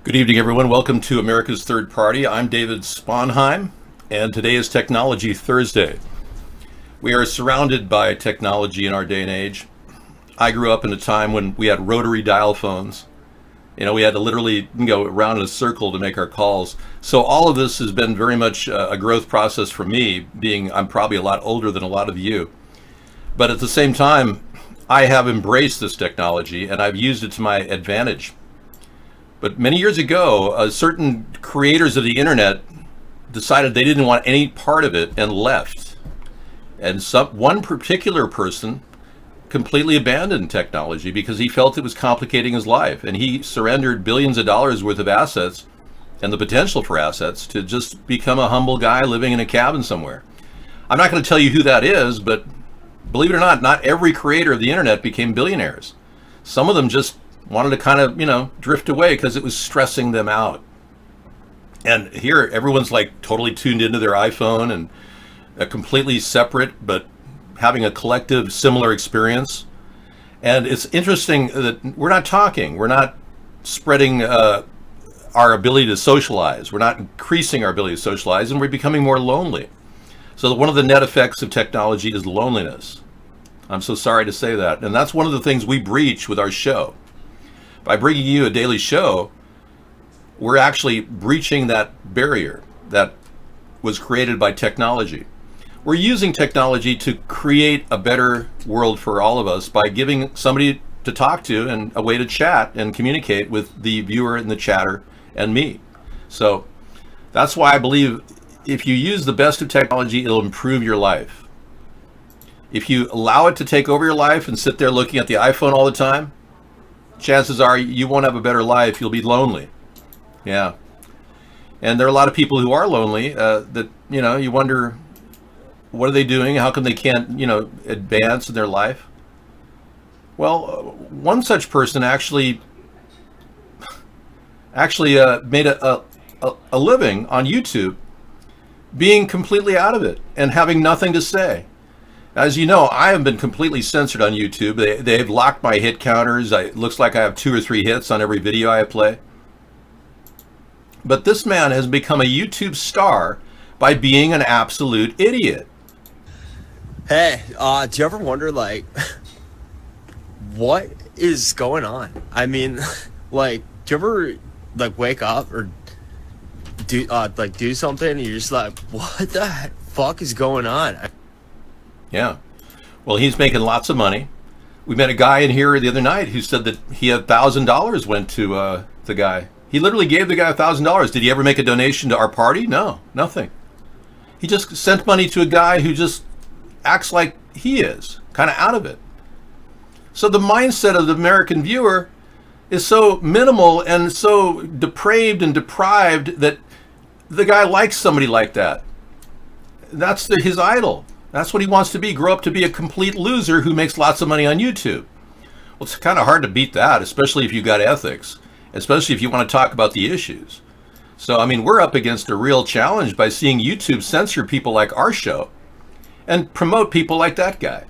Good evening, everyone. Welcome to America's Third Party. I'm David Sponheim, and today is Technology Thursday. We are surrounded by technology in our day and age. I grew up in a time when we had rotary dial phones. We had to literally go around in a circle to make our calls. So all of this has been very much a growth process for me, being I'm probably a lot older than a lot of you. But at the same time, I have embraced this technology and I've used it to my advantage. But many years ago, certain creators of the internet decided they didn't want any part of it and left. And one particular person completely abandoned technology because he felt it was complicating his life. And he surrendered billions of dollars worth of assets and the potential for assets to just become a humble guy living in a cabin somewhere. I'm not going to tell you who that is, but believe it or not every creator of the internet became billionaires. Some of them just wanted to kind of, drift away because it was stressing them out. And here, everyone's like totally tuned into their iPhone and completely separate, but having a collective similar experience. And it's interesting that we're not talking, we're not spreading our ability to socialize, we're not increasing our ability to socialize, and we're becoming more lonely. So one of the net effects of technology is loneliness. I'm so sorry to say that. And that's one of the things we breach with our show. By bringing you a daily show, we're actually breaching that barrier that was created by technology. We're using technology to create a better world for all of us by giving somebody to talk to and a way to chat and communicate with the viewer and the chatter and me. So that's why I believe if you use the best of technology, it'll improve your life. If you allow it to take over your life and sit there looking at the iPhone all the time, chances are you won't have a better life. You'll be lonely. Yeah. And there are a lot of people who are lonely that, you wonder, what are they doing? How come they can't, advance in their life? Well, one such person actually made a living on YouTube being completely out of it and having nothing to say. As you know, I have been completely censored on YouTube. They've locked my hit counters. It looks like I have 2 or 3 hits on every video I play. But this man has become a YouTube star by being an absolute idiot. Hey, do you ever wonder, what is going on? I mean, do you ever, wake up or do something and you're just like, what the fuck is going on? Yeah. Well, he's making lots of money. We met a guy in here the other night who said that he had $1,000 went to the guy. He literally gave the guy $1,000. Did he ever make a donation to our party? No, nothing. He just sent money to a guy who just acts like he is, kind of out of it. So the mindset of the American viewer is so minimal and so depraved and deprived that the guy likes somebody like that. That's his idol. That's what he wants to be, grow up to be a complete loser who makes lots of money on YouTube. Well, it's kind of hard to beat that, especially if you've got ethics, especially if you want to talk about the issues. So, we're up against a real challenge by seeing YouTube censor people like our show and promote people like that guy.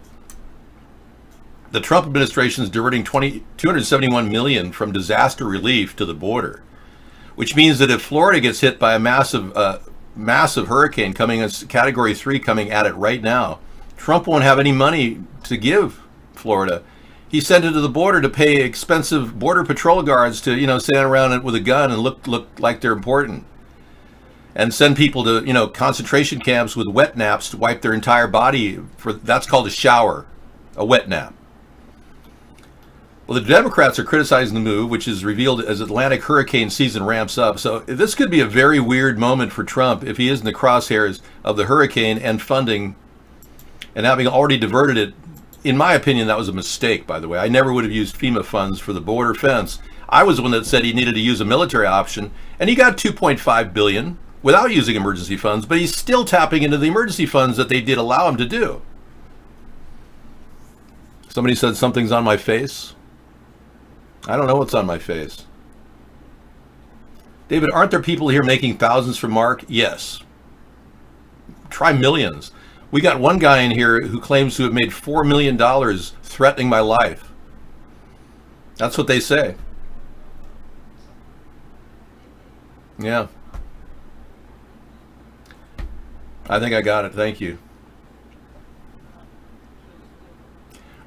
The Trump administration is diverting $271 million from disaster relief to the border, which means that if Florida gets hit by a massive hurricane coming as Category 3 coming at it right now, Trump won't have any money to give Florida. He sent it to the border to pay expensive border patrol guards to, stand around it with a gun and look like they're important. And send people to, concentration camps with wet naps to wipe their entire body. That's called a shower, a wet nap. Well, the Democrats are criticizing the move, which is revealed as Atlantic hurricane season ramps up. So this could be a very weird moment for Trump if he is in the crosshairs of the hurricane and funding, and having already diverted it. In my opinion, that was a mistake, by the way. I never would have used FEMA funds for the border fence. I was the one that said he needed to use a military option, and he got $2.5 billion without using emergency funds, but he's still tapping into the emergency funds that they did allow him to do. Somebody said something's on my face. I don't know what's on my face. David, aren't there people here making thousands for Mark? Yes. Try millions. We got one guy in here who claims to have made $4 million threatening my life. That's what they say. Yeah. I think I got it. Thank you.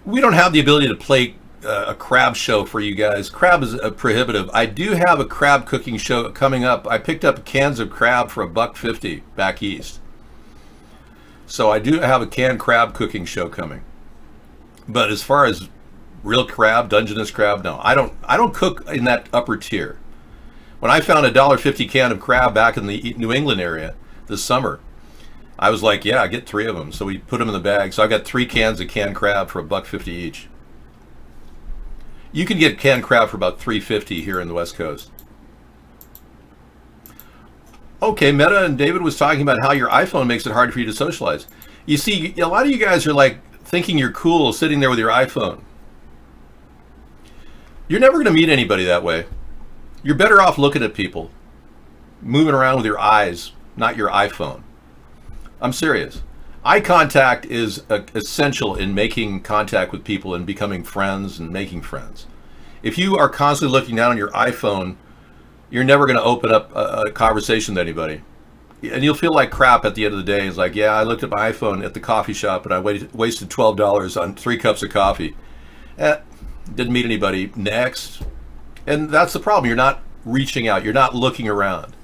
We don't have the ability to play a crab show for you guys. Crab is prohibitive. I do have a crab cooking show coming up. I picked up cans of crab for $1.50 back east. So I do have a canned crab cooking show coming. But as far as real crab, Dungeness crab, no. I don't cook in that upper tier. When I found a $1.50 can of crab back in the New England area this summer, I was like, yeah, get 3 of them. So we put them in the bag. So I got 3 cans of canned crab for $1.50 each. You can get canned crab for about $3.50 here in the West Coast. Okay, Meta and David was talking about how your iPhone makes it hard for you to socialize. You see, a lot of you guys are like thinking you're cool sitting there with your iPhone. You're never going to meet anybody that way. You're better off looking at people, moving around with your eyes, not your iPhone. I'm serious. Eye contact is essential in making contact with people and becoming friends and making friends. If you are constantly looking down on your iPhone, you're never going to open up a conversation with anybody. And you'll feel like crap at the end of the day. It's like, yeah, I looked at my iPhone at the coffee shop and I wasted $12 on 3 cups of coffee. Didn't meet anybody. Next. And that's the problem. You're not reaching out. You're not looking around.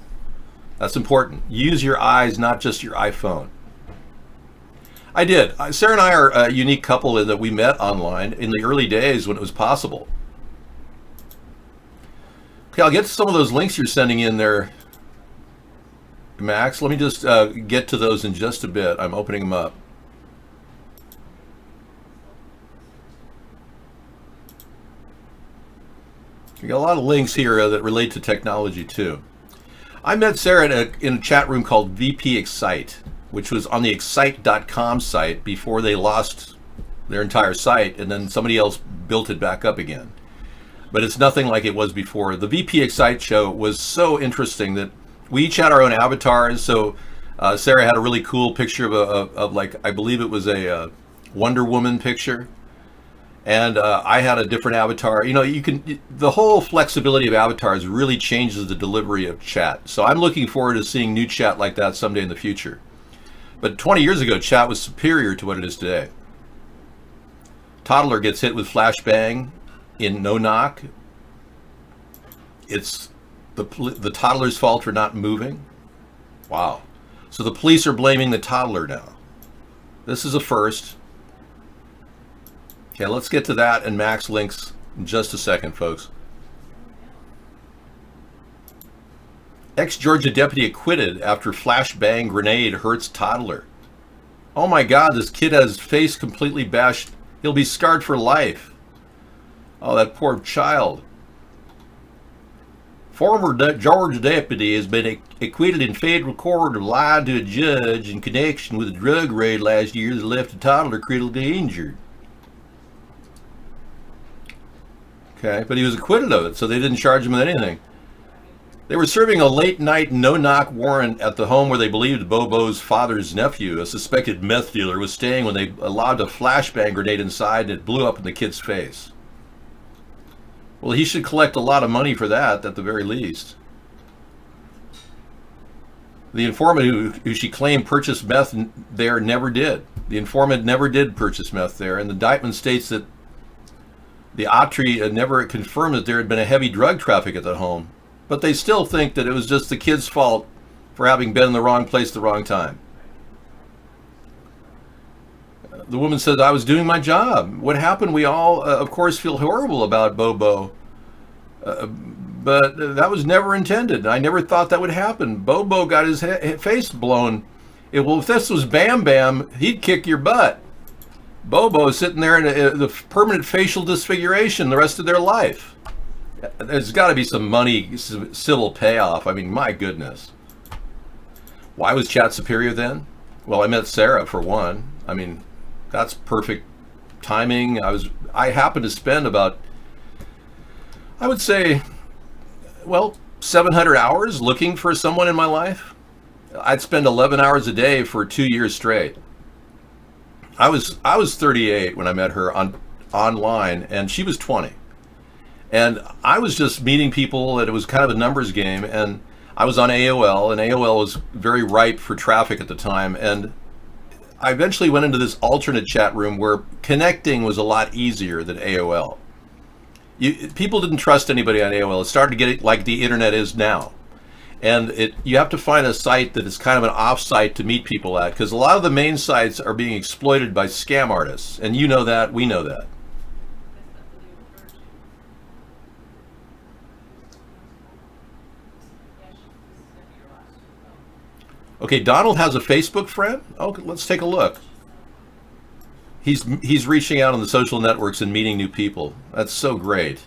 That's important. Use your eyes, not just your iPhone. I did. Sarah and I are a unique couple in that we met online in the early days when it was possible. Okay, I'll get to some of those links you're sending in there, Max. Let me just get to those in just a bit. I'm opening them up. We got a lot of links here that relate to technology too. I met Sarah in a chat room called VP Excite, which was on the excite.com site before they lost their entire site, and then somebody else built it back up again. But it's nothing like it was before. The VP Excite show was so interesting that we each had our own avatars. So Sarah had a really cool picture of like, I believe it was a Wonder Woman picture. And I had a different avatar. You know, the whole flexibility of avatars really changes the delivery of chat. So I'm looking forward to seeing new chat like that someday in the future. But 20 years ago, chat was superior to what it is today. Toddler gets hit with flashbang in No Knock. It's the toddler's fault for not moving. Wow. So the police are blaming the toddler now. This is a first. Okay, let's get to that and Max links in just a second, folks. Ex-Georgia deputy acquitted after flashbang grenade hurts toddler. Oh my God, this kid has his face completely bashed. He'll be scarred for life. Oh, that poor child. Former Georgia deputy has been acquitted in federal court of lying to a judge in connection with a drug raid last year that left a toddler critically injured. Okay, but he was acquitted of it, so they didn't charge him with anything. They were serving a late-night no-knock warrant at the home where they believed Bobo's father's nephew, a suspected meth dealer, was staying when they allowed a flashbang grenade inside and it blew up in the kid's face. Well, he should collect a lot of money for that, at the very least. The informant who she claimed purchased meth there never did. The informant never did purchase meth there, and the indictment states that the Autry had never confirmed that there had been a heavy drug traffic at the home, but they still think that it was just the kid's fault for having been in the wrong place at the wrong time. The woman says, I was doing my job. What happened? We all, of course, feel horrible about Bobo, but that was never intended. I never thought that would happen. Bobo got his face blown. Well, if this was Bam Bam, he'd kick your butt. Bobo is sitting there in the permanent facial disfiguration the rest of their life. There's got to be some money, civil payoff. I mean, my goodness. Why was chat superior then? Well, I met Sarah for one. I mean, that's perfect timing. I happened to spend about, I would say, well, 700 hours looking for someone in my life. I'd spend 11 hours a day for 2 years straight. I was 38 when I met her online, and she was 20. And I was just meeting people, and it was kind of a numbers game. And I was on AOL, and AOL was very ripe for traffic at the time, and I eventually went into this alternate chat room where connecting was a lot easier than AOL. People didn't trust anybody on AOL. It started to get it like the internet is now. And you have to find a site that is kind of an off-site to meet people at, because a lot of the main sites are being exploited by scam artists. And you know that, we know that. Okay, Donald has a Facebook friend? Oh, let's take a look. He's reaching out on the social networks and meeting new people. That's so great.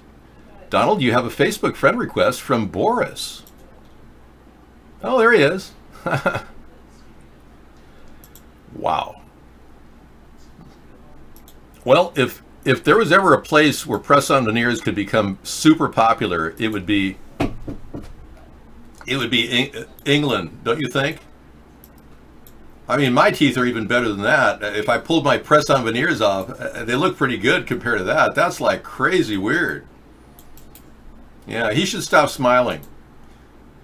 Donald, you have a Facebook friend request from Boris. Oh, there he is. Wow. Well, if there was ever a place where press-on veneers could become super popular, it would be England, don't you think? I mean, my teeth are even better than that. If I pulled my press-on veneers off, they look pretty good compared to that. That's like crazy weird. Yeah, he should stop smiling.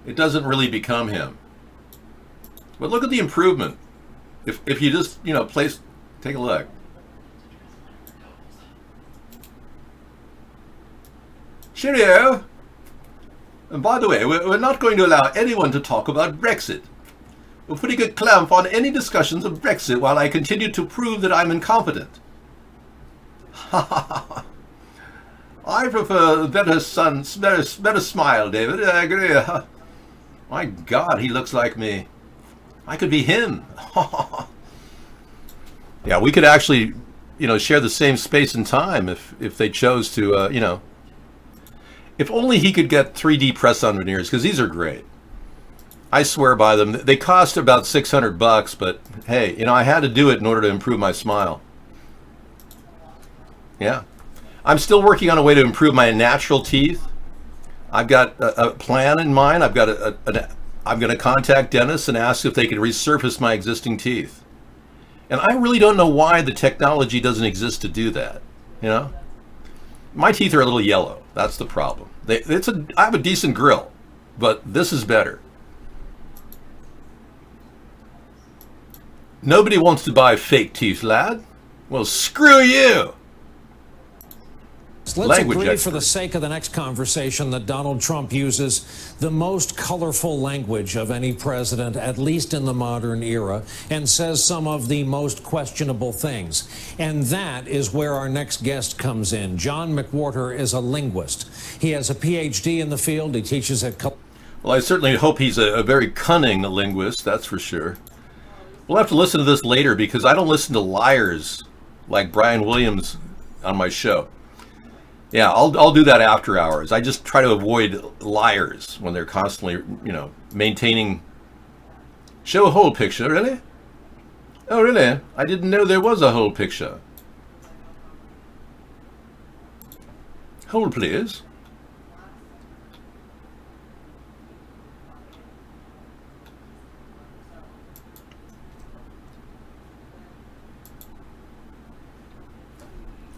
It doesn't really become him. But look at the improvement. If you just, take a look. Cheerio! And by the way, we're not going to allow anyone to talk about Brexit. We're putting a clamp on any discussions of Brexit while I continue to prove that I'm incompetent. I prefer a better smile, David. I agree. My God, he looks like me. I could be him. Yeah, we could actually, share the same space and time if they chose to, If only he could get 3D press-on veneers, because these are great. I swear by them. They cost about $600, but hey, I had to do it in order to improve my smile. Yeah. I'm still working on a way to improve my natural teeth. I've got a plan in mind. I'm going to contact dentists and ask if they can resurface my existing teeth. And I really don't know why the technology doesn't exist to do that. My teeth are a little yellow. That's the problem. I have a decent grill, but this is better. Nobody wants to buy fake teeth, lad. Well, screw you. Let's agree for the sake of the next conversation that Donald Trump uses the most colorful language of any president, at least in the modern era, and says some of the most questionable things. And that is where our next guest comes in. John McWhorter is a linguist. He has a PhD in the field. He teaches at... Well, I certainly hope he's a very cunning linguist, that's for sure. We'll have to listen to this later because I don't listen to liars like Brian Williams on my show. Yeah, I'll do that after hours. I just try to avoid liars when they're constantly, maintaining. Show a whole picture, really? Oh, really? I didn't know there was a whole picture. Hold, please.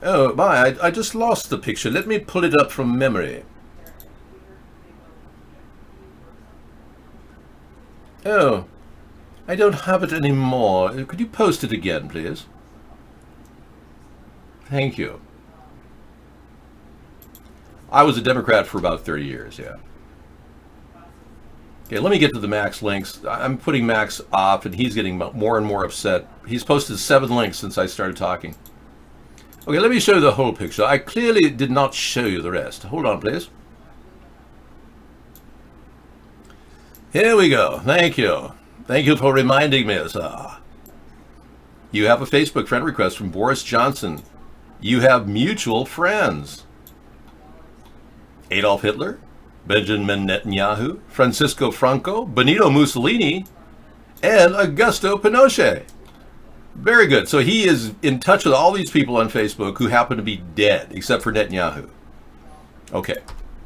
Oh, I just lost the picture. Let me pull it up from memory. Oh, I don't have it anymore. Could you post it again, please? Thank you. I was a Democrat for about 30 years, yeah. Okay, let me get to the Max links. I'm putting Max off, and he's getting more and more upset. He's posted 7 links since I started talking. Okay, let me show you the whole picture. I clearly did not show you the rest. Hold on, please. Here we go. Thank you. Thank you for reminding me, sir. You have a Facebook friend request from Boris Johnson. You have mutual friends. Adolf Hitler, Benjamin Netanyahu, Francisco Franco, Benito Mussolini, and Augusto Pinochet. Very good. So he is in touch with all these people on Facebook who happen to be dead, except for Netanyahu. Okay.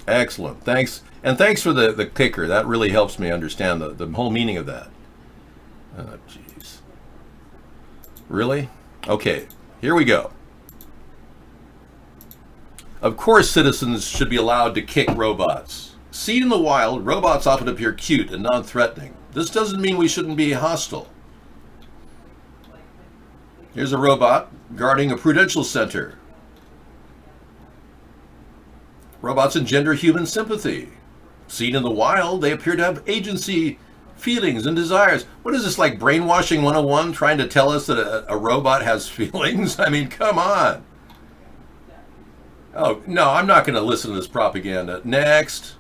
Excellent. Thanks. And thanks for the kicker. That really helps me understand the whole meaning of that. Oh, jeez. Really? Okay. Here we go. Of course, citizens should be allowed to kick robots. Seen in the wild, robots often appear cute and non-threatening. This doesn't mean we shouldn't be hostile. Here's a robot guarding a prudential center. Robots engender human sympathy. Seen in the wild, they appear to have agency, feelings, and desires. What is this, like brainwashing 101, trying to tell us that a robot has feelings? I mean, come on. Oh, no, I'm not going to listen to this propaganda. Next.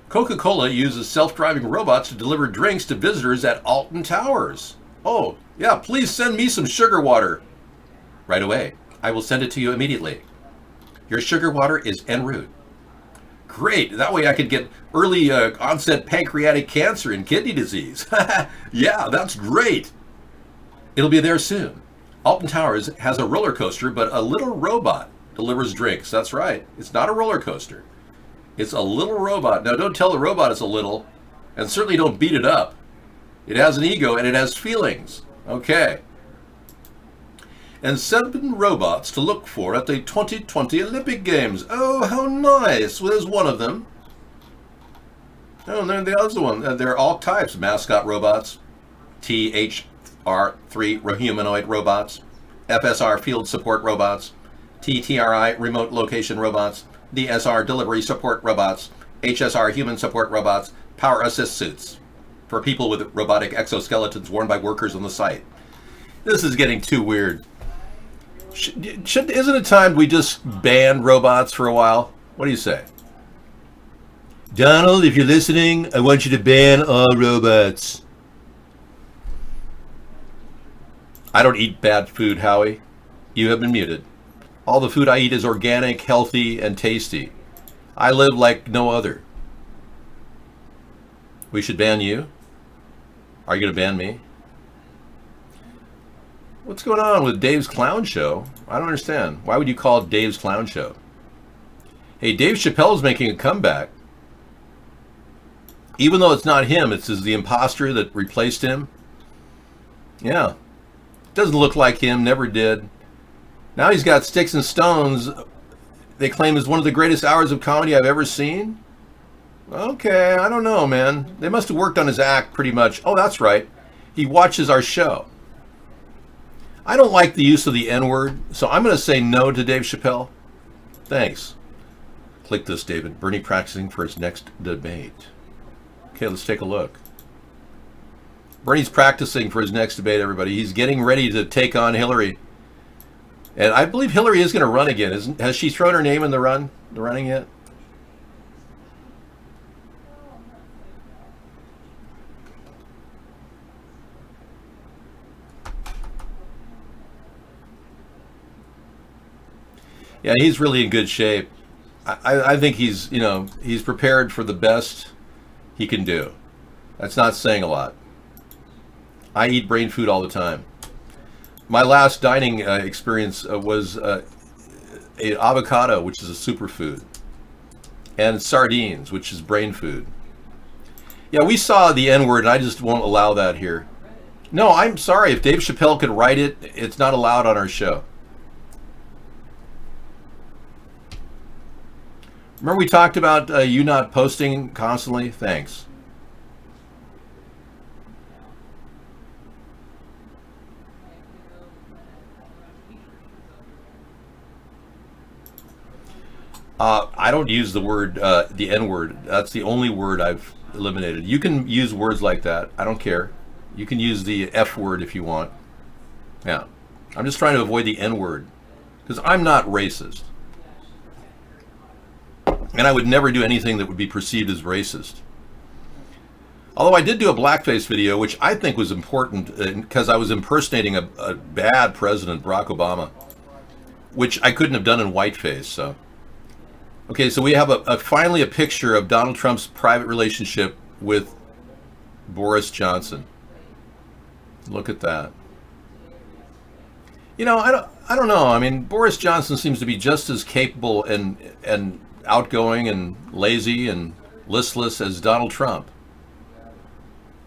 Coca-Cola uses self-driving robots to deliver drinks to visitors at Alton Towers. Oh, yeah, please send me some sugar water. Right away. I will send it to you immediately. Your sugar water is en route. Great, that way I could get early onset pancreatic cancer and kidney disease. Yeah, that's great. It'll be there soon. Alton Towers has a roller coaster, but a little robot delivers drinks. That's right. It's not a roller coaster. It's a little robot. Now, don't tell the robot it's a little, and certainly don't beat it up. It has an ego and it has feelings. Okay. And 7 robots to look for at the 2020 Olympic Games. Oh, how nice. Well, there's one of them. Oh, and then the other one. They're all types. Mascot robots, THR3 humanoid robots, FSR field support robots, TTRI remote location robots, DSR delivery support robots, HSR human support robots, power assist suits for people with robotic exoskeletons worn by workers on the site. This is getting too weird. Isn't it time we just ban robots for a while? What do you say? Donald, if you're listening, I want you to ban all robots. I don't eat bad food, Howie. You have been muted. All the food I eat is organic, healthy, and tasty. I live like no other. We should ban you? Are you going to ban me? What's going on with Dave's Clown Show? I don't understand. Why would you call it Dave's Clown Show? Hey, Dave Chappelle's making a comeback. Even though it's not him, it's the imposter that replaced him. Yeah. Doesn't look like him, never did. Now he's got Sticks and Stones. They claim is one of the greatest hours of comedy I've ever seen. Okay, I don't know, man. They must have worked on his act pretty much. Oh, that's right. He watches our show. I don't like the use of the N-word, so I'm going to say no to Dave Chappelle. Thanks. Click this, David. Bernie practicing for his next debate. Okay, let's take a look. Bernie's practicing for his next debate, everybody. He's getting ready to take on Hillary. And I believe Hillary is going to run again. Has she thrown her name in the running yet? Yeah, he's really in good shape. I think he's prepared for the best he can do. That's not saying a lot. I eat brain food all the time. My last dining experience was an avocado, which is a superfood, and sardines, which is brain food. Yeah, we saw the N-word, and I just won't allow that here. No, I'm sorry. If Dave Chappelle could write it, it's not allowed on our show. Remember we talked about you not posting constantly? Thanks. I don't use the word, the N-word. That's the only word I've eliminated. You can use words like that. I don't care. You can use the F word if you want. Yeah. I'm just trying to avoid the N-word because I'm not racist. And I would never do anything that would be perceived as racist. Although I did do a blackface video, which I think was important because I was impersonating a bad president, Barack Obama, which I couldn't have done in whiteface. So, okay, so we have finally a picture of Donald Trump's private relationship with Boris Johnson. Look at that. You know, I don't know. I mean, Boris Johnson seems to be just as capable and outgoing and lazy and listless as Donald Trump.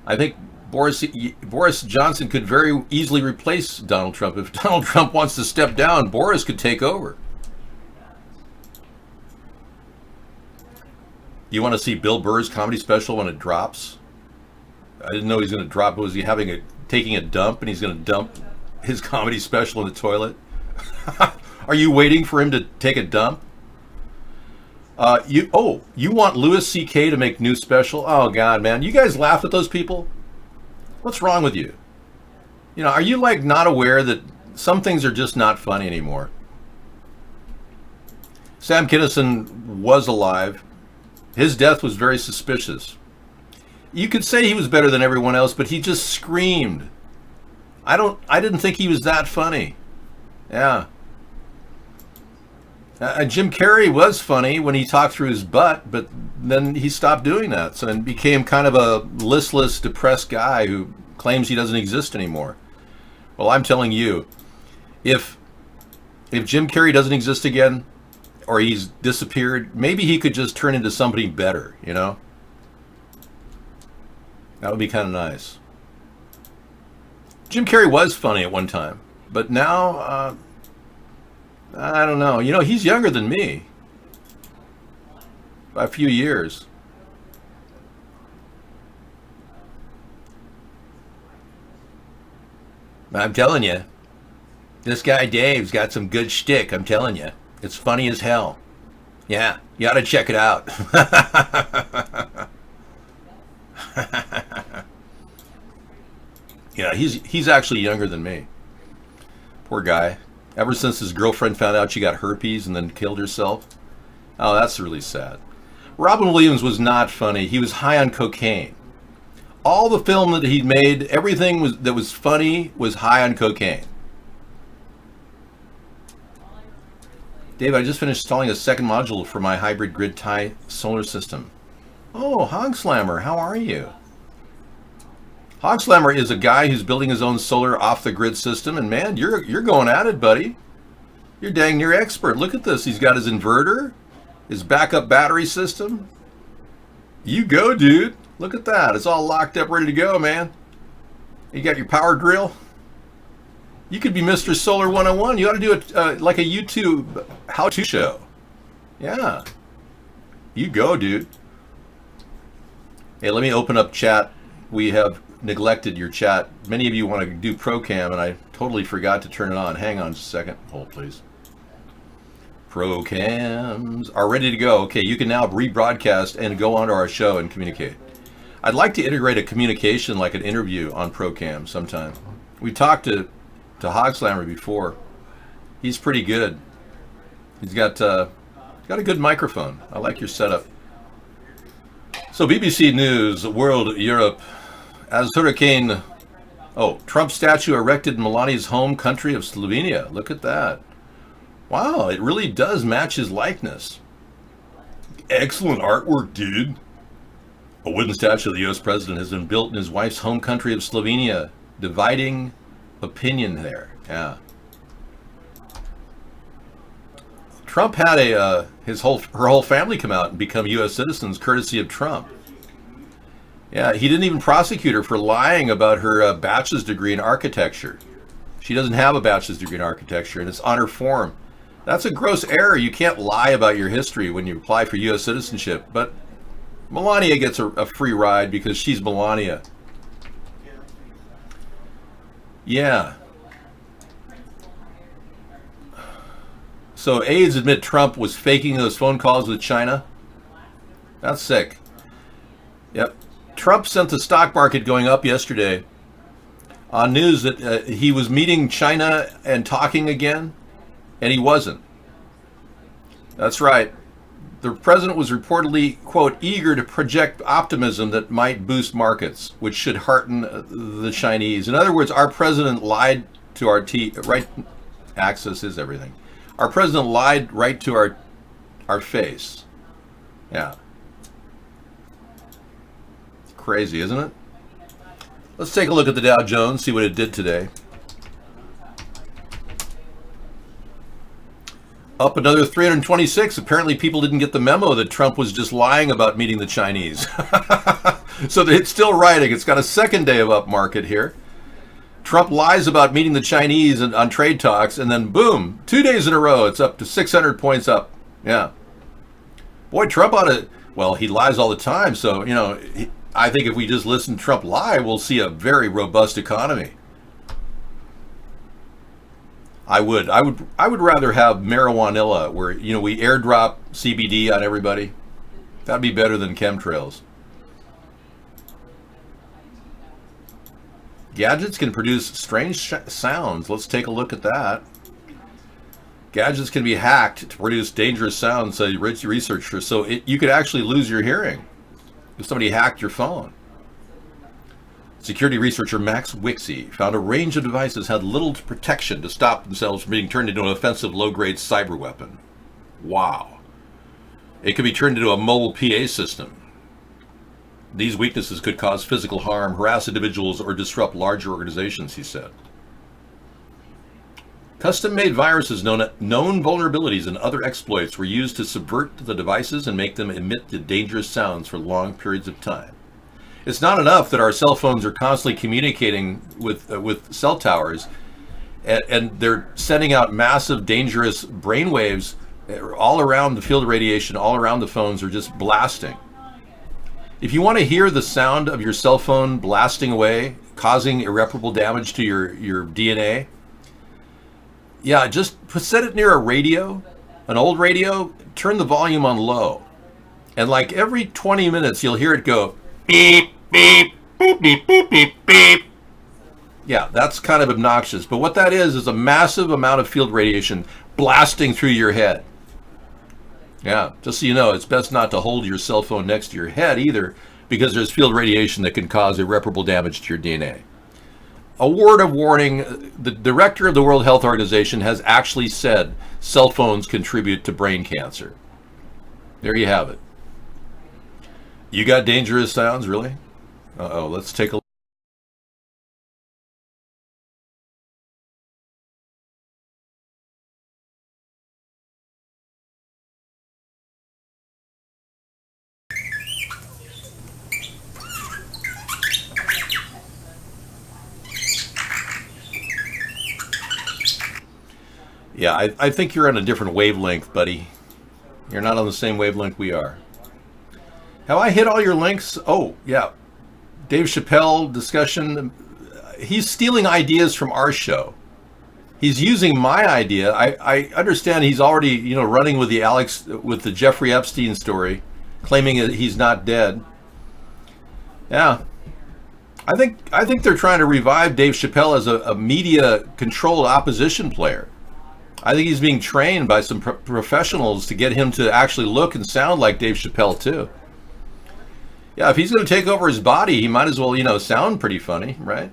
I think Boris Johnson could very easily replace Donald Trump. If Donald Trump wants to step down, Boris could take over. You want to see Bill Burr's comedy special when it drops? I didn't know he was going to drop. Was he taking a dump and he's going to dump his comedy special in the toilet? Are you waiting for him to take a dump? You want Louis C.K. to make new special? Oh God, man, you guys laugh at those people? What's wrong with you? You know, are you like not aware that some things are just not funny anymore? Sam Kinison was alive. His death was very suspicious. You could say he was better than everyone else, but he just screamed. I didn't think he was that funny. Yeah. Jim Carrey was funny when he talked through his butt, but then he stopped doing that, so and became kind of a listless, depressed guy who claims he doesn't exist anymore. Well, I'm telling you, if Jim Carrey doesn't exist again, or he's disappeared, maybe he could just turn into somebody better, you know? That would be kind of nice. Jim Carrey was funny at one time, but now, I don't know. You know, he's younger than me by a few years. I'm telling you, this guy Dave's got some good shtick, I'm telling you. It's funny as hell. Yeah, you ought to check it out. Yeah, he's actually younger than me. Poor guy. Ever since his girlfriend found out she got herpes and then killed herself. Oh, that's really sad. Robin Williams was not funny. He was high on cocaine. All the film that he made, everything that was funny was high on cocaine. Dave, I just finished installing a second module for my hybrid grid tie solar system. Oh, Hogslammer, how are you? Hogslammer is a guy who's building his own solar off-the-grid system, and man, you're going at it, buddy. You're dang near expert. Look at this. He's got his inverter, his backup battery system. You go, dude. Look at that. It's all locked up, ready to go, man. You got your power drill. You could be Mr. Solar 101. You ought to do it like a YouTube how-to show. Yeah. You go, dude. Hey, let me open up chat. We have neglected your chat. Many of you want to do ProCam, and I totally forgot to turn it on. Hang on just a second. Hold, please. ProCams are ready to go. Okay, you can now rebroadcast and go onto our show and communicate. I'd like to integrate a communication like an interview on ProCam sometime. We talked to Hogslammer before. He's pretty good. He's got a good microphone. I like your setup. So BBC News, World, Europe, as Hurricane, Trump statue erected in Melania's home country of Slovenia. Look at that. Wow, it really does match his likeness. Excellent artwork, dude. A wooden statue of the U.S. president has been built in his wife's home country of Slovenia, dividing opinion there. Yeah. Trump had her whole family come out and become U.S. citizens courtesy of Trump. Yeah, he didn't even prosecute her for lying about her bachelor's degree in architecture. She doesn't have a bachelor's degree in architecture, and it's on her form. That's a gross error. You can't lie about your history when you apply for U.S. citizenship. But Melania gets a free ride because she's Melania. Yeah. So aides admit Trump was faking those phone calls with China. That's sick. Yep. Trump sent the stock market going up yesterday on news that he was meeting China and talking again, and he wasn't. That's right. The president was reportedly, quote, eager to project optimism that might boost markets, which should hearten the Chinese. In other words, our president lied to our right. Access is everything. Our president lied right to our face. Yeah. Crazy, isn't it? Let's take a look at the Dow Jones, see what it did today. Up another 326. Apparently people didn't get the memo that Trump was just lying about meeting the Chinese. So it's still riding. It's got a second day of up market here. Trump lies about meeting the Chinese on trade talks, and then boom, 2 days in a row, it's up to 600 points up. Yeah. Boy, Trump ought Well, he lies all the time. So, I think if we just listen to Trump lie, we'll see a very robust economy. I would rather have marijuanilla, where we airdrop CBD on everybody. That'd be better than chemtrails. Gadgets can produce strange sounds. Let's take a look at that. Gadgets can be hacked to produce dangerous sounds, say researchers. So you could actually lose your hearing if somebody hacked your phone. Security researcher Max Wixie found a range of devices had little protection to stop themselves from being turned into an offensive low-grade cyber weapon. Wow. It could be turned into a mobile PA system. These weaknesses could cause physical harm, harass individuals, or disrupt larger organizations, he said. Custom-made viruses, known vulnerabilities, and other exploits were used to subvert the devices and make them emit the dangerous sounds for long periods of time. It's not enough that our cell phones are constantly communicating with cell towers, and they're sending out massive, dangerous brain waves all around the field of radiation, all around the phones are just blasting. If you want to hear the sound of your cell phone blasting away, causing irreparable damage to your DNA, yeah, just set it near a radio, an old radio, turn the volume on low. And like every 20 minutes, you'll hear it go, beep, beep, beep, beep, beep, beep, beep. Yeah, that's kind of obnoxious. But what that is a massive amount of field radiation blasting through your head. Yeah, just so you know, it's best not to hold your cell phone next to your head either, because there's field radiation that can cause irreparable damage to your DNA. A word of warning, the director of the World Health Organization has actually said cell phones contribute to brain cancer. There you have it. You got dangerous sounds, really? Uh-oh, let's take a look. Yeah, I think you're on a different wavelength, buddy. You're not on the same wavelength we are. Have I hit all your links? Oh, yeah. Dave Chappelle discussion. He's stealing ideas from our show. He's using my idea. I understand he's already, running with the Jeffrey Epstein story, claiming that he's not dead. Yeah. I think they're trying to revive Dave Chappelle as a media-controlled opposition player. I think he's being trained by some professionals to get him to actually look and sound like Dave Chappelle, too. Yeah, if he's going to take over his body, he might as well, sound pretty funny, right?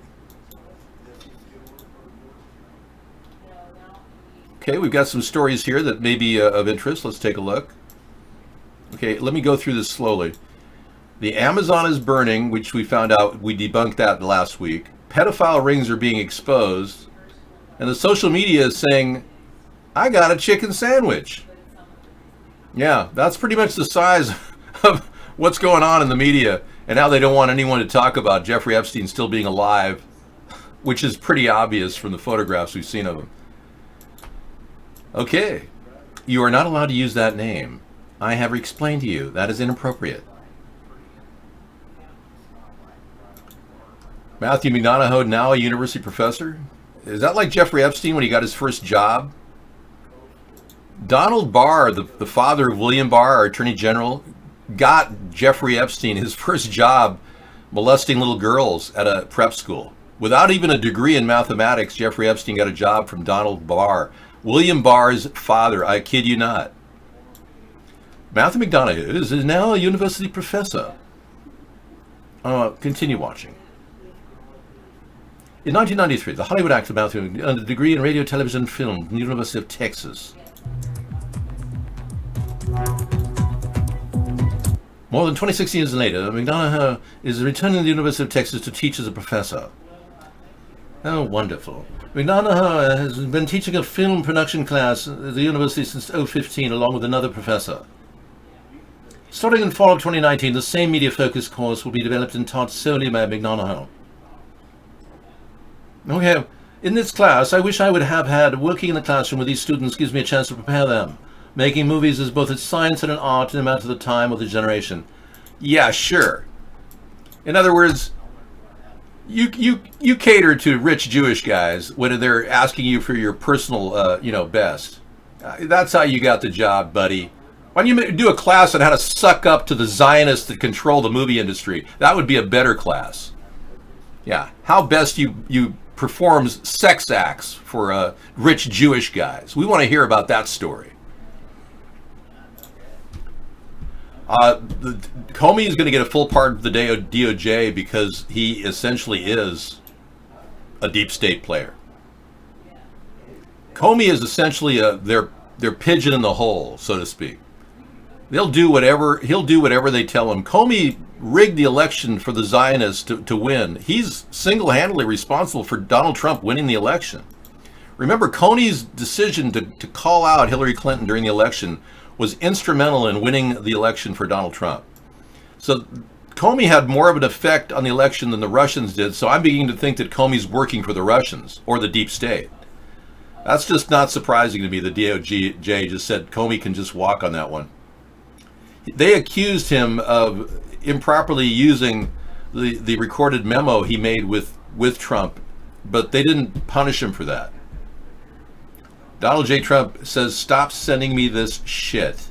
Okay, we've got some stories here that may be of interest. Let's take a look. Okay, let me go through this slowly. The Amazon is burning, which we found out, we debunked that last week. Pedophile rings are being exposed. And the social media is saying, I got a chicken sandwich. Yeah, that's pretty much the size of what's going on in the media and how they don't want anyone to talk about Jeffrey Epstein still being alive, which is pretty obvious from the photographs we've seen of him. Okay, you are not allowed to use that name. I have explained to you that is inappropriate. Matthew McConaughey, now a university professor? Is that like Jeffrey Epstein when he got his first job? Donald Barr, the father of William Barr, our Attorney General, got Jeffrey Epstein his first job molesting little girls at a prep school. Without even a degree in mathematics, Jeffrey Epstein got a job from Donald Barr, William Barr's father. I kid you not. Matthew McConaughey is now a university professor. Continue watching. In 1993, the Hollywood actor Matthew earned a degree in radio, television, and film from the University of Texas. More than 26 years later, McConaughey is returning to the University of Texas to teach as a professor. Oh, wonderful. McConaughey has been teaching a film production class at the university since 2015, along with another professor. Starting in fall of 2019, the same media-focused course will be developed and taught solely by McConaughey. Okay, in this class, I wish I would have had working in the classroom with these students gives me a chance to prepare them. Making movies is both a science and an art and amount of the time with a generation. Yeah, sure. In other words, you cater to rich Jewish guys when they're asking you for your personal, best. That's how you got the job, buddy. Why don't you do a class on how to suck up to the Zionists that control the movie industry? That would be a better class. Yeah, how best you performs sex acts for rich Jewish guys. We want to hear about that story. Comey is going to get a full pardon of the DOJ because he essentially is a deep state player. Comey is essentially their pigeon in the hole, so to speak. He'll do whatever they tell him. Comey rigged the election for the Zionists to win. He's single-handedly responsible for Donald Trump winning the election. Remember, Comey's decision to call out Hillary Clinton during the election was instrumental in winning the election for Donald Trump. So Comey had more of an effect on the election than the Russians did, so I'm beginning to think that Comey's working for the Russians or the deep state. That's just not surprising to me. The DOJ just said Comey can just walk on that one. They accused him of improperly using the recorded memo he made with Trump, but they didn't punish him for that. Donald J. Trump says, "Stop sending me this shit."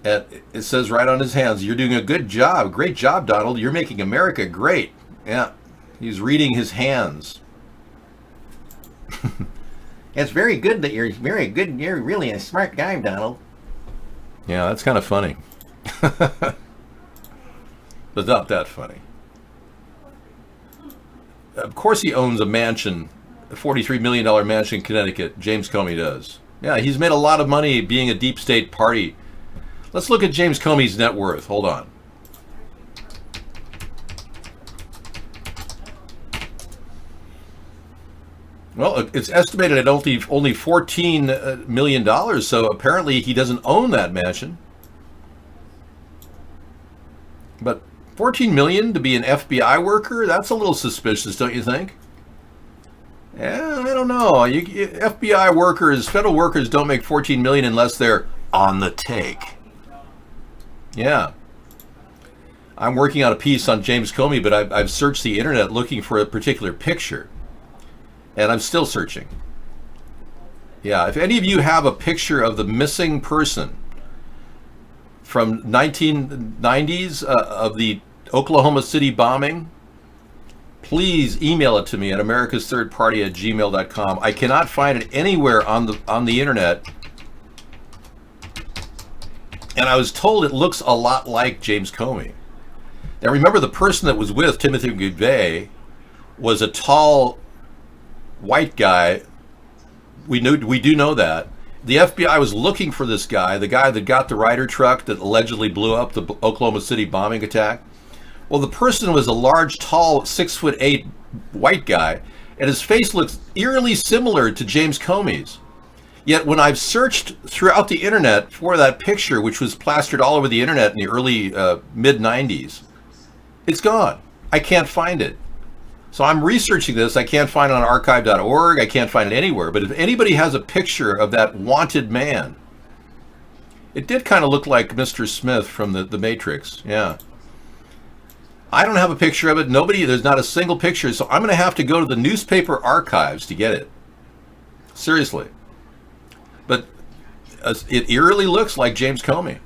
And it says right on his hands, "You're doing a good job. Great job, Donald. You're making America great." Yeah, he's reading his hands. It's very good that you're very good. You're really a smart guy, Donald. Yeah, that's kind of funny. But not that funny. Of course he owns a mansion, a $43 million mansion in Connecticut. James Comey does. Yeah, he's made a lot of money being a deep state party. Let's look at James Comey's net worth. Hold on. Well, it's estimated at only $14 million, so apparently he doesn't own that mansion. But $14 million to be an FBI worker? That's a little suspicious, don't you think? Yeah, I don't know. FBI workers, federal workers don't make $14 million unless they're on the take. Yeah. I'm working on a piece on James Comey, but I've searched the internet looking for a particular picture. And I'm still searching. Yeah, if any of you have a picture of the missing person from 1990s of the Oklahoma City bombing, please email it to me at americasthirdparty@gmail.com. I cannot find it anywhere on the internet. And I was told it looks a lot like James Comey. Now remember, the person that was with Timothy McVeigh was a tall white guy. We do know that. The FBI was looking for this guy, the guy that got the Ryder truck that allegedly blew up the Oklahoma City bombing attack. Well, the person was a large, tall, 6'8" white guy, and his face looks eerily similar to James Comey's. Yet when I've searched throughout the internet for that picture, which was plastered all over the internet in the early mid-90s, it's gone. I can't find it. So I'm researching this. I can't find it on archive.org. I can't find it anywhere. But if anybody has a picture of that wanted man, it did kind of look like Mr. Smith from the Matrix. Yeah. I don't have a picture of it. There's not a single picture. So I'm going to have to go to the newspaper archives to get it. Seriously. But it eerily looks like James Comey.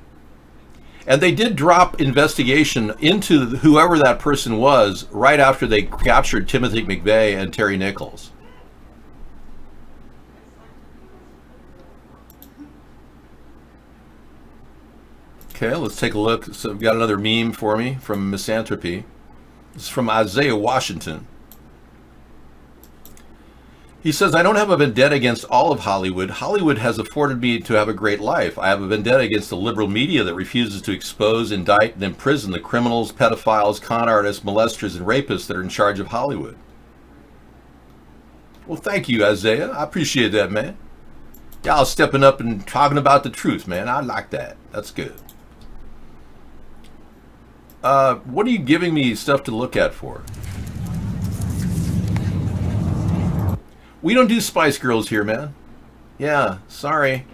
And they did drop investigation into whoever that person was right after they captured Timothy McVeigh and Terry Nichols. Okay, let's take a look. So we've got another meme for me from Misanthropy. This is from Isaiah Washington. He says, "I don't have a vendetta against all of Hollywood. Hollywood has afforded me to have a great life. I have a vendetta against the liberal media that refuses to expose, indict, and imprison the criminals, pedophiles, con artists, molesters, and rapists that are in charge of Hollywood." Well, thank you, Isaiah. I appreciate that, man. Y'all stepping up and talking about the truth, man. I like that. That's good. What are you giving me stuff to look at for? We don't do Spice Girls here, man. Yeah, sorry.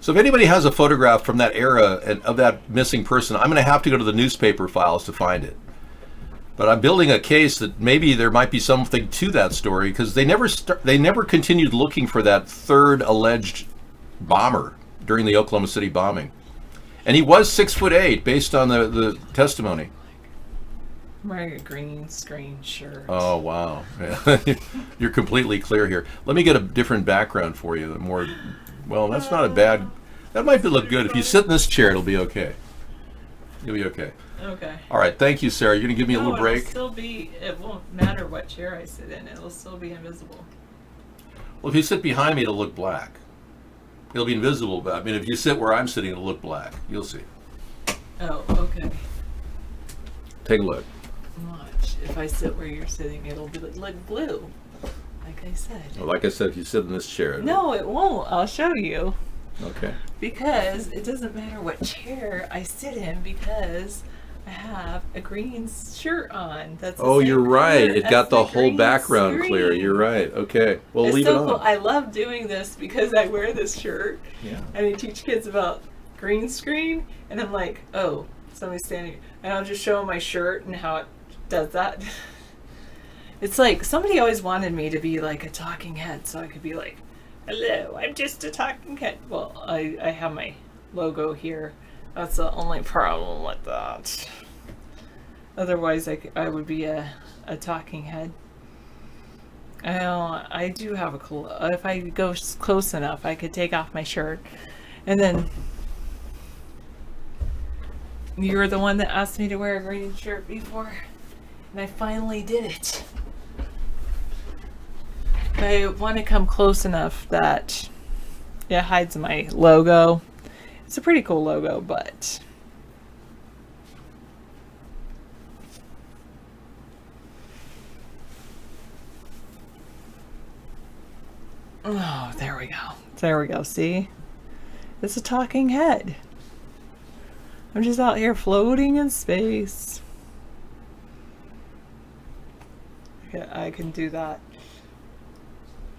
So if anybody has a photograph from that era and of that missing person, I'm going to have to go to the newspaper files to find it. But I'm building a case that maybe there might be something to that story, because they never continued looking for that third alleged bomber during the Oklahoma City bombing. And he was 6'8" based on the testimony. I'm wearing a green screen shirt. Oh, wow. Yeah. You're completely clear here. Let me get a different background for you. More, well, that's not a bad, that might look good. If you sit in this chair, it'll be okay. You'll be okay. Okay. All right, thank you, Sarah. You're going to give me a little break? It won't matter what chair I sit in. It'll still be invisible. Well, if you sit behind me, it'll look black. It'll be invisible, but I mean, if you sit where I'm sitting, it'll look black. You'll see. Oh, okay. Take a look. Watch. If I sit where you're sitting, it'll be like blue. Like I said. Well, like I said, if you sit in this chair. No, it won't. I'll show you. Okay. Because it doesn't matter what chair I sit in, because I have a green shirt on. That's the Oh, same you're right. color It as got the whole green background clear. screen. You're right. Okay. Well, It's leave so it on. cool. I love doing this because I wear this shirt Yeah. and I teach kids about green screen, and I'm like, oh, somebody's standing, and I'll just show them my shirt and how it does that. It's like somebody always wanted me to be like a talking head, so I could be like, hello, I'm just a talking head. Well, I have my logo here. That's the only problem with that. Otherwise, I would be a talking head. I do have if I go close enough, I could take off my shirt. And then you were the one that asked me to wear a green shirt before, and I finally did it. I want to come close enough that it hides my logo. It's a pretty cool logo, but oh, there we go. There we go. See? It's a talking head. I'm just out here floating in space. Yeah, I can do that.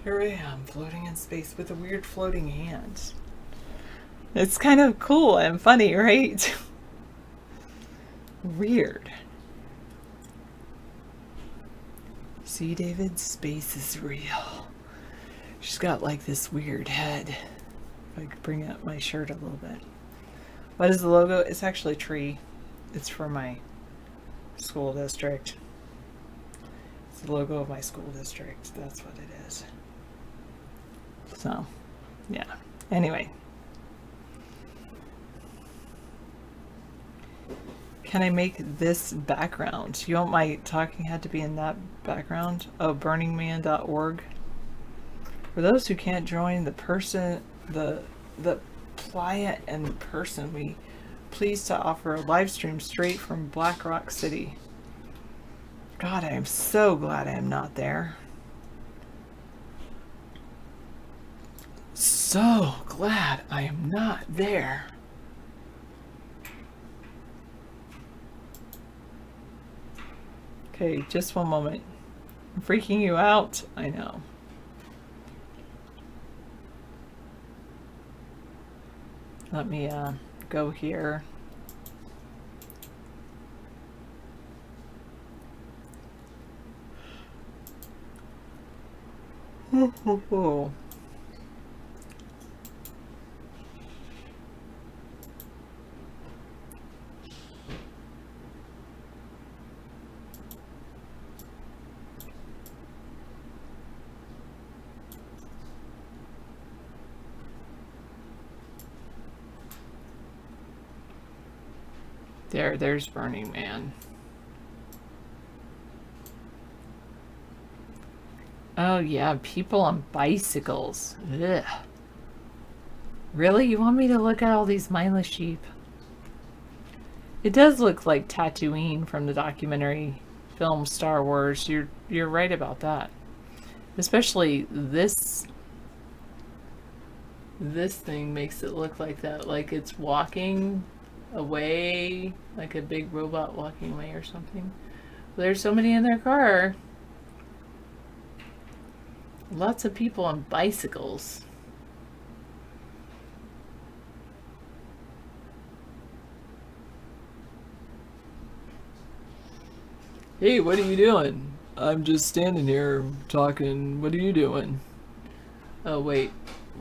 Here I am, floating in space with a weird floating hand. It's kind of cool and funny, right? Weird. See, David? Space is real. She's got like this weird head. If I could bring up my shirt a little bit. What is the logo? It's actually a tree. It's for my school district. It's the logo of my school district. That's what it is. So, yeah. Anyway. Can I make this background? You want my talking head to be in that background? Oh, burningman.org. For those who can't join the playa in person, we pleased to offer a live stream straight from Black Rock City. God, I am so glad I am not there. So glad I am not there. Okay, just one moment. I'm freaking you out. I know. Let me go here. There's Burning Man. Oh yeah, people on bicycles. Ugh. Really? You want me to look at all these mindless sheep? It does look like Tatooine from the documentary film Star Wars. You're right about that. Especially this thing makes it look like that, like it's walking away, like a big robot walking away or something. There's somebody in their car. Lots of people on bicycles. Hey, what are you doing? I'm just standing here talking. What are you doing? Oh wait,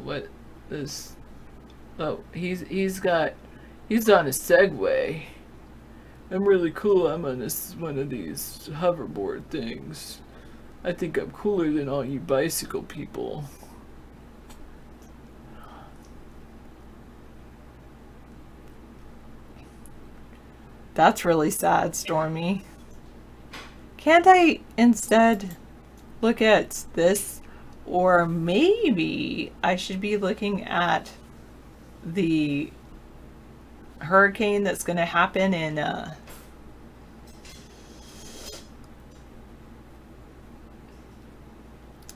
what is? Oh, he's on a Segway. I'm really cool. I'm on one of these hoverboard things. I think I'm cooler than all you bicycle people. That's really sad, Stormy. Can't I instead look at this? Or maybe I should be looking at the hurricane that's going to happen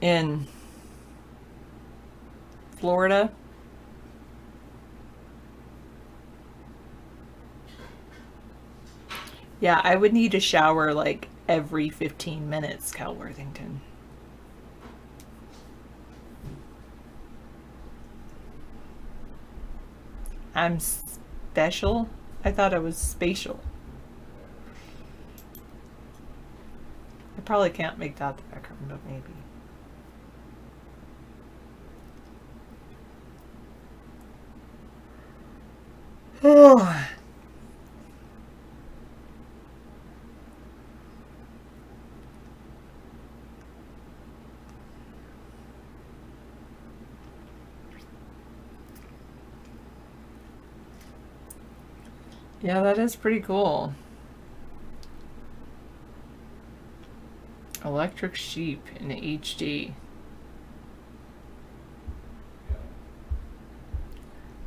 in Florida. Yeah, I would need a shower like every 15 minutes, Cal Worthington. I'm special? I thought I was spatial. I probably can't make that the background, but maybe. Oh. Yeah, that is pretty cool. Electric Sheep in HD.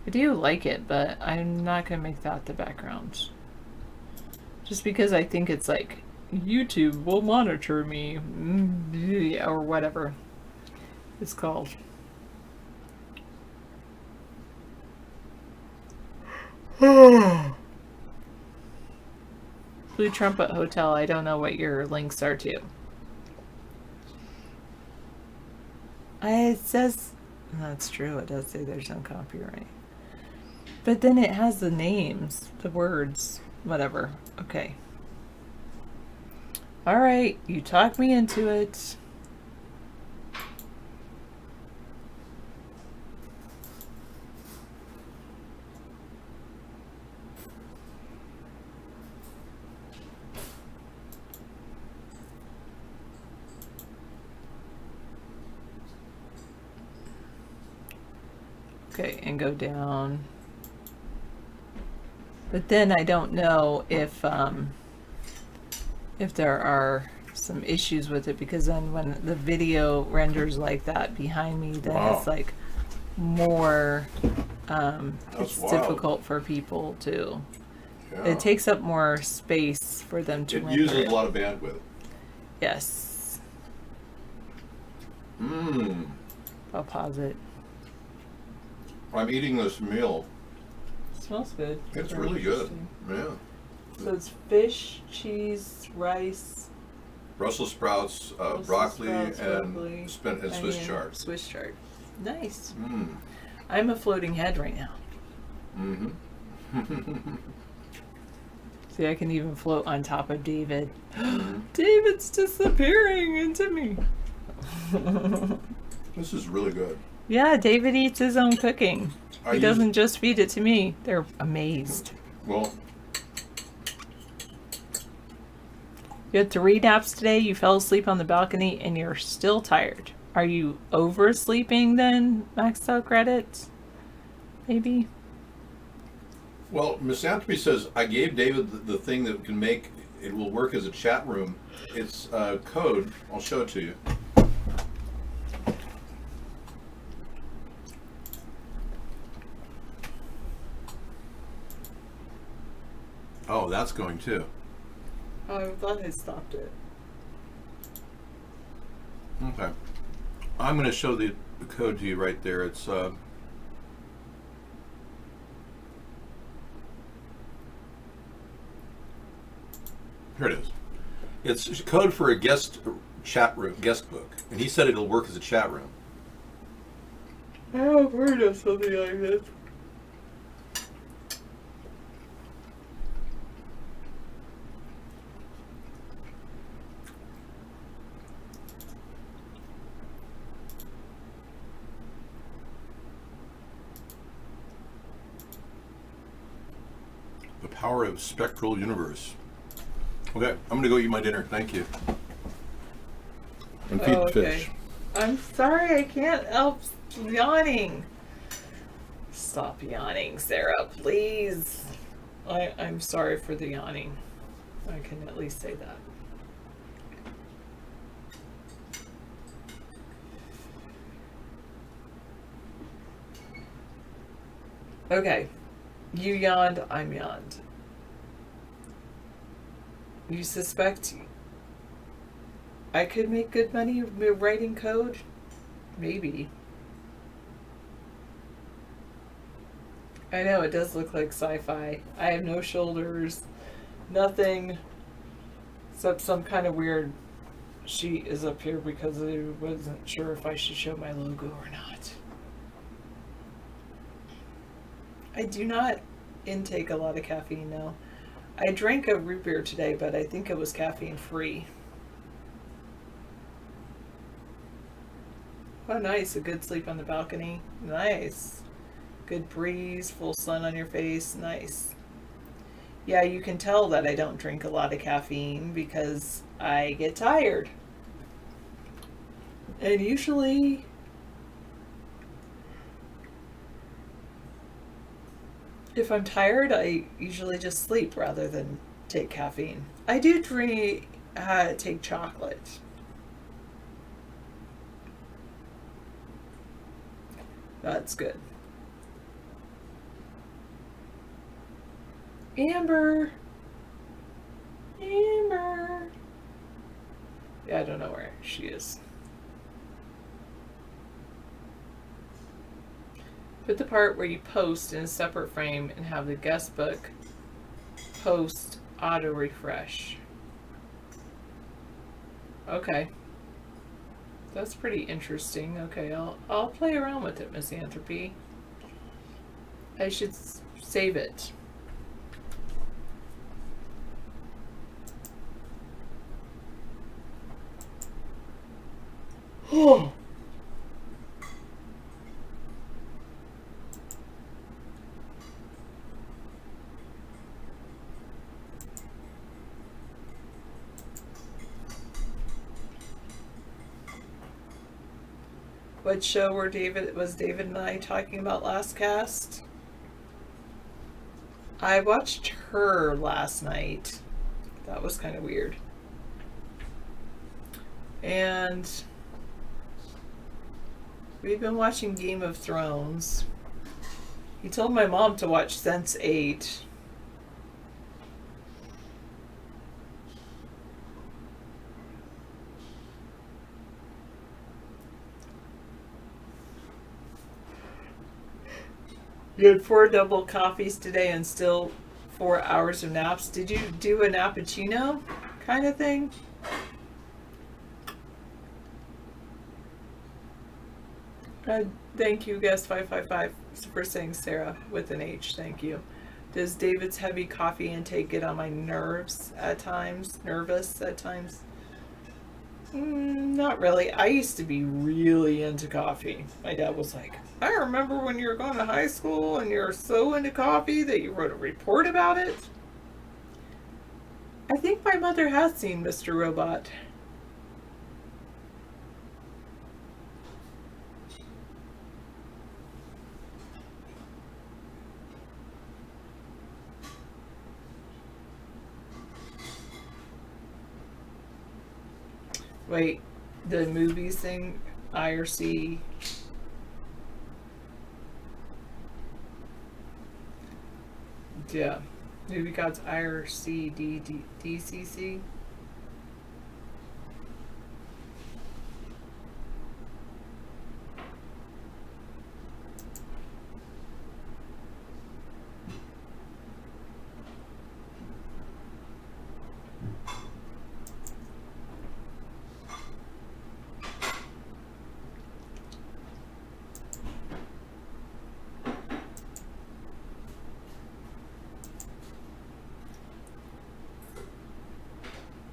I do like it, but I'm not going to make that the background. Just because I think it's like, YouTube will monitor me, or whatever it's called. Blue Trumpet Hotel, I don't know what your links are to. It says, that's true, it does say there's no copyright. But then it has the names, the words, whatever. Okay. Alright, you talked me into it. Okay, and go down. But then I don't know if there are some issues with it, because then when the video renders like that behind me, then it's like more it's wild. difficult for people to Yeah. it takes up more space for them to It render uses it. a lot of bandwidth. Yes. I'll pause it. I'm eating this meal. It smells good. It's Very really good. interesting. Yeah. So it's fish, cheese, rice, Brussels sprouts, Brussels broccoli, sprouts, and broccoli, Swiss onion, chard. Swiss chard. Nice. Mm. I'm a floating head right now. Mm-hmm. See, I can even float on top of David. David's disappearing into me. This is really good. Yeah, David eats his own cooking. I He use- doesn't just feed it to me. They're amazed. Well, You had 3 naps today, you fell asleep on the balcony, and you're still tired. Are you oversleeping then, maxed out credits? Maybe? well, Misanthropy says, I gave David the thing that can make it will work as a chat room. It's code. I'll show it to you. Oh, that's going too. Oh, I thought I stopped it. Okay. I'm going to show the code to you right there. It's here it is. It's code for a guest chat room, guest book, and he said it'll work as a chat room. I have heard of something like this. Power of Spectral Universe. Okay, I'm gonna go eat my dinner. Thank you. And feed the fish. I'm sorry, I can't help yawning. Stop yawning, Sarah, please. I'm sorry for the yawning. I can at least say that. Okay. You yawned, I'm yawned. You suspect I could make good money writing code? Maybe. I know, it does look like sci-fi. I have no shoulders, nothing, except some kind of weird sheet is up here because I wasn't sure if I should show my logo or not. I do not intake a lot of caffeine now. I drank a root beer today, but I think it was caffeine free. Oh, nice. A good sleep on the balcony. Nice. Good breeze, full sun on your face. Nice. Yeah, you can tell that I don't drink a lot of caffeine because I get tired. And usually if I'm tired, I usually just sleep rather than take caffeine. I do take chocolate. That's good. Amber. Amber. Yeah, I don't know where she is. Put the part where you post in a separate frame and have the guest book post auto refresh. Okay. That's pretty interesting. Okay, I'll play around with it, Misanthropy. I should save it. Oh. What show was David and I talking about last cast? I watched Her last night. That was kind of weird. And we've been watching Game of Thrones. He told my mom to watch Sense8. You had 4 double coffees today and still 4 hours of naps. Did you do a nappuccino kind of thing? Thank you, guest 555, for saying Sarah with an H. Thank you. Does David's heavy coffee intake get on my nerves at times? Nervous at times? Not really. I used to be really into coffee. My dad was like, I remember when you were going to high school and you're so into coffee that you wrote a report about it. I think my mother has seen Mr. Robot. Wait, the movies thing, IRC. Yeah, Movie Gods IRC DCC.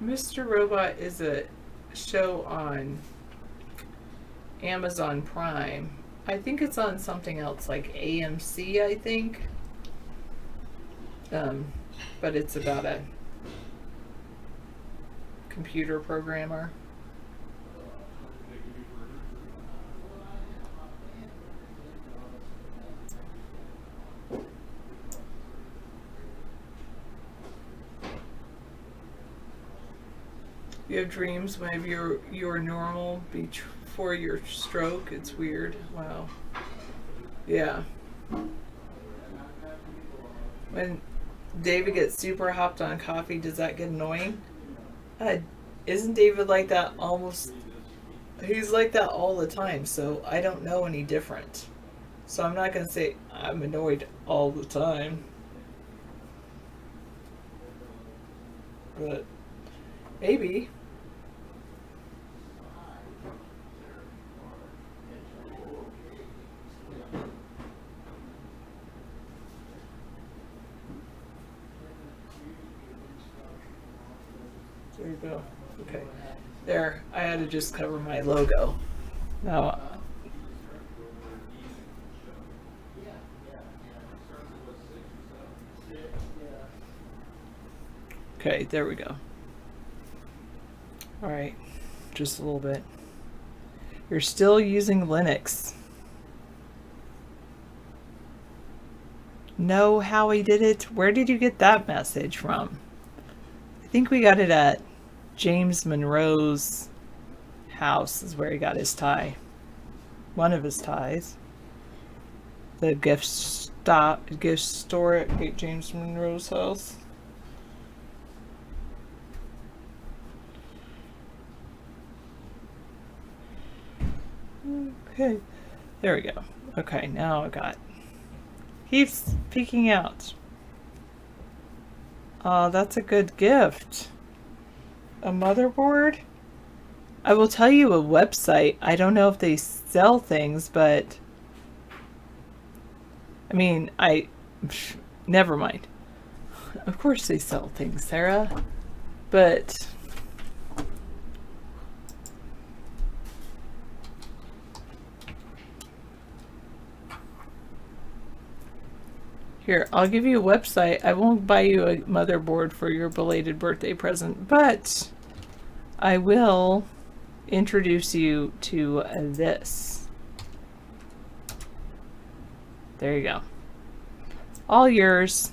Mr. Robot is a show on Amazon Prime. I think it's on something else like AMC, I think. but it's about a computer programmer. You have dreams whenever you're normal before your stroke. It's weird. Wow. Yeah. When David gets super hopped on coffee, does that get annoying? Isn't David like that almost? He's like that all the time, so I don't know any different. So I'm not going to say I'm annoyed all the time. But maybe. There you go. Okay. There. I had to just cover my logo. Now. Okay, there we go. All right. Just a little bit. You're still using Linux. No, how he did it? Where did you get that message from? I think we got it at James Monroe's house is where he got his tie. One of his ties. The gift store at James Monroe's house. Okay. There we go. Okay, now I got. He's peeking out. Oh, that's a good gift. A motherboard? I will tell you a website. I don't know if they sell things, but I mean, never mind. Of course they sell things, Sarah. But here, I'll give you a website. I won't buy you a motherboard for your belated birthday present, but I will introduce you to this. There you go. All yours.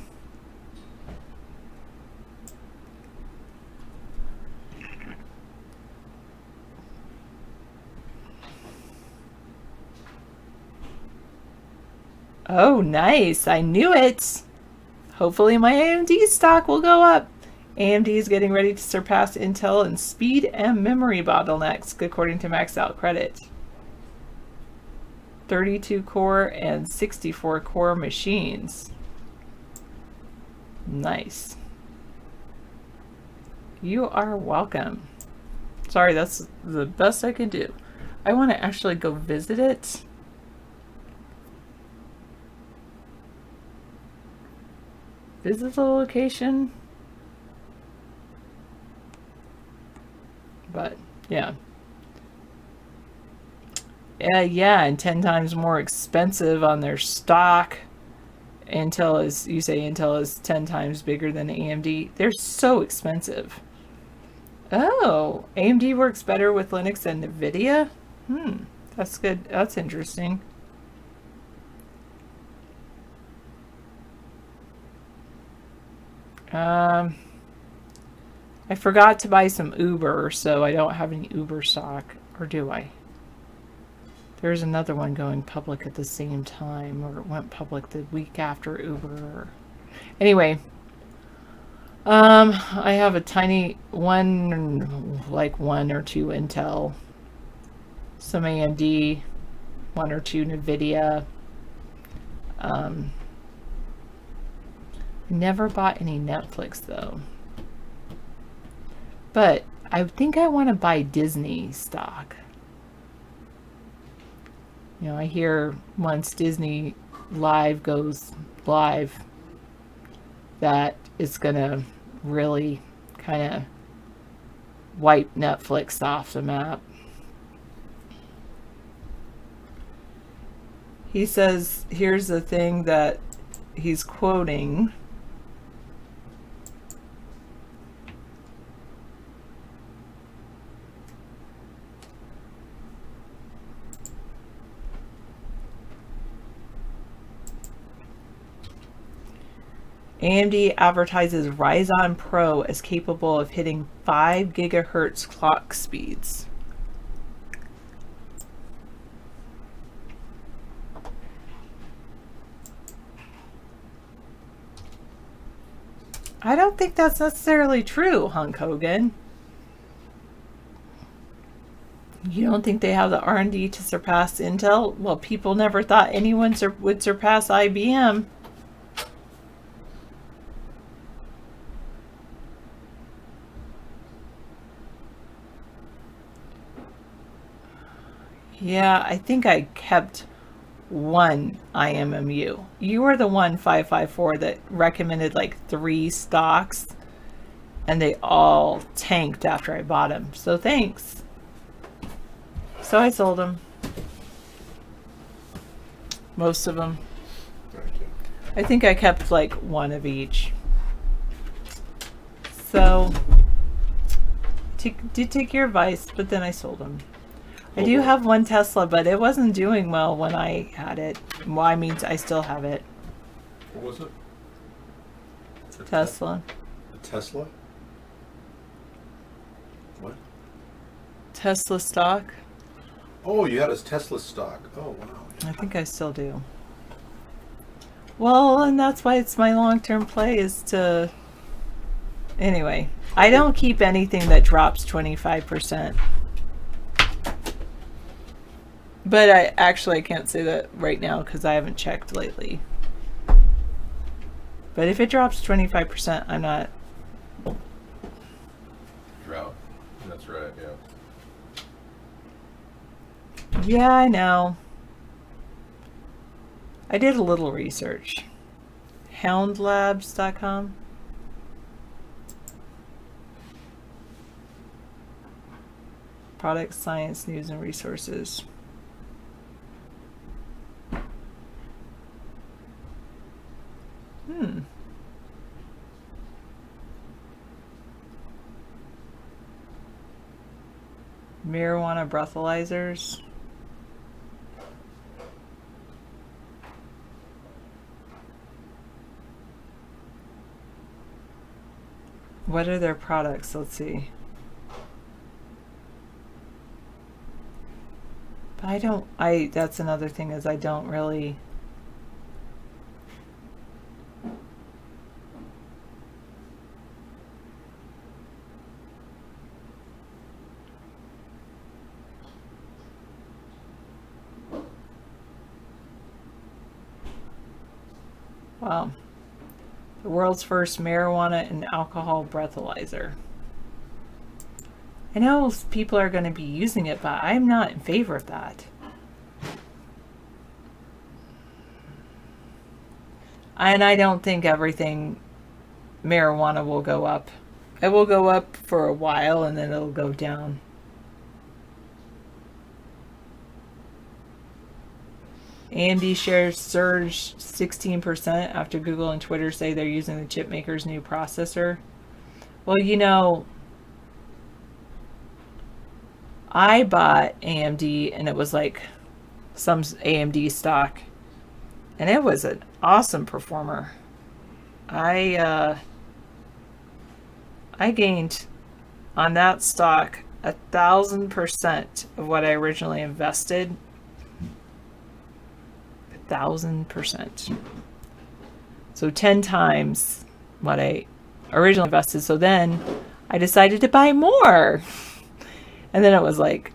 Oh, nice. I knew it. Hopefully my AMD stock will go up. AMD is getting ready to surpass Intel in speed and memory bottlenecks, according to Maxed Out Credit. 32 core and 64 core machines. Nice. You are welcome. Sorry, that's the best I can do. I want to actually go visit it. Visit the location. But yeah. Yeah, and 10 times more expensive on their stock. Intel is, you say Intel is 10 times bigger than AMD. They're so expensive. Oh, AMD works better with Linux than NVIDIA? That's good. That's interesting. I forgot to buy some Uber, so I don't have any Uber stock. Or do I? There's another one going public at the same time, or it went public the week after Uber. Anyway, I have a tiny one, like 1 or 2 Intel, some AMD, 1 or 2 NVIDIA. Never bought any Netflix though. But I think I want to buy Disney stock. You know, I hear once Disney Live goes live, that it's gonna really kind of wipe Netflix off the map. He says, here's the thing that he's quoting. AMD advertises Ryzen Pro as capable of hitting 5 gigahertz clock speeds. I don't think that's necessarily true, Hunk Hogan. You don't think they have the R&D to surpass Intel? Well, people never thought anyone would surpass IBM. Yeah, I think I kept one IMMU. You were the one 554 that recommended like 3 stocks, and they all tanked after I bought them. So thanks. So I sold them. Most of them. I think I kept like one of each. So did take your advice, but then I sold them. I do have one Tesla, but it wasn't doing well when I had it. Well, I mean, I still have it. What was it? Tesla. A Tesla? What? Tesla stock. Oh, you had a Tesla stock. Oh, wow. I think I still do. Well, and that's why it's my long-term play is to... Anyway, I don't keep anything that drops 25%. But I can't say that right now because I haven't checked lately. But if it drops 25%, I'm not... Drought. That's right, yeah. Yeah, I know. I did a little research. Houndlabs.com. Product Science News and Resources. Marijuana breathalyzers. What are their products? Let's see. But that's another thing is I don't really... Wow. The world's first marijuana and alcohol breathalyzer. I know people are going to be using it, but I'm not in favor of that. And I don't think everything marijuana will go up. It will go up for a while and then it'll go down. AMD shares surged 16% after Google and Twitter say they're using the chip maker's new processor. Well, you know, I bought AMD and it was like some AMD stock, and it was an awesome performer. I gained on that stock 1,000% of what I originally invested. 1,000%. So 10 times what I originally invested. So then I decided to buy more. And then it was like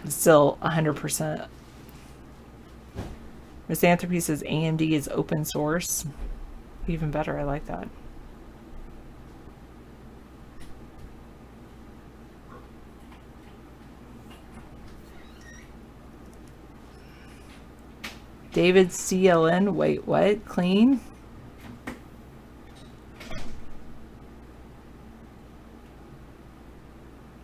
still 100%. Misanthropy says AMD is open source. Even better. I like that. David CLN, wait, what? Clean?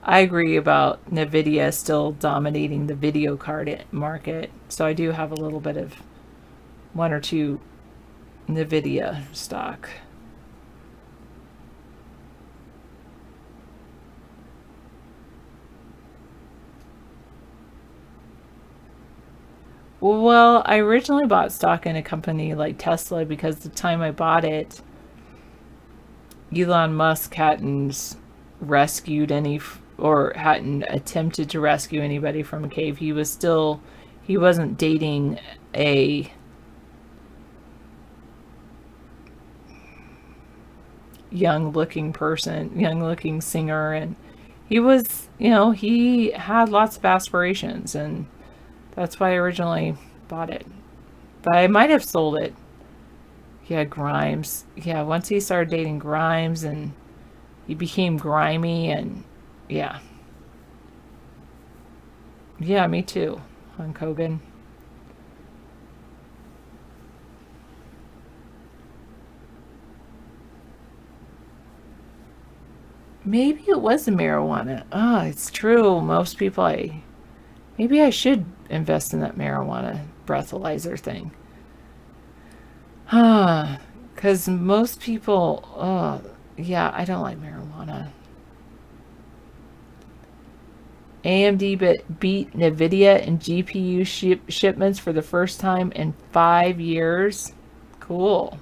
I agree about NVIDIA still dominating the video card market. So I do have a little bit of 1 or 2 NVIDIA stock. Well, I originally bought stock in a company like Tesla because the time I bought it, Elon Musk hadn't rescued or hadn't attempted to rescue anybody from a cave. He wasn't dating a young looking singer, and he was, he had lots of aspirations, and that's why I originally bought it. But I might have sold it. Yeah, Grimes. Yeah, once he started dating Grimes and he became grimy, and yeah. Yeah, me too, Hulk Hogan. Maybe it was the marijuana. Ah, it's true. Most people, maybe I should invest in that marijuana breathalyzer thing. Because most people, yeah, I don't like marijuana. AMD beat NVIDIA in GPU shipments for the first time in 5 years. Cool.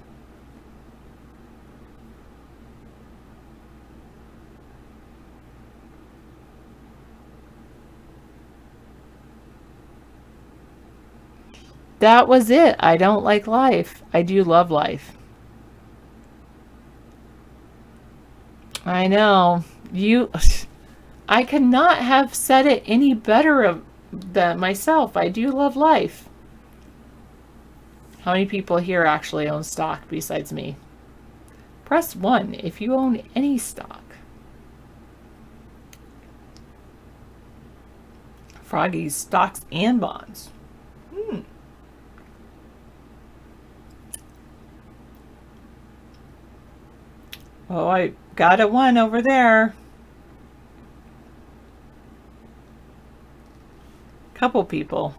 That was it. I don't like life. I do love life. I know. I could not have said it any better than myself. I do love life. How many people here actually own stock besides me? Press 1 if you own any stock. Froggy's stocks and bonds. Oh, I got a 1 over there. Couple people.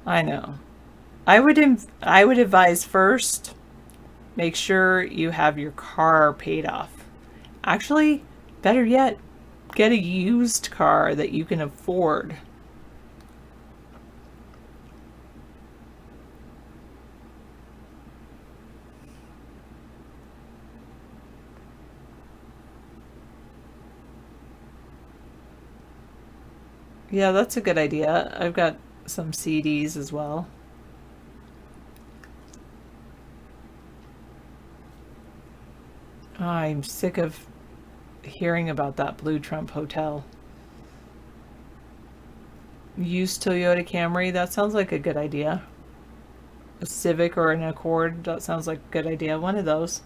I know. I would advise first, make sure you have your car paid off. Actually, better yet, get a used car that you can afford. Yeah, that's a good idea. I've got some CDs as well. I'm sick of hearing about that Blue Trump Hotel. Used Toyota Camry, that sounds like a good idea. A Civic or an Accord, that sounds like a good idea. One of those.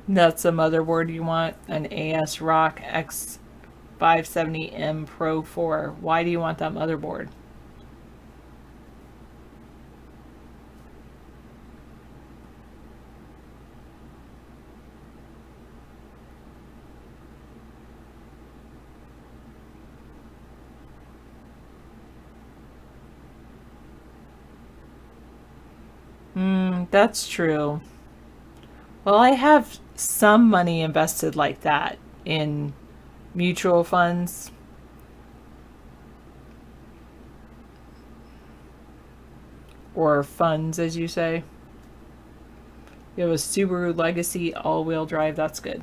That's the motherboard you want, an ASRock X570M Pro 4. Why do you want that motherboard? That's true. Well, I have some money invested like that in mutual funds. Or funds, as you say. You have a Subaru Legacy all-wheel drive. That's good.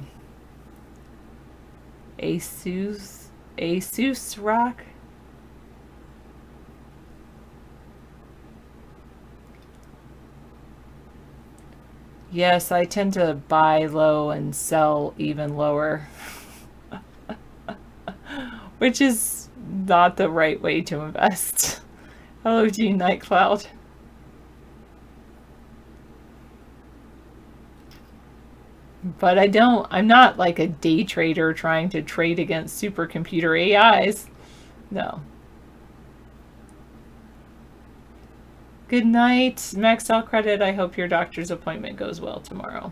Asus Rock. Yes, I tend to buy low and sell even lower. Which is not the right way to invest. Hello, G Nightcloud. But I'm not like a day trader trying to trade against supercomputer AIs. No. Good night, Maxell Credit. I hope your doctor's appointment goes well tomorrow.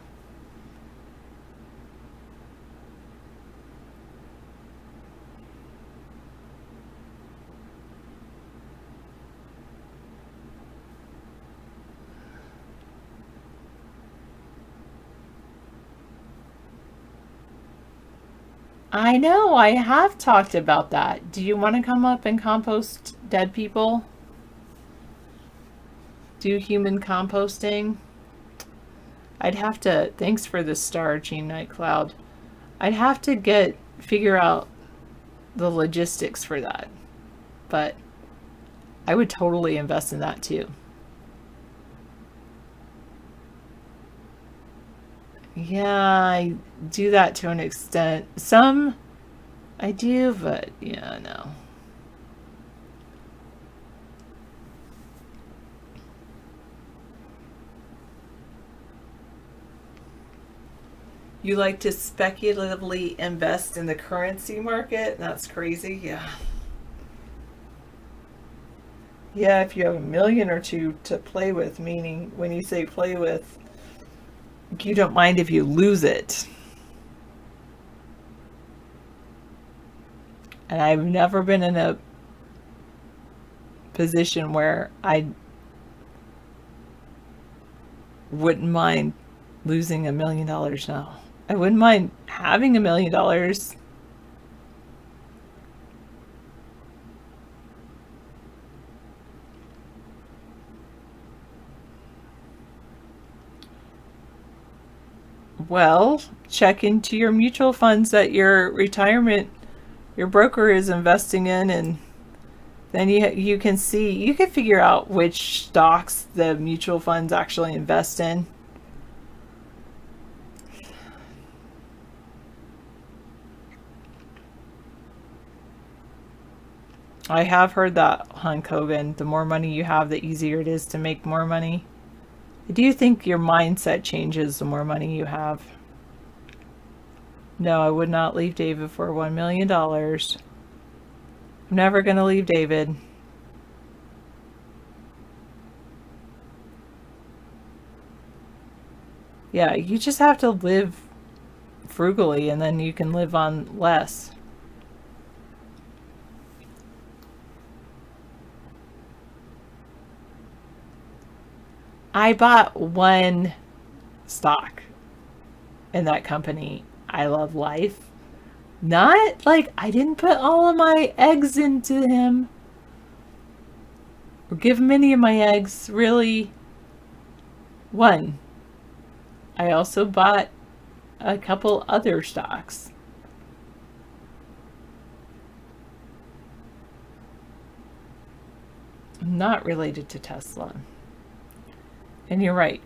I know, I have talked about that. Do you want to come up and compost dead people? Do human composting? I'd have to, thanks for the star, Gene Night Cloud. I'd have to figure out the logistics for that. But I would totally invest in that too. Yeah, I do that to an extent. Some I do, but yeah, no. You like to speculatively invest in the currency market? That's crazy. Yeah. Yeah, if you have $1 million or two to play with, meaning when you say play with, you don't mind if you lose it. And I've never been in a position where I wouldn't mind losing $1 million now. I wouldn't mind having $1 million. Well, check into your mutual funds that your broker is investing in, and then you can see, you can figure out which stocks the mutual funds actually invest in. I have heard that, Hank Hogan, the more money you have, the easier it is to make more money. Do you think your mindset changes the more money you have? No, I would not leave David for $1 million. I'm never going to leave David. Yeah, you just have to live frugally, and then you can live on less. I bought one stock in that company. I Love Life. Not like I didn't put all of my eggs into him or give him any of my eggs, really. One. I also bought a couple other stocks. Not related to Tesla. And you're right.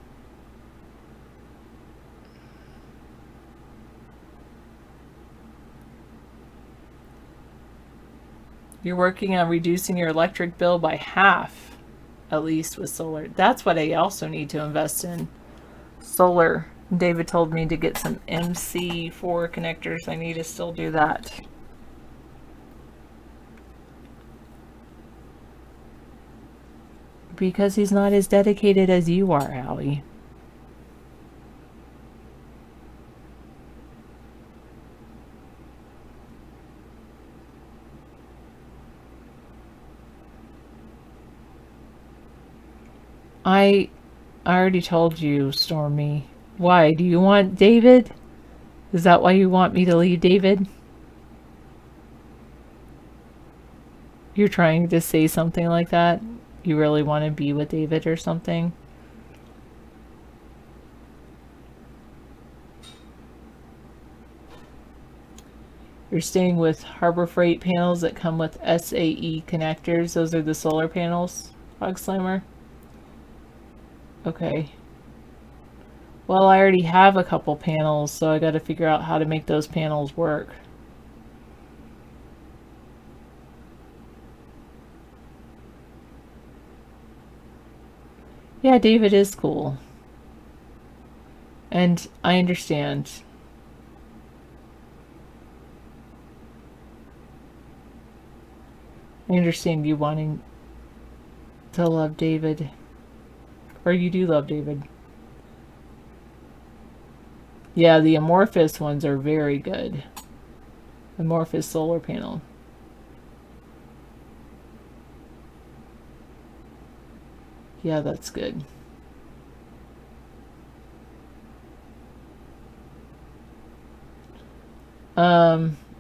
You're working on reducing your electric bill by half, at least with solar. That's what I also need to invest in. Solar. David told me to get some MC4 connectors. I need to still do that. Because he's not as dedicated as you are, Allie. I already told you, Stormy. Why? Do you want David? Is that why you want me to leave David? You're trying to say something like that? You really want to be with David or something? You're staying with Harbor Freight panels that come with SAE connectors. Those are the solar panels, Fog Slammer. Okay. Well, I already have a couple panels, so I got to figure out how to make those panels work. Yeah, David is cool. And I understand. I understand you wanting to love David. Or you do love David. Yeah, the Amorphous ones are very good. Amorphous solar panel. Yeah, that's good.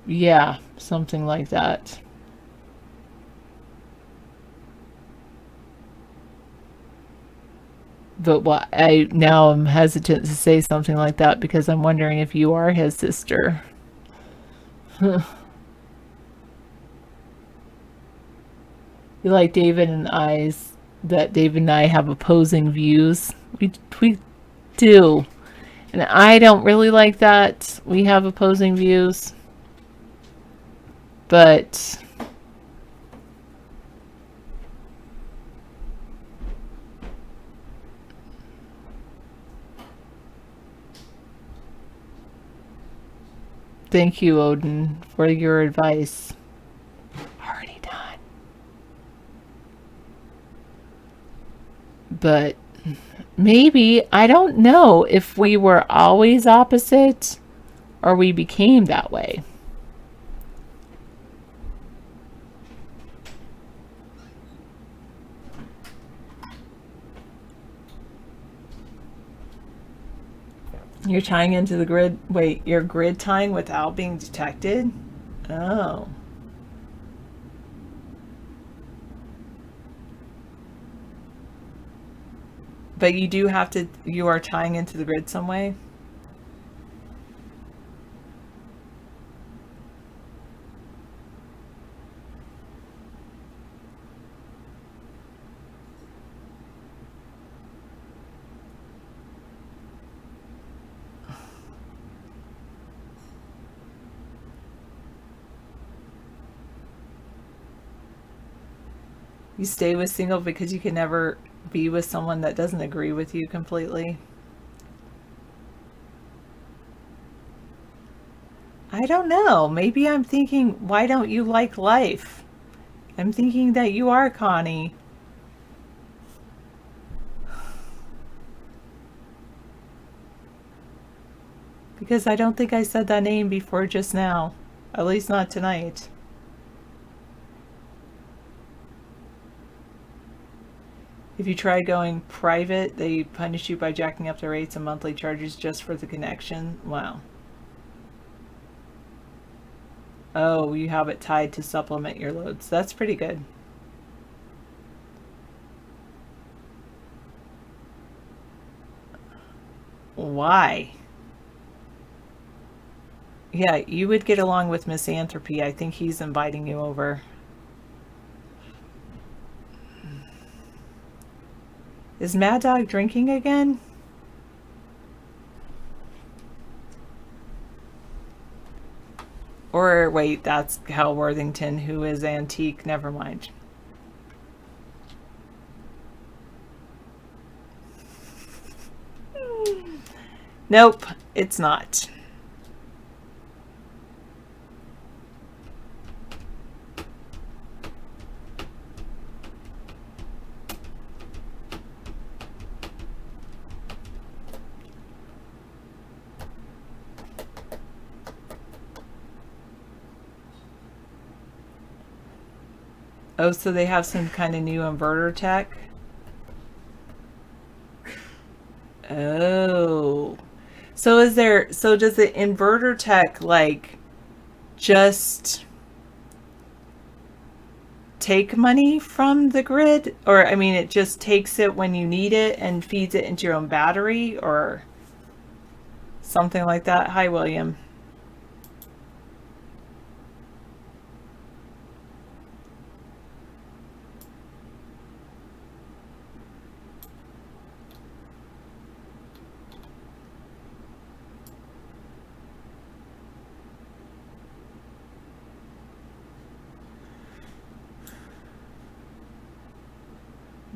Yeah, something like that. But what I now am hesitant to say something like that because I'm wondering if you are his sister. You like David and I's that David and I have opposing views. We do. And I don't really like that we have opposing views. But thank you, Odin, for your advice. Already done. But maybe, I don't know if we were always opposite or we became that way. You're tying into the grid. Wait, you're grid tying without being detected? Oh. But you do have to, you are tying into the grid some way? You stay with single because you can never be with someone that doesn't agree with you completely. I don't know. Maybe I'm thinking, why don't you like life? I'm thinking that you are Connie. Because I don't think I said that name before just now. At least not tonight. If you try going private, they punish you by jacking up the rates and monthly charges just for the connection. Wow. Oh, you have it tied to supplement your loads. That's pretty good. Why? Yeah, you would get along with Misanthropy. I think he's inviting you over. Is Mad Dog drinking again? Or wait, that's Hal Worthington, who is antique. Never mind. Nope, it's not. Oh, so they have some kind of new inverter tech? Oh. So is there, so does the inverter tech like just take money from the grid? Or I mean, it just takes it when you need it and feeds it into your own battery or something like that? Hi, William.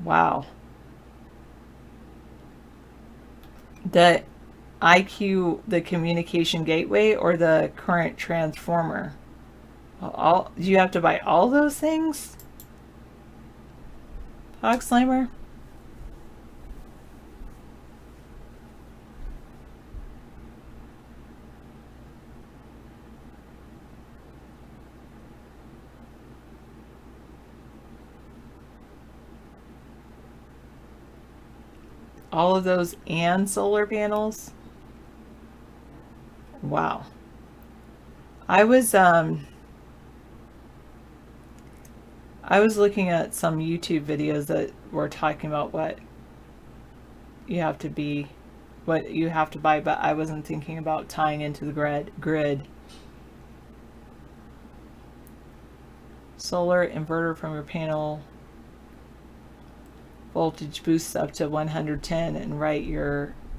Wow. The IQ, the communication gateway, or the current transformer? All, do you have to buy all those things? Hog Slimer? All of those and solar panels? Wow. I was looking at some YouTube videos that were talking about what you have to be, what you have to buy, but I wasn't thinking about tying into the grid. Solar inverter from your panel voltage boosts up to 110 and write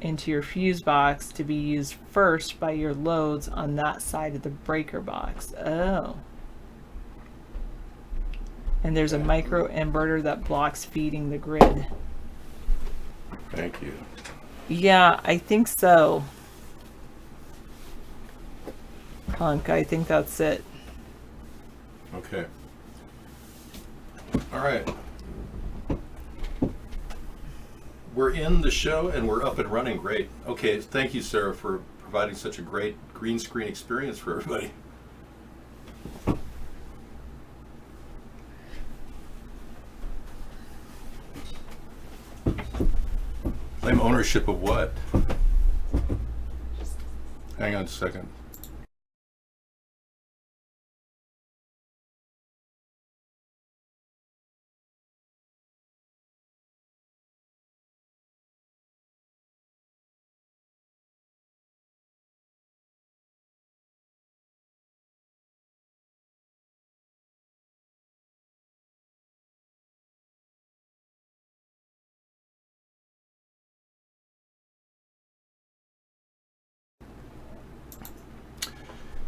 into your fuse box to be used first by your loads on that side of the breaker box. Oh. And there's a micro inverter that blocks feeding the grid. Thank you. Yeah, I think so. Punk, I think that's it. Okay. All right. We're in the show and we're up and running. Great. Okay, thank you, Sarah, for providing such a great green screen experience for everybody. Claim ownership of what? Hang on a second.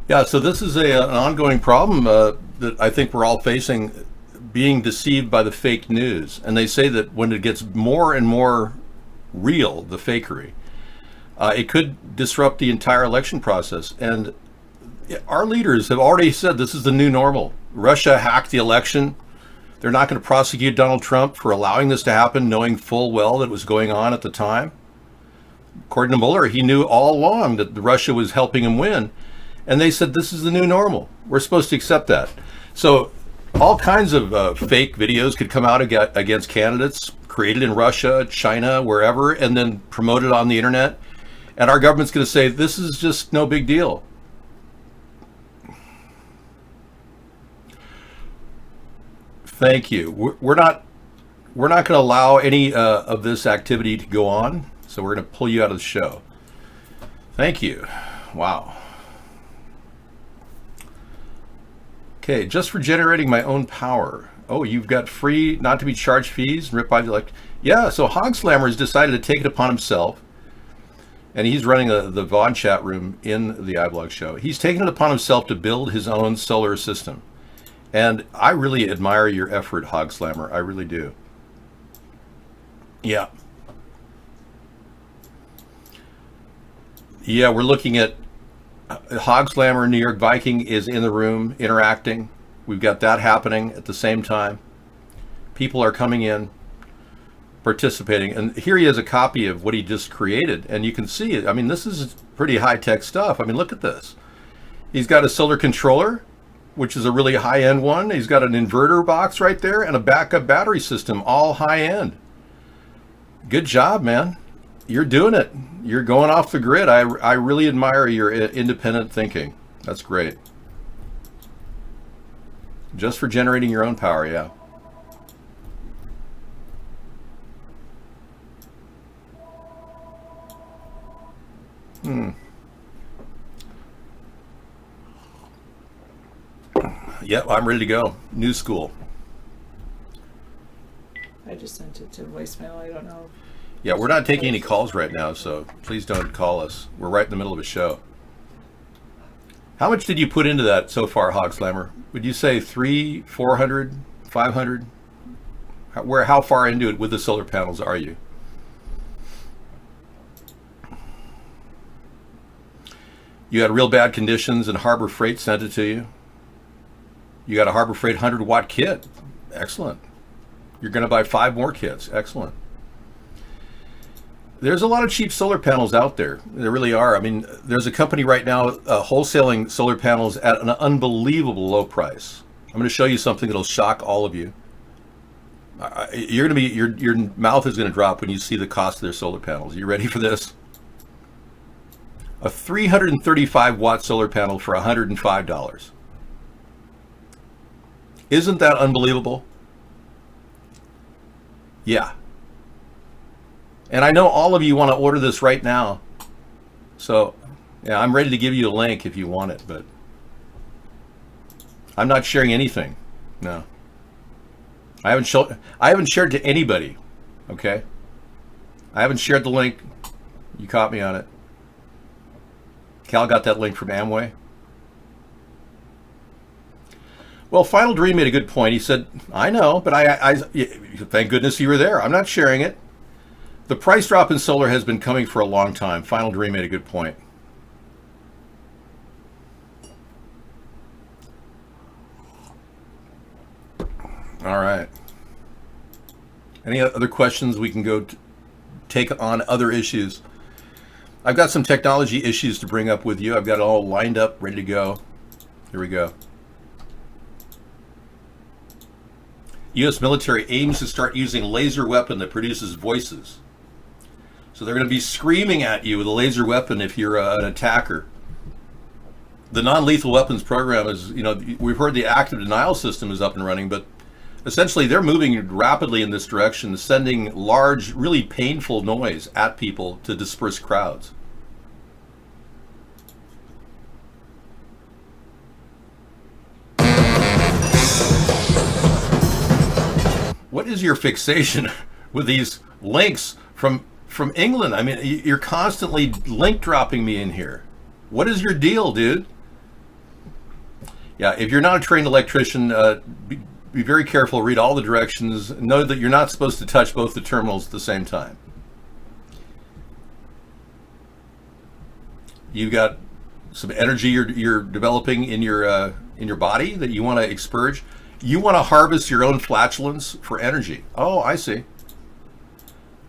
Yeah, so this is an ongoing problem that I think we're all facing, being deceived by the fake news. And they say that when it gets more and more real, the fakery, it could disrupt the entire election process. And our leaders have already said this is the new normal. Russia hacked the election. They're not going to prosecute Donald Trump for allowing this to happen, knowing full well that it was going on at the time. According to Mueller, he knew all along that Russia was helping him win. And they said, this is the new normal. We're supposed to accept that. So all kinds of fake videos could come out against candidates created in Russia, China, wherever, and then promoted on the internet. And our government's going to say, this is just no big deal. Thank you. We're not going to allow any of this activity to go on. So we're going to pull you out of the show. Thank you. Wow. Okay, just for generating my own power. Oh, you've got free, not to be charged fees and ripped by the elect. Yeah, so Hogslammer has decided to take it upon himself, and he's running the Vaughn chat room in the iBlog show. He's taken it upon himself to build his own solar system. And I really admire your effort, Hogslammer. I really do. Yeah. Yeah, we're looking at Hogslammer, New York Viking is in the room interacting. We've got that happening at the same time. People are coming in, participating. And here he has a copy of what he just created. And you can see it. I mean, this is pretty high-tech stuff. I mean, look at this. He's got a solar controller, which is a really high-end one. He's got an inverter box right there and a backup battery system, all high-end. Good job, man. You're doing it. You're going off the grid. I really admire your independent thinking. That's great. Just for generating your own power, yeah. Yep, I'm ready to go. New school. I just sent it to voicemail. I don't know. Yeah, we're not taking any calls right now, so please don't call us. We're right in the middle of a show. How much did you put into that so far, Hogslammer? Would you say 300, 400, 500? How far into it with the solar panels are you? You had real bad conditions and Harbor Freight sent it to you. You got a Harbor Freight 100-watt kit. Excellent. You're going to buy 5 more kits. Excellent. There's a lot of cheap solar panels out there. There really are. I mean, there's a company right now wholesaling solar panels at an unbelievable low price. I'm going to show you something that'll shock all of you. You're going to be your mouth is going to drop when you see the cost of their solar panels. Are you ready for this? A 335 watt solar panel for $105. Isn't that unbelievable? Yeah. And I know all of you want to order this right now. So, yeah, I'm ready to give you a link if you want it, but I'm not sharing anything. No. I haven't shared to anybody. Okay? I haven't shared the link. You caught me on it. Cal got that link from Amway. Well, Final Dream made a good point. He said, I know, but I thank goodness you were there. I'm not sharing it. The price drop in solar has been coming for a long time. Final Dream made a good point. All right. Any other questions? We can go take on other issues. I've got some technology issues to bring up with you. I've got it all lined up, ready to go. Here we go. U.S. military aims to start using laser weapon that produces voices. So they're going to be screaming at you with a laser weapon if you're an attacker. The non-lethal weapons program is, we've heard the active denial system is up and running, but essentially they're moving rapidly in this direction, sending large, really painful noise at people to disperse crowds. What is your fixation with these links from England? I mean, you're constantly link dropping me in here. What is your deal, dude? Yeah, if you're not a trained electrician, be very careful, read all the directions, know that you're not supposed to touch both the terminals at the same time. You've got some energy you're developing in your body that you want to expurge. You want to harvest your own flatulence for energy. Oh, I see.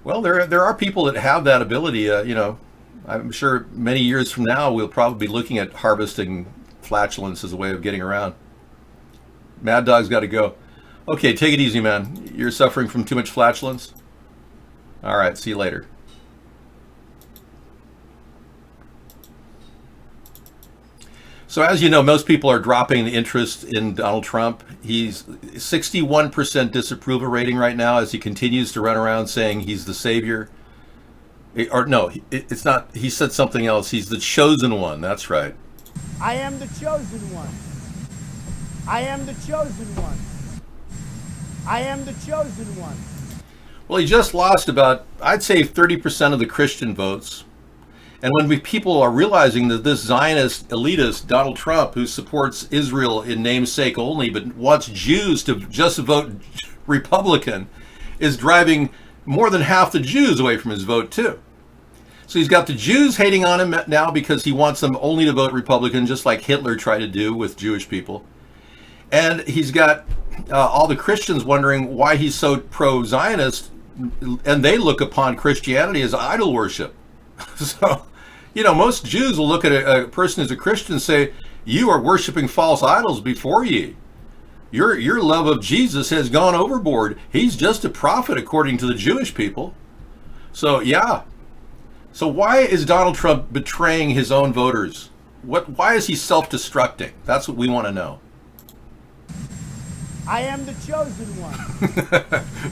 Well, there are people that have that ability. I'm sure many years from now we'll probably be looking at harvesting flatulence as a way of getting around. Mad Dog's got to go. Okay, take it easy, man. You're suffering from too much flatulence? All right, see you later. So as you know, most people are dropping the interest in Donald Trump. He's 61% disapproval rating right now as he continues to run around saying he's the savior. It's not. He said something else. He's the chosen one. That's right. I am the chosen one. I am the chosen one. I am the chosen one. Well, he just lost about, I'd say, 30% of the Christian votes. And when people are realizing that this Zionist elitist, Donald Trump, who supports Israel in namesake only, but wants Jews to just vote Republican, is driving more than half the Jews away from his vote, too. So he's got the Jews hating on him now because he wants them only to vote Republican, just like Hitler tried to do with Jewish people. And he's got all the Christians wondering why he's so pro-Zionist, and they look upon Christianity as idol worship. So, most Jews will look at a person as a Christian and say, you are worshiping false idols before ye. Your love of Jesus has gone overboard. He's just a prophet according to the Jewish people. So, yeah. So why is Donald Trump betraying his own voters? Why is he self-destructing? That's what we want to know. I am the chosen one.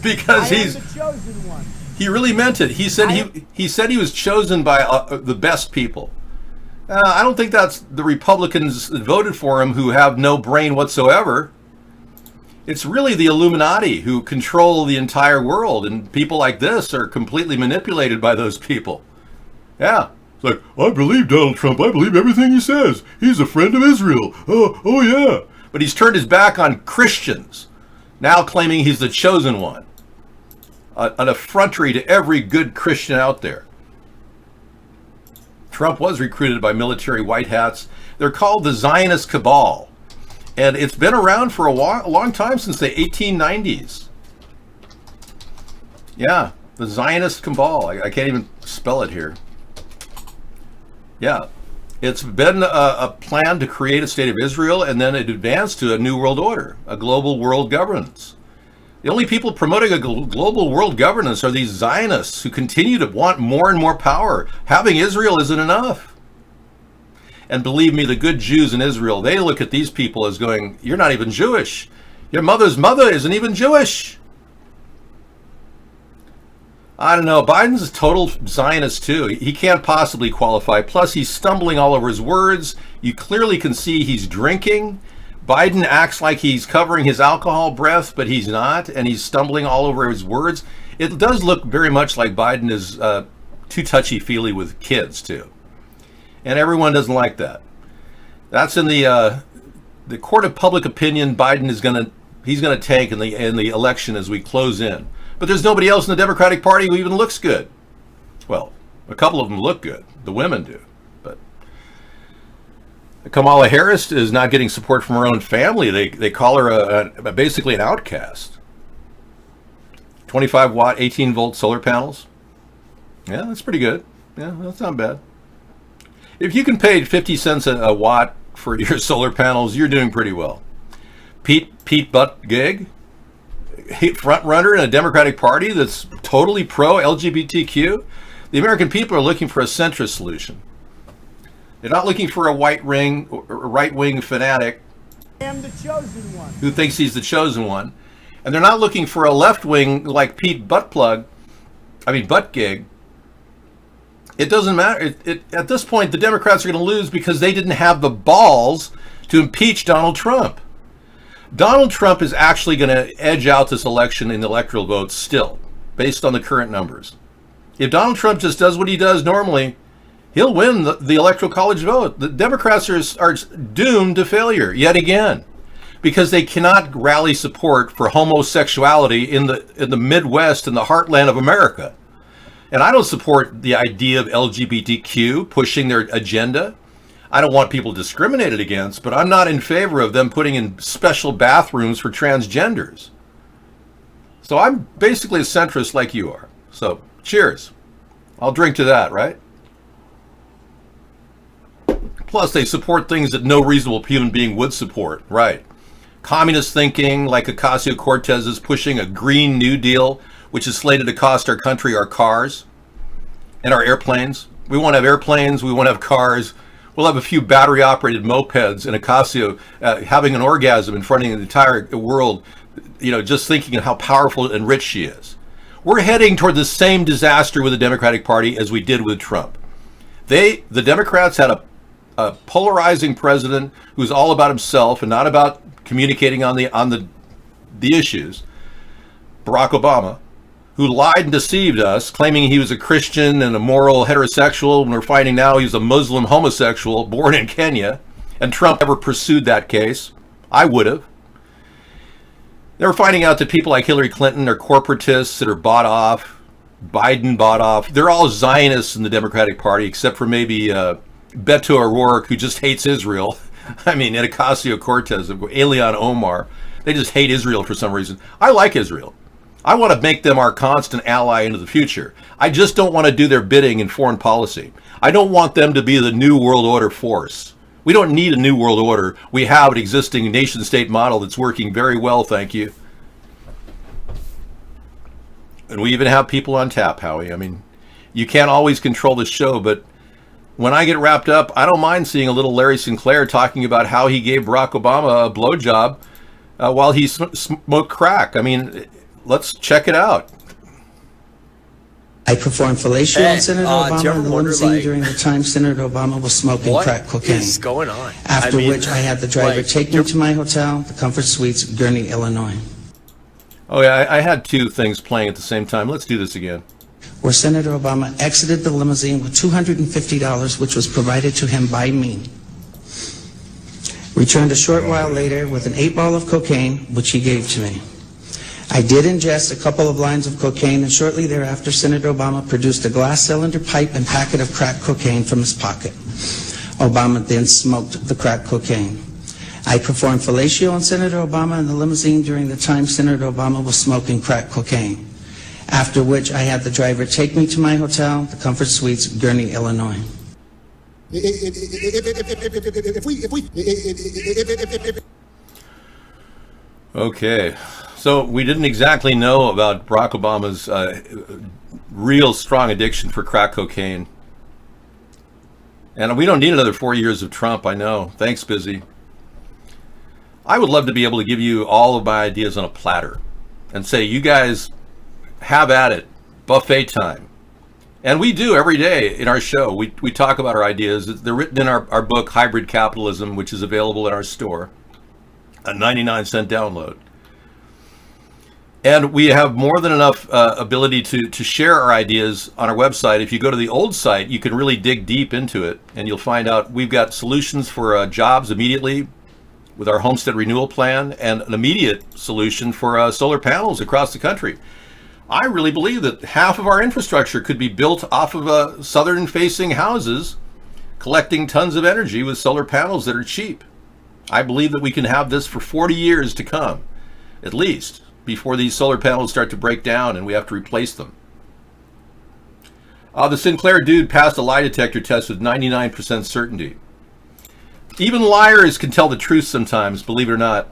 Because I am the chosen one. He really meant it. He said he said he was chosen by the best people. I don't think that's the Republicans that voted for him who have no brain whatsoever. It's really the Illuminati who control the entire world, and people like this are completely manipulated by those people. Yeah. It's like, I believe Donald Trump. I believe everything he says. He's a friend of Israel. Oh yeah. But he's turned his back on Christians, now claiming he's the chosen one. An effrontery to every good Christian out there. Trump was recruited by military white hats. They're called the Zionist Cabal. And it's been around for a long time, since the 1890s. Yeah, the Zionist Cabal. I can't even spell it here. Yeah, it's been a plan to create a state of Israel, and then it advanced to a new world order, a global world governance. The only people promoting a global world governance are these Zionists who continue to want more and more power. Having Israel isn't enough. And believe me, the good Jews in Israel, they look at these people as going, you're not even Jewish. Your mother's mother isn't even Jewish. I don't know. Biden's a total Zionist, too. He can't possibly qualify. Plus, he's stumbling all over his words. You clearly can see he's drinking. Biden acts like he's covering his alcohol breath, but he's not, and he's stumbling all over his words. It does look very much like Biden is too touchy-feely with kids, too. And everyone doesn't like that. That's in the court of public opinion. Biden is he's gonna tank in the election as we close in. But there's nobody else in the Democratic Party who even looks good. Well, a couple of them look good. The women do. But Kamala Harris is not getting support from her own family. They call her basically an outcast. 25 watt, 18 volt solar panels. Yeah, that's pretty good. Yeah, that's not bad. If you can pay 50 cents a watt for your solar panels, you're doing pretty well. Pete Buttigieg, front runner in a Democratic Party that's totally pro LGBTQ. The American people are looking for a centrist solution. They're not looking for a right-wing fanatic I am the chosen one. who thinks he's the chosen one. And they're not looking for a left-wing like Pete Buttigieg. It doesn't matter. At this point, the Democrats are going to lose because they didn't have the balls to impeach Donald Trump. Donald Trump is actually going to edge out this election in the electoral votes still, based on the current numbers. If Donald Trump just does what he does normally, he'll win the electoral college vote. The Democrats are doomed to failure yet again because they cannot rally support for homosexuality in the Midwest and the heartland of America. And I don't support the idea of LGBTQ pushing their agenda. I don't want people discriminated against, but I'm not in favor of them putting in special bathrooms for transgenders. So I'm basically a centrist like you are. So cheers. I'll drink to that, right? Plus, they support things that no reasonable human being would support, right? Communist thinking, like Ocasio-Cortez is pushing a Green New Deal, which is slated to cost our country our cars and our airplanes. We won't have airplanes, we won't have cars. We'll have a few battery-operated mopeds and Ocasio having an orgasm in front of the entire world, just thinking of how powerful and rich she is. We're heading toward the same disaster with the Democratic Party as we did with Trump. The Democrats had a polarizing president who's all about himself and not about communicating on the issues. Barack Obama, who lied and deceived us, claiming he was a Christian and a moral heterosexual, when we're finding now he's a Muslim homosexual born in Kenya, and Trump never pursued that case. I would have. They're finding out that people like Hillary Clinton are corporatists that are bought off. Biden bought off. They're all Zionists in the Democratic Party, except for maybe Beto O'Rourke, who just hates Israel. I mean, and Ocasio-Cortez, Ilhan Omar. They just hate Israel for some reason. I like Israel. I want to make them our constant ally into the future. I just don't want to do their bidding in foreign policy. I don't want them to be the new world order force. We don't need a new world order. We have an existing nation-state model that's working very well, thank you. And we even have people on tap, Howie. I mean, you can't always control the show, but when I get wrapped up, I don't mind seeing a little Larry Sinclair talking about how he gave Barack Obama a blowjob while he smoked crack. I mean, let's check it out. I performed fellatio on Senator do you Obama ever in the wonder, limousine during the time Senator Obama was smoking crack What cocaine. is going on? After which I had the driver take me to my hotel, the Comfort Suites, Gurnee, Illinois, Oh, yeah, I had two things playing at the same time. Let's do this again. where Senator Obama exited the limousine with $250, which was provided to him by me. Returned a short while later with an 8-ball of cocaine, which he gave to me. I did ingest a couple of lines of cocaine, and shortly thereafter, Senator Obama produced a glass cylinder pipe and packet of crack cocaine from his pocket. Obama then smoked the crack cocaine. I performed fellatio on Senator Obama in the limousine during the time Senator Obama was smoking crack cocaine. After which I had the driver take me to my hotel, the Comfort Suites, Gurnee, Illinois. Okay, so we didn't exactly know about Barack Obama's real strong addiction for crack cocaine. And we don't need another 4 years of Trump, I know. Thanks, Busy. I would love to be able to give you all of my ideas on a platter and say, you guys have at it, buffet time. And we do every day in our show. We talk about our ideas. They're written in our book, Hybrid Capitalism, which is available in our store, a 99-cent download. And we have more than enough ability to share our ideas on our website. If you go to the old site, you can really dig deep into it, and you'll find out we've got solutions for jobs immediately with our homestead renewal plan, and an immediate solution for solar panels across the country. I really believe that half of our infrastructure could be built off of southern-facing houses, collecting tons of energy with solar panels that are cheap. I believe that we can have this for 40 years to come, at least, before these solar panels start to break down and we have to replace them. The Sinclair dude passed a lie detector test with 99% certainty. Even liars can tell the truth sometimes, believe it or not.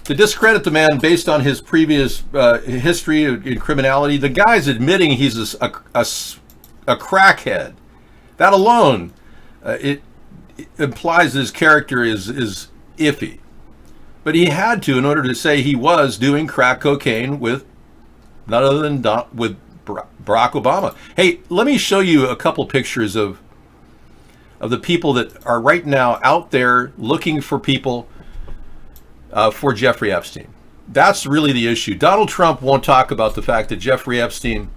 To discredit the man based on his previous history in criminality, the guy's admitting he's a crackhead. That alone, it implies his character is iffy. But he had to in order to say he was doing crack cocaine with none other than with Barack Obama. Hey, let me show you a couple pictures of the people that are right now out there looking for people for Jeffrey Epstein. That's really the issue. Donald Trump won't talk about the fact that Jeffrey Epstein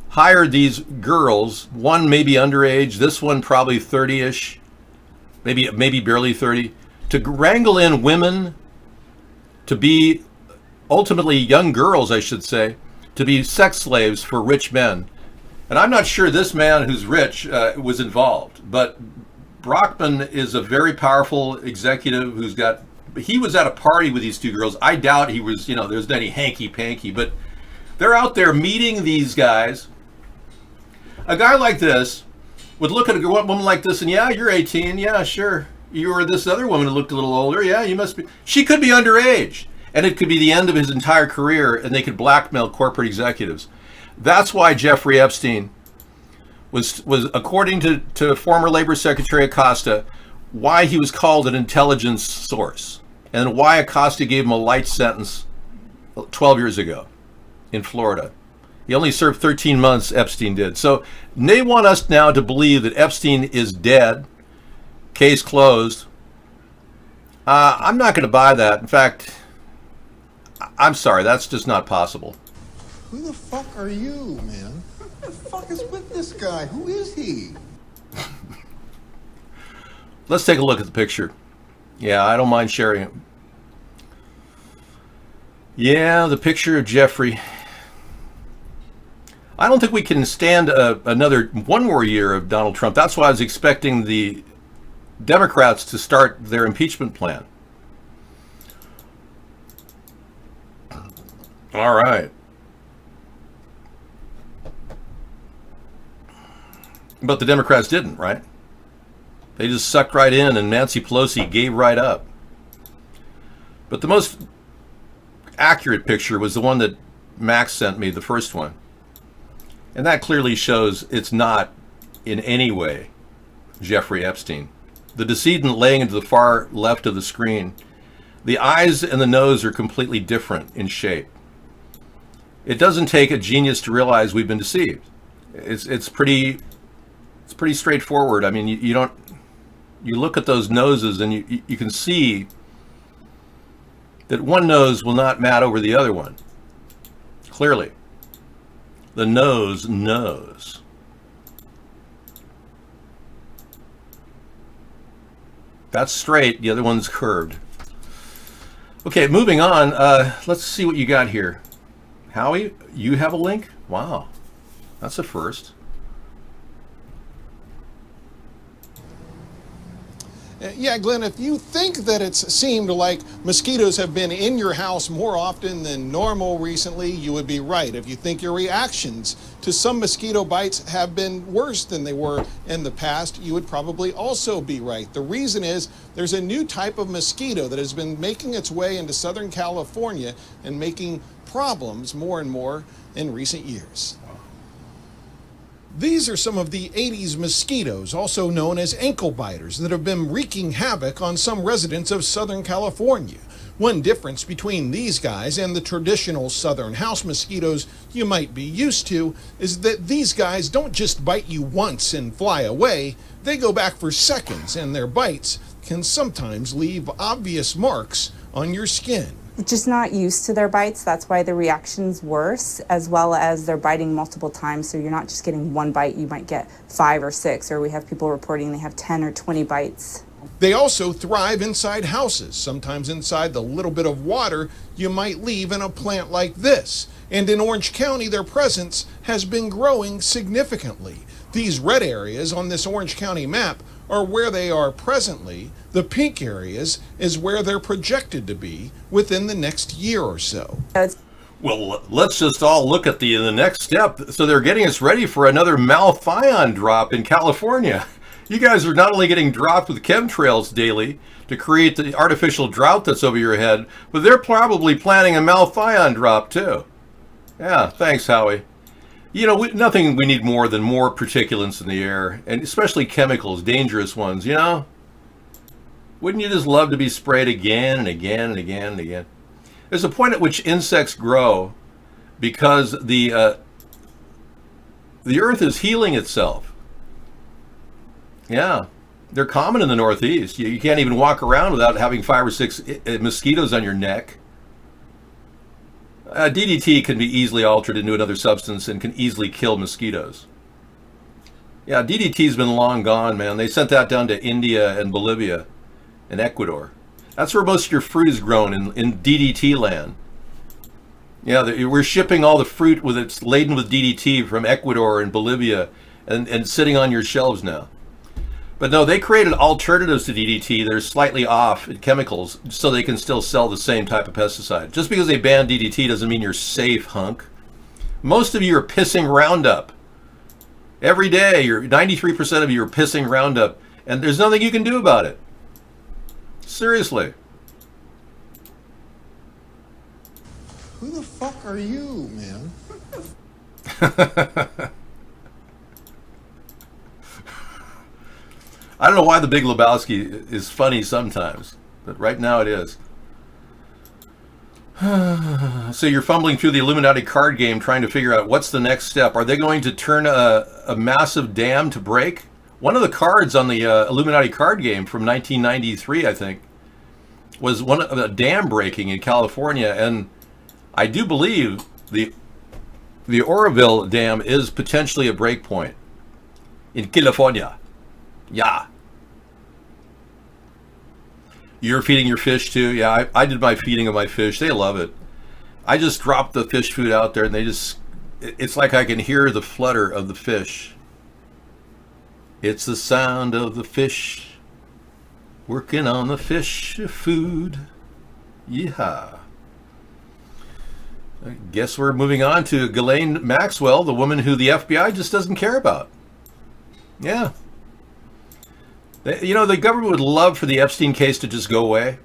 hired these girls, one maybe underage, this one probably 30-ish, maybe barely 30, to wrangle in women to be, ultimately young girls, I should say, to be sex slaves for rich men. And I'm not sure this man who's rich was involved, but Brockman is a very powerful executive he was at a party with these two girls. I doubt he was, there's any hanky-panky, but they're out there meeting these guys. A guy like this would look at a woman like this and, yeah, you're 18. Yeah, sure. You were this other woman who looked a little older. Yeah, you must be. She could be underage. And it could be the end of his entire career, and they could blackmail corporate executives. That's why Jeffrey Epstein was according to former Labor Secretary Acosta, why he was called an intelligence source, and why Acosta gave him a light sentence 12 years ago in Florida. He only served 13 months, Epstein did. So they want us now to believe that Epstein is dead, case closed. I'm not going to buy that. In fact, I'm sorry, that's just not possible. Who the fuck are you, man? Who the fuck is with this guy? Who is he? Let's take a look at the picture. Yeah, I don't mind sharing it. Yeah, the picture of Jeffrey. I don't think we can stand another one more year of Donald Trump. That's why I was expecting the Democrats to start their impeachment plan. All right. But the Democrats didn't, right? They just sucked right in, and Nancy Pelosi gave right up. But the most accurate picture was the one that Max sent me, the first one. And that clearly shows it's not in any way Jeffrey Epstein. The decedent laying into the far left of the screen, the eyes and the nose are completely different in shape. It doesn't take a genius to realize we've been deceived. It's pretty straightforward. I mean, you look at those noses and you can see that one nose will not mat over the other one. Clearly. The nose knows. That's straight, the other one's curved. Okay, moving on. Let's see what you got here. Howie, you have a link? Wow, that's a first. Yeah, Glenn, if you think that it's seemed like mosquitoes have been in your house more often than normal recently, you would be right. If you think your reactions to some mosquito bites have been worse than they were in the past, you would probably also be right. The reason is there's a new type of mosquito that has been making its way into Southern California and making problems more and more in recent years. These are some of the 80s mosquitoes, also known as ankle biters, that have been wreaking havoc on some residents of Southern California. One difference between these guys and the traditional southern house mosquitoes you might be used to is that these guys don't just bite you once and fly away, they go back for seconds, and their bites can sometimes leave obvious marks on your skin. Just not used to their bites. That's why the reaction's worse, as well as they're biting multiple times. So you're not just getting one bite, you might get 5 or 6, or we have people reporting they have 10 or 20 bites. They also thrive inside houses, sometimes inside the little bit of water you might leave in a plant like this. And in Orange County, their presence has been growing significantly. These red areas on this Orange County map are where they are presently. The pink areas is where they're projected to be within the next year or so. Well, let's just all look at the next step. So they're getting us ready for another Malathion drop in California. You guys are not only getting dropped with chemtrails daily to create the artificial drought that's over your head, but they're probably planning a Malathion drop too. Yeah, thanks, Howie. You know, nothing we need more than more particulates in the air, and especially chemicals, dangerous ones, you know? Wouldn't you just love to be sprayed again and again and again and again? There's a point at which insects grow because the earth is healing itself. Yeah, they're common in the Northeast. You can't even walk around without having 5 or 6 mosquitoes on your neck. DDT can be easily altered into another substance and can easily kill mosquitoes. Yeah, DDT's been long gone, man. They sent that down to India and Bolivia and Ecuador. That's where most of your fruit is grown, in DDT land. Yeah, we're shipping all the fruit with it's laden with DDT from Ecuador and Bolivia and sitting on your shelves now. But no, they created alternatives to DDT that are slightly off in chemicals so they can still sell the same type of pesticide. Just because they banned DDT doesn't mean you're safe, hunk. Most of you are pissing Roundup. Every day, 93% of you are pissing Roundup, and there's nothing you can do about it. Seriously. Who the fuck are you, man? I don't know why the Big Lebowski is funny sometimes, but right now it is. So you're fumbling through the Illuminati card game trying to figure out what's the next step. Are they going to turn a massive dam to break? One of the cards on the Illuminati card game from 1993, I think, was one of a dam breaking in California, and I do believe the Oroville Dam is potentially a break point in California. Yeah. You're feeding your fish too? Yeah, I did my feeding of my fish. They love it. I just dropped the fish food out there and it's like I can hear the flutter of the fish. It's the sound of the fish working on the fish food. Yeah. I guess we're moving on to Ghislaine Maxwell, the woman who the FBI just doesn't care about. Yeah. You know, the government would love for the Epstein case to just go away.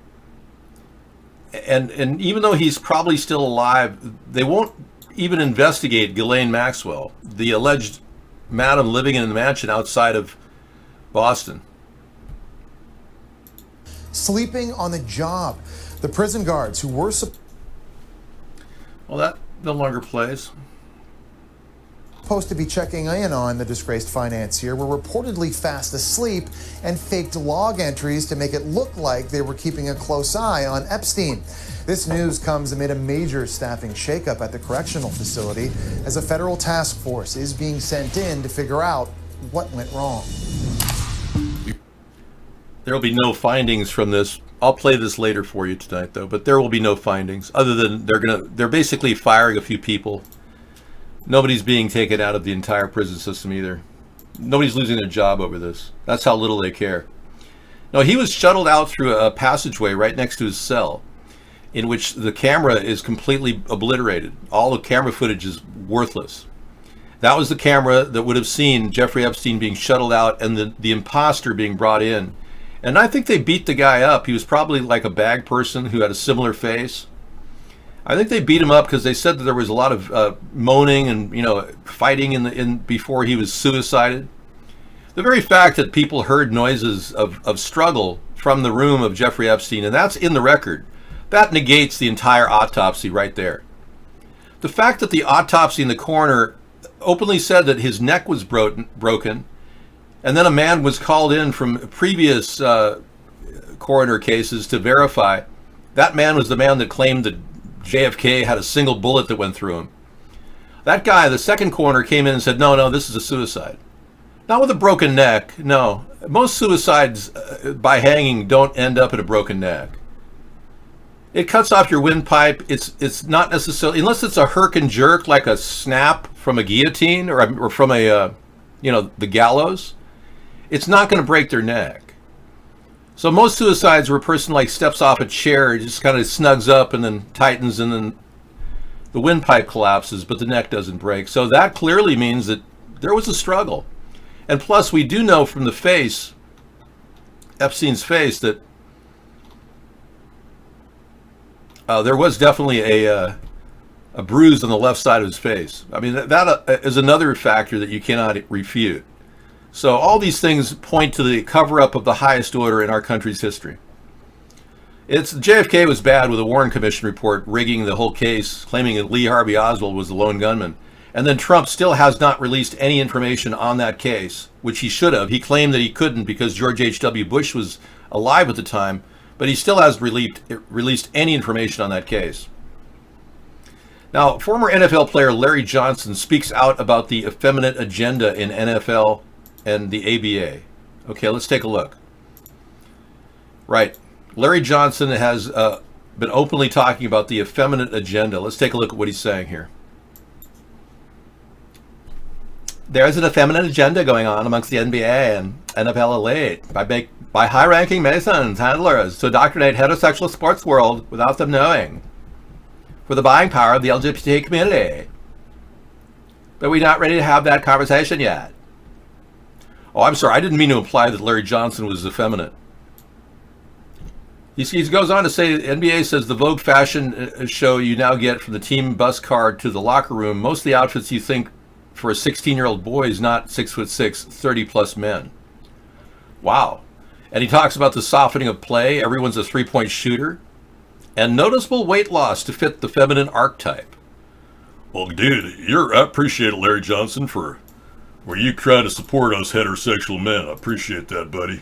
And even though he's probably still alive, they won't even investigate Ghislaine Maxwell, the alleged madam living in a mansion outside of Boston. Sleeping on the job. The prison guards who were... Well, that no longer plays. Supposed to be checking in on the disgraced financier were reportedly fast asleep and faked log entries to make it look like they were keeping a close eye on Epstein. This news comes amid a major staffing shakeup at the correctional facility as a federal task force is being sent in to figure out what went wrong. There will be no findings from this. I'll play this later for you tonight, though, but there will be no findings other than they're basically firing a few people. Nobody's being taken out of the entire prison system either. Nobody's losing their job over this. That's how little they care. No, he was shuttled out through a passageway right next to his cell, in which the camera is completely obliterated. All the camera footage is worthless. That was the camera that would have seen Jeffrey Epstein being shuttled out and the imposter being brought in. And I think they beat the guy up. He was probably like a bag person who had a similar face. I think they beat him up because they said that there was a lot of moaning and, you know, fighting in before he was suicided. The very fact that people heard noises of struggle from the room of Jeffrey Epstein, and that's in the record, that negates the entire autopsy right there. The fact that the autopsy in the coroner openly said that his neck was broken, and then a man was called in from previous coroner cases to verify. That man was the man that claimed that JFK had a single bullet that went through him. That guy, the second coroner, came in and said, no, this is a suicide. Not with a broken neck, no. Most suicides by hanging don't end up in a broken neck. It cuts off your windpipe. It's not necessarily, unless it's a herk and jerk, like a snap from a guillotine or from a, the gallows. It's not going to break their neck. So most suicides where a person like steps off a chair, just kind of snugs up and then tightens and then the windpipe collapses, but the neck doesn't break. So that clearly means that there was a struggle. And plus, we do know from the face, Epstein's face, that there was definitely a bruise on the left side of his face. I mean, that is another factor that you cannot refute. So all these things point to the cover-up of the highest order in our country's history. JFK was bad with the Warren Commission report rigging the whole case, claiming that Lee Harvey Oswald was the lone gunman. And then Trump still has not released any information on that case, which he should have. He claimed that he couldn't because George H.W. Bush was alive at the time, but he still hasn't released any information on that case. Now, former NFL player Larry Johnson speaks out about the effeminate agenda in NFL and the ABA. Okay, let's take a look. Right. Larry Johnson has been openly talking about the effeminate agenda. Let's take a look at what he's saying here. There's an effeminate agenda going on amongst the NBA and NFL elite by high-ranking Masons, handlers, to indoctrinate heterosexual sports world without them knowing, for the buying power of the LGBT community. But we're not ready to have that conversation yet. Oh, I'm sorry. I didn't mean to imply that Larry Johnson was effeminate. He goes on to say, the NBA says the Vogue fashion show you now get from the team bus card to the locker room, most of the outfits you think for a 16-year-old boy is not 6'6", 30-plus men. Wow. And he talks about the softening of play. Everyone's a three-point shooter. And noticeable weight loss to fit the feminine archetype. Well, dude, I appreciate it, Larry Johnson, for where you try to support us heterosexual men. I appreciate that, buddy.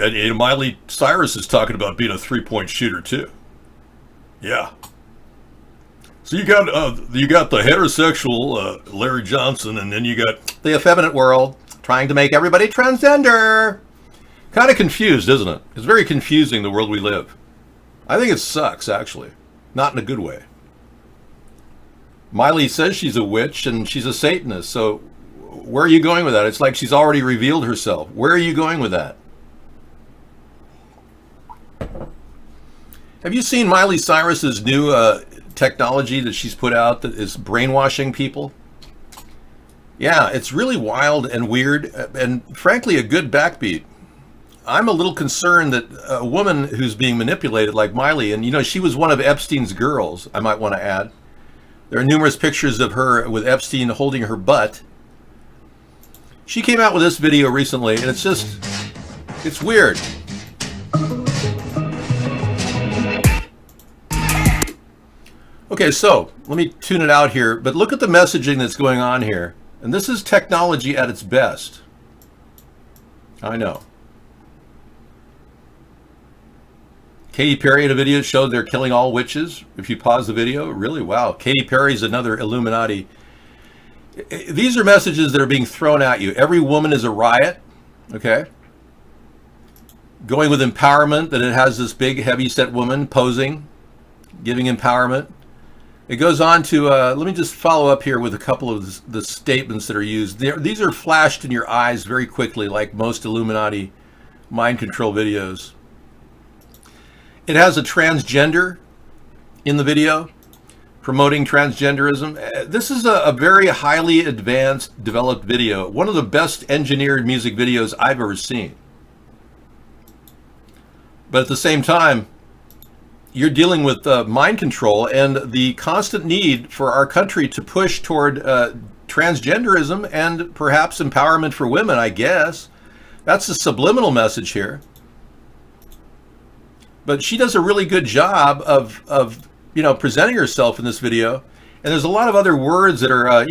And Miley Cyrus is talking about being a three-point shooter, too. Yeah. So you got the heterosexual Larry Johnson, and then you got the effeminate world trying to make everybody transgender. Kind of confused, isn't it? It's very confusing, the world we live. I think it sucks, actually. Not in a good way. Miley says she's a witch and she's a Satanist, so where are you going with that? It's like she's already revealed herself. Where are you going with that? Have you seen Miley Cyrus's new technology that she's put out that is brainwashing people? Yeah, it's really wild and weird and frankly a good backbeat. I'm a little concerned that a woman who's being manipulated like Miley, and she was one of Epstein's girls, I might want to add. There are numerous pictures of her with Epstein holding her butt. She came out with this video recently, and it's weird. Okay, so let me tune it out here, but look at the messaging that's going on here. And this is technology at its best. I know. Katy Perry in a video showed they're killing all witches. If you pause the video, really, wow. Katy Perry's another Illuminati. These are messages that are being thrown at you. Every woman is a riot, okay? Going with empowerment, that it has this big, heavy-set woman posing, giving empowerment. It goes on to, let me just follow up here with a couple of the statements that are used. These are flashed in your eyes very quickly, like most Illuminati mind control videos. It has a transgender in the video, promoting transgenderism. This is a very highly advanced, developed video. One of the best engineered music videos I've ever seen. But at the same time, you're dealing with mind control and the constant need for our country to push toward transgenderism and perhaps empowerment for women, I guess. That's the subliminal message here. But she does a really good job of presenting herself in this video. And there's a lot of other words that are,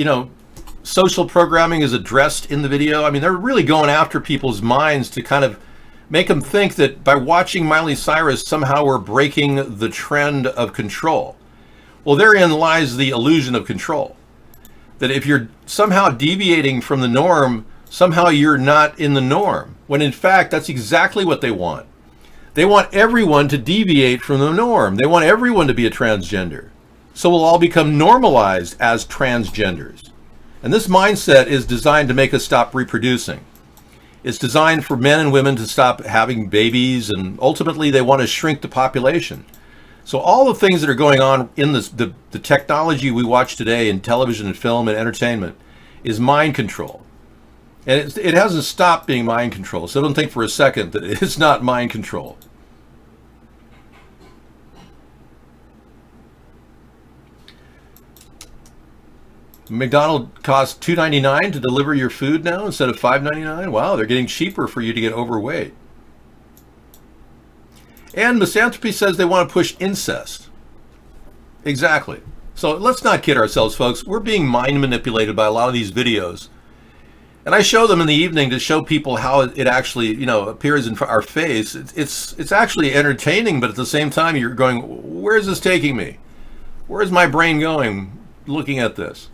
social programming is addressed in the video. I mean, they're really going after people's minds to kind of make them think that by watching Miley Cyrus, somehow we're breaking the trend of control. Well, therein lies the illusion of control. That if you're somehow deviating from the norm, somehow you're not in the norm. When in fact, that's exactly what they want. They want everyone to deviate from the norm. They want everyone to be a transgender. So we'll all become normalized as transgenders. And this mindset is designed to make us stop reproducing. It's designed for men and women to stop having babies, and ultimately they want to shrink the population. So all the things that are going on in the technology we watch today in television and film and entertainment is mind control. And it hasn't stopped being mind control. So don't think for a second that it's not mind control. McDonald's costs $2.99 to deliver your food now instead of $5.99. Wow, they're getting cheaper for you to get overweight. And Misanthropy says they want to push incest. Exactly. So let's not kid ourselves, folks. We're being mind manipulated by a lot of these videos. And I show them in the evening to show people how it actually, appears in our face. It's actually entertaining, but at the same time, you're going, where is this taking me? Where is my brain going looking at this?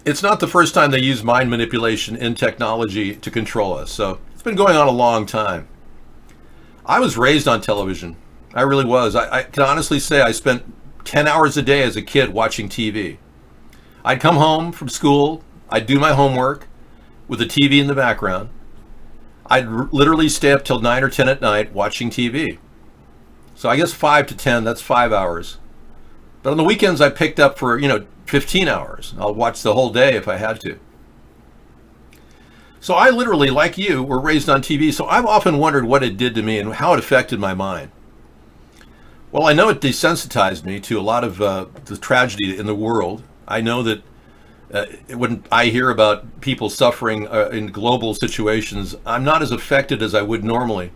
It's not the first time they use mind manipulation in technology to control us. So it's been going on a long time. I was raised on television. I really was. I can honestly say I spent 10 hours a day as a kid watching TV. I'd come home from school. I'd do my homework with the TV in the background. I'd literally stay up till 9 or 10 at night watching TV. So I guess 5 to 10, that's 5 hours. But on the weekends, I picked up for, 15 hours. I'll watch the whole day if I had to. So I literally, like you, were raised on TV. So I've often wondered what it did to me and how it affected my mind. Well, I know it desensitized me to a lot of the tragedy in the world. I know that when I hear about people suffering in global situations, I'm not as affected as I would normally.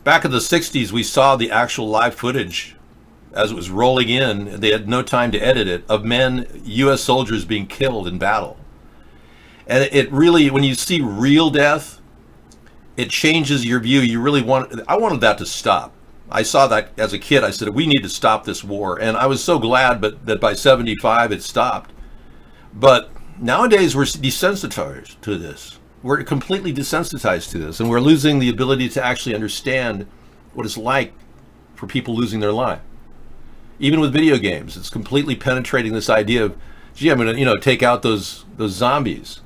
Back in the 60s, we saw the actual live footage as it was rolling in. They had no time to edit it, of men, U.S. soldiers being killed in battle. And it really, when you see real death, it changes your view. I wanted that to stop. I saw that as a kid. I said, we need to stop this war. And I was so glad that by 75 it stopped. But nowadays we're desensitized to this. We're completely desensitized to this. And we're losing the ability to actually understand what it's like for people losing their life. Even with video games, it's completely penetrating this idea of, gee, I'm going to, take out those zombies.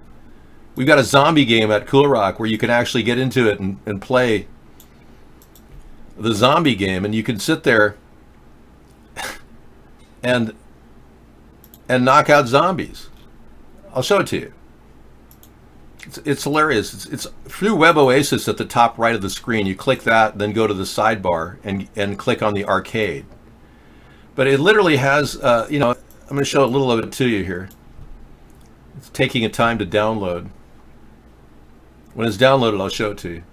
We've got a zombie game at Cool Rock where you can actually get into it and play the zombie game, and you can sit there and knock out zombies. I'll show it to you. It's hilarious. It's through WebOasis at the top right of the screen. You click that, then go to the sidebar and click on the arcade. But it literally has, I'm going to show a little of it to you here. It's taking a time to download. When it's downloaded, I'll show it to you.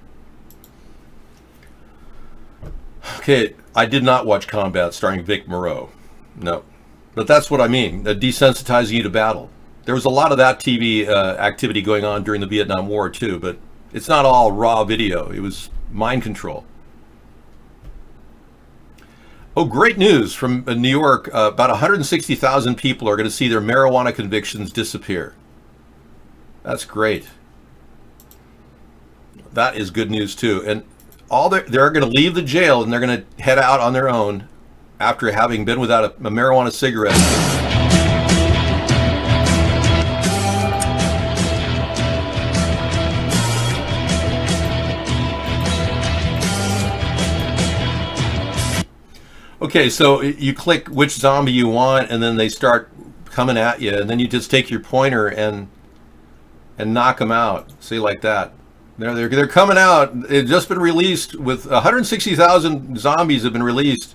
Okay, I did not watch Combat starring Vic Moreau. No. But that's what I mean, desensitizing you to battle. There was a lot of that TV activity going on during the Vietnam War too, but it's not all raw video. It was mind control. Oh, great news from New York. About 160,000 people are going to see their marijuana convictions disappear. That's great. That is good news too. And they're going to leave the jail and they're going to head out on their own after having been without a marijuana cigarette. Okay, so you click which zombie you want, and then they start coming at you, and then you just take your pointer and knock them out. See, like that. They're coming out. It's just been released with 160,000 zombies have been released,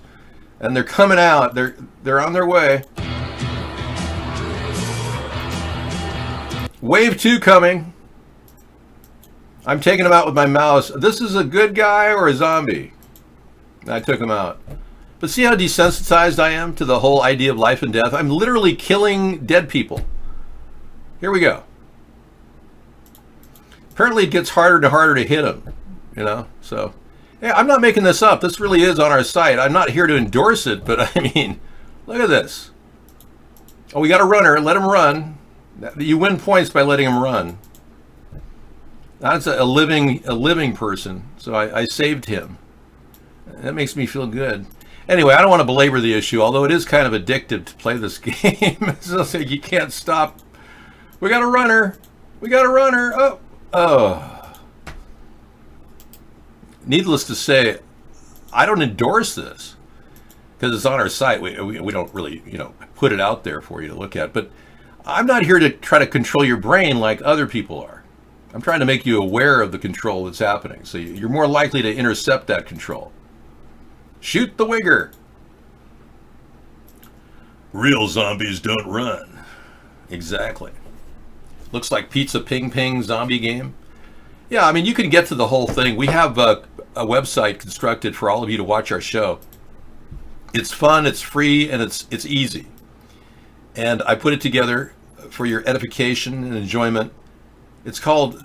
and they're coming out. They're on their way. Wave 2 coming. I'm taking him out with my mouse. This is a good guy or a zombie? I took him out. But see how desensitized I am to the whole idea of life and death? I'm literally killing dead people. Here we go. Apparently it gets harder and harder to hit them, you know? So, yeah, I'm not making this up. This really is on our site. I'm not here to endorse it, but I mean, look at this. Oh, we got a runner. Let him run. You win points by letting him run. That's a living person, so I saved him. That makes me feel good. Anyway, I don't want to belabor the issue, although it is kind of addictive to play this game. It's just like you can't stop. We got a runner. We got a runner. Oh. Needless to say, I don't endorse this because it's on our site. We don't really, put it out there for you to look at. But I'm not here to try to control your brain like other people are. I'm trying to make you aware of the control that's happening, so you're more likely to intercept that control. Shoot the wigger. Real zombies don't run. Exactly. Looks like Pizza Ping Ping zombie game. Yeah, I mean, you can get to the whole thing. We have a website constructed for all of you to watch our show. It's fun, it's free, and it's easy. And I put it together for your edification and enjoyment. It's called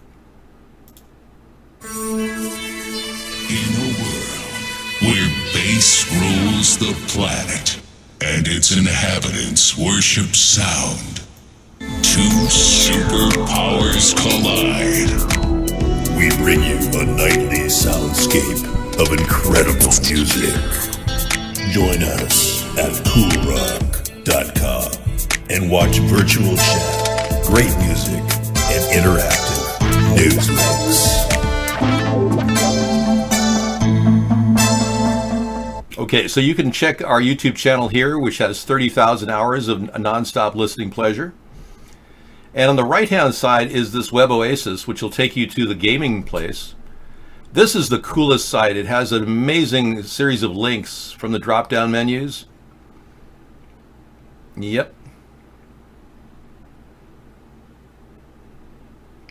where bass rules the planet and its inhabitants worship sound. Two superpowers collide. We bring you a nightly soundscape of incredible music. Join us at coolrock.com and watch virtual chat, great music, and interactive news links. Okay, so you can check our YouTube channel here, which has 30,000 hours of nonstop listening pleasure. And on the right-hand side is this web oasis, which will take you to the gaming place. This is the coolest site. It has an amazing series of links from the drop-down menus. Yep.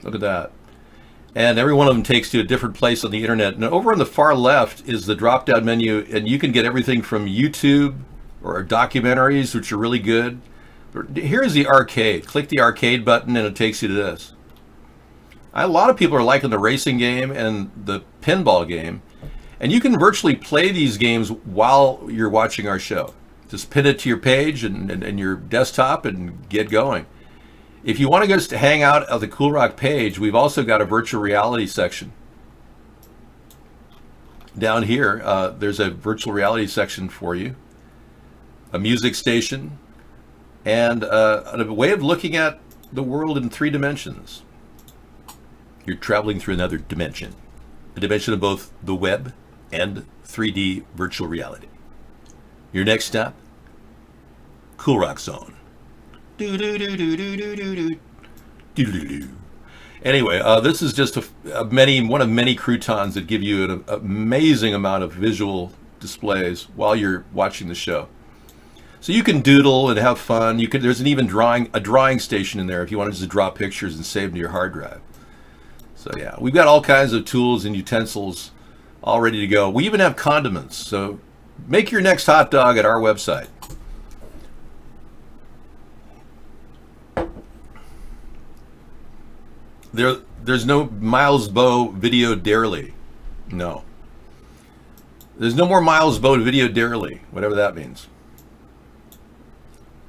Look at that. And every one of them takes you to a different place on the internet. And over on the far left is the drop-down menu, and you can get everything from YouTube or documentaries, which are really good. Here's the arcade. Click the arcade button and it takes you to this. A lot of people are liking the racing game and the pinball game. And you can virtually play these games while you're watching our show. Just pin it to your page and your desktop and get going. If you want to just hang out at the Cool Rock page, we've also got a virtual reality section. Down here, there's a virtual reality section for you. A music station. And a way of looking at the world in 3 dimensions. You're traveling through another dimension. A dimension of both the web and 3D virtual reality. Your next stop? Cool Rock Zone. Anyway, this is just one of many croutons that give you an amazing amount of visual displays while you're watching the show. So you can doodle and have fun. There's an even a drawing station in there if you want to just draw pictures and save them to your hard drive. So yeah, we've got all kinds of tools and utensils all ready to go. We even have condiments. So make your next hot dog at our website. There's no Miles Bow Video Darely. No. There's no more Miles Bow Video Darely, whatever that means.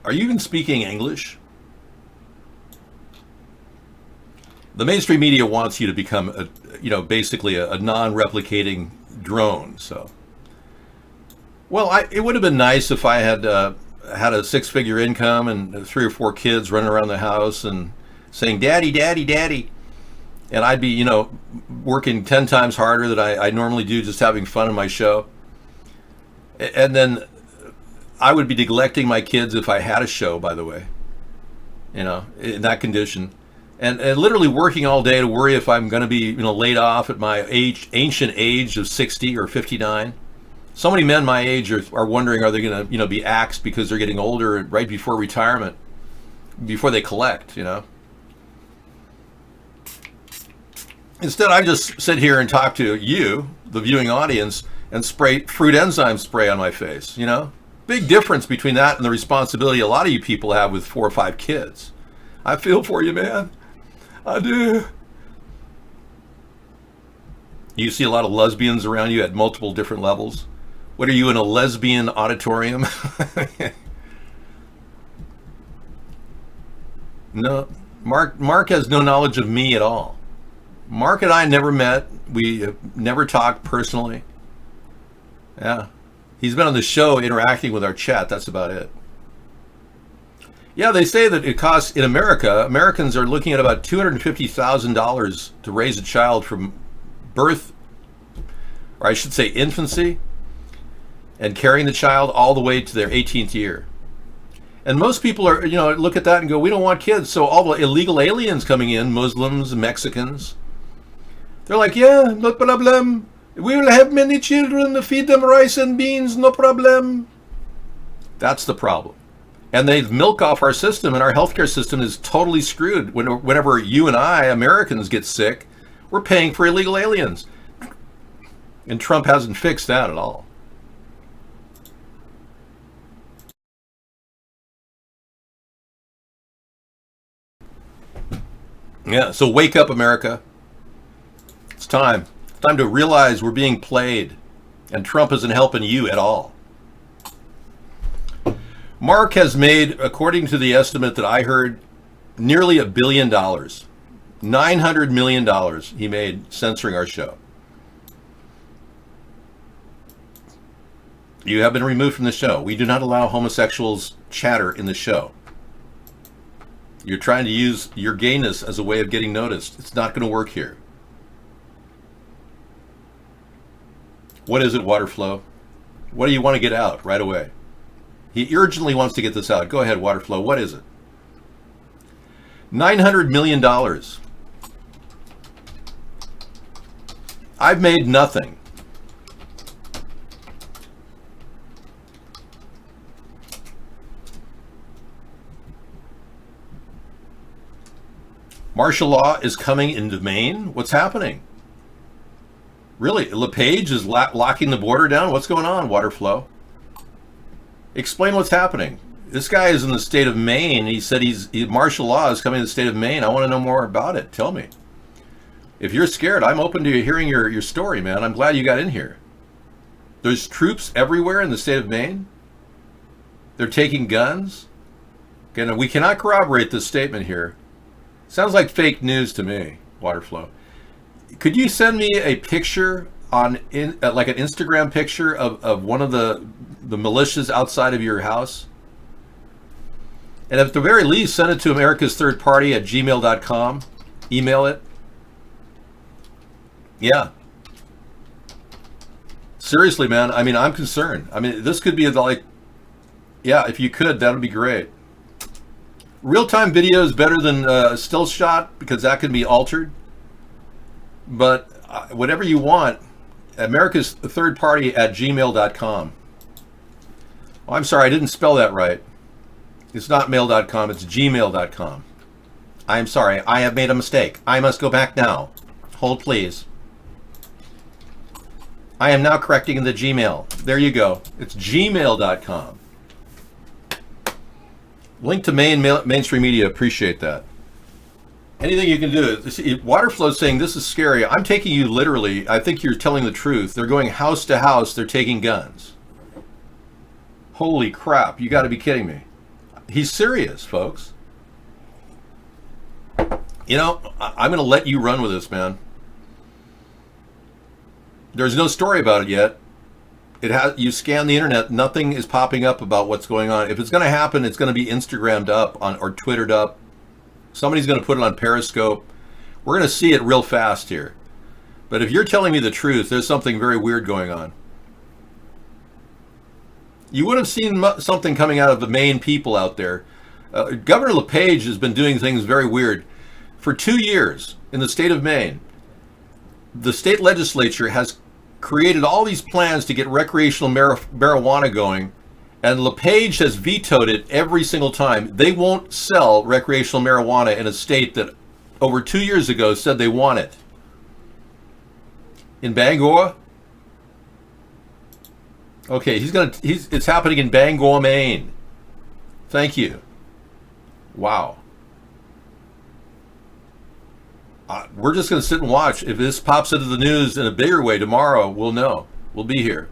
Are you even speaking English? The mainstream media wants you to become basically a non-replicating drone. So, well, it would have been nice if I had had a 6-figure income and 3 or 4 kids running around the house and saying, "Daddy, Daddy, Daddy," and I'd be, working 10 times harder than I normally do, just having fun in my show. And then I would be neglecting my kids if I had a show, by the way, in that condition. and literally working all day to worry if I'm going to be laid off at my ancient age of 60 or 59. So many men my age are wondering, are they going to be axed because they're getting older right before retirement, before they collect, Instead, I just sit here and talk to you, the viewing audience, and spray fruit enzyme spray on my face, Big difference between that and the responsibility a lot of you people have with 4 or 5 kids. I feel for you, man. I do. You see a lot of lesbians around you at multiple different levels. What are you, in a lesbian auditorium? No, Mark has no knowledge of me at all. Mark and I never met. We have never talked personally. Yeah. He's been on the show interacting with our chat. That's about it. Yeah, they say that it costs, in America, Americans are looking at about $250,000 to raise a child from birth, or I should say infancy, and carrying the child all the way to their 18th year. And most people are, look at that and go, we don't want kids. So all the illegal aliens coming in, Muslims, Mexicans, they're like, yeah, no problem. We will have many children, feed them rice and beans, no problem. That's the problem. And they milk off our system, and our healthcare system is totally screwed. Whenever you and I, Americans, get sick, we're paying for illegal aliens. And Trump hasn't fixed that at all. Yeah, so wake up, America. It's time. It's time to realize we're being played, and Trump isn't helping you at all. Mark has made, according to the estimate that I heard, nearly $1 billion. $900 million he made censoring our show. You have been removed from the show. We do not allow homosexuals chatter in the show. You're trying to use your gayness as a way of getting noticed. It's not going to work here. What is it, Waterflow? What do you want to get out right away? He urgently wants to get this out. Go ahead, Waterflow. What is it? $900 million. I've made nothing. Martial law is coming into Maine? What's happening? Really? LePage is locking the border down? What's going on, Waterflow? Explain what's happening. This guy is in the state of Maine. He said martial law is coming to the state of Maine. I want to know more about it. Tell me. If you're scared, I'm open to hearing your story, man. I'm glad you got in here. There's troops everywhere in the state of Maine. They're taking guns. Again, we cannot corroborate this statement here. Sounds like fake news to me, Waterflow. Could you send me a picture like an Instagram picture of one of the militias outside of your house? And at the very least, send it to americasthirdparty@gmail.com. Email it. Yeah. Seriously, man. I mean, I'm concerned. I mean, this could be like, yeah, if you could, that would be great. Real-time video is better than still shot because that can be altered. But whatever you want, americasthirdparty@gmail.com. Oh, I'm sorry, I didn't spell that right. It's not mail.com, it's gmail.com. I'm sorry, I have made a mistake. I must go back now. Hold, please. I am now correcting the Gmail. There you go. It's gmail.com. Link to mainstream media. Appreciate that. Anything you can do. Waterflow saying this is scary. I'm taking you literally. I think you're telling the truth. They're going house to house. They're taking guns. Holy crap. You got to be kidding me. He's serious, folks. You know, I'm going to let you run with this, man. There's no story about it yet. You scan the internet, nothing is popping up about what's going on. If it's going to happen, it's going to be Instagrammed up or Twittered up. Somebody's going to put it on Periscope. We're going to see it real fast here. But if you're telling me the truth, there's something very weird going on. You would have seen something coming out of the Maine people out there. Governor LePage has been doing things very weird. For 2 years in the state of Maine, the state legislature has created all these plans to get recreational marijuana going, and LePage has vetoed it every single time. They won't sell recreational marijuana in a state that over 2 years ago said they want it. In Bangor? Okay, it's happening in Bangor, Maine. Thank you. Wow. We're just going to sit and watch. If this pops into the news in a bigger way tomorrow, we'll know. We'll be here.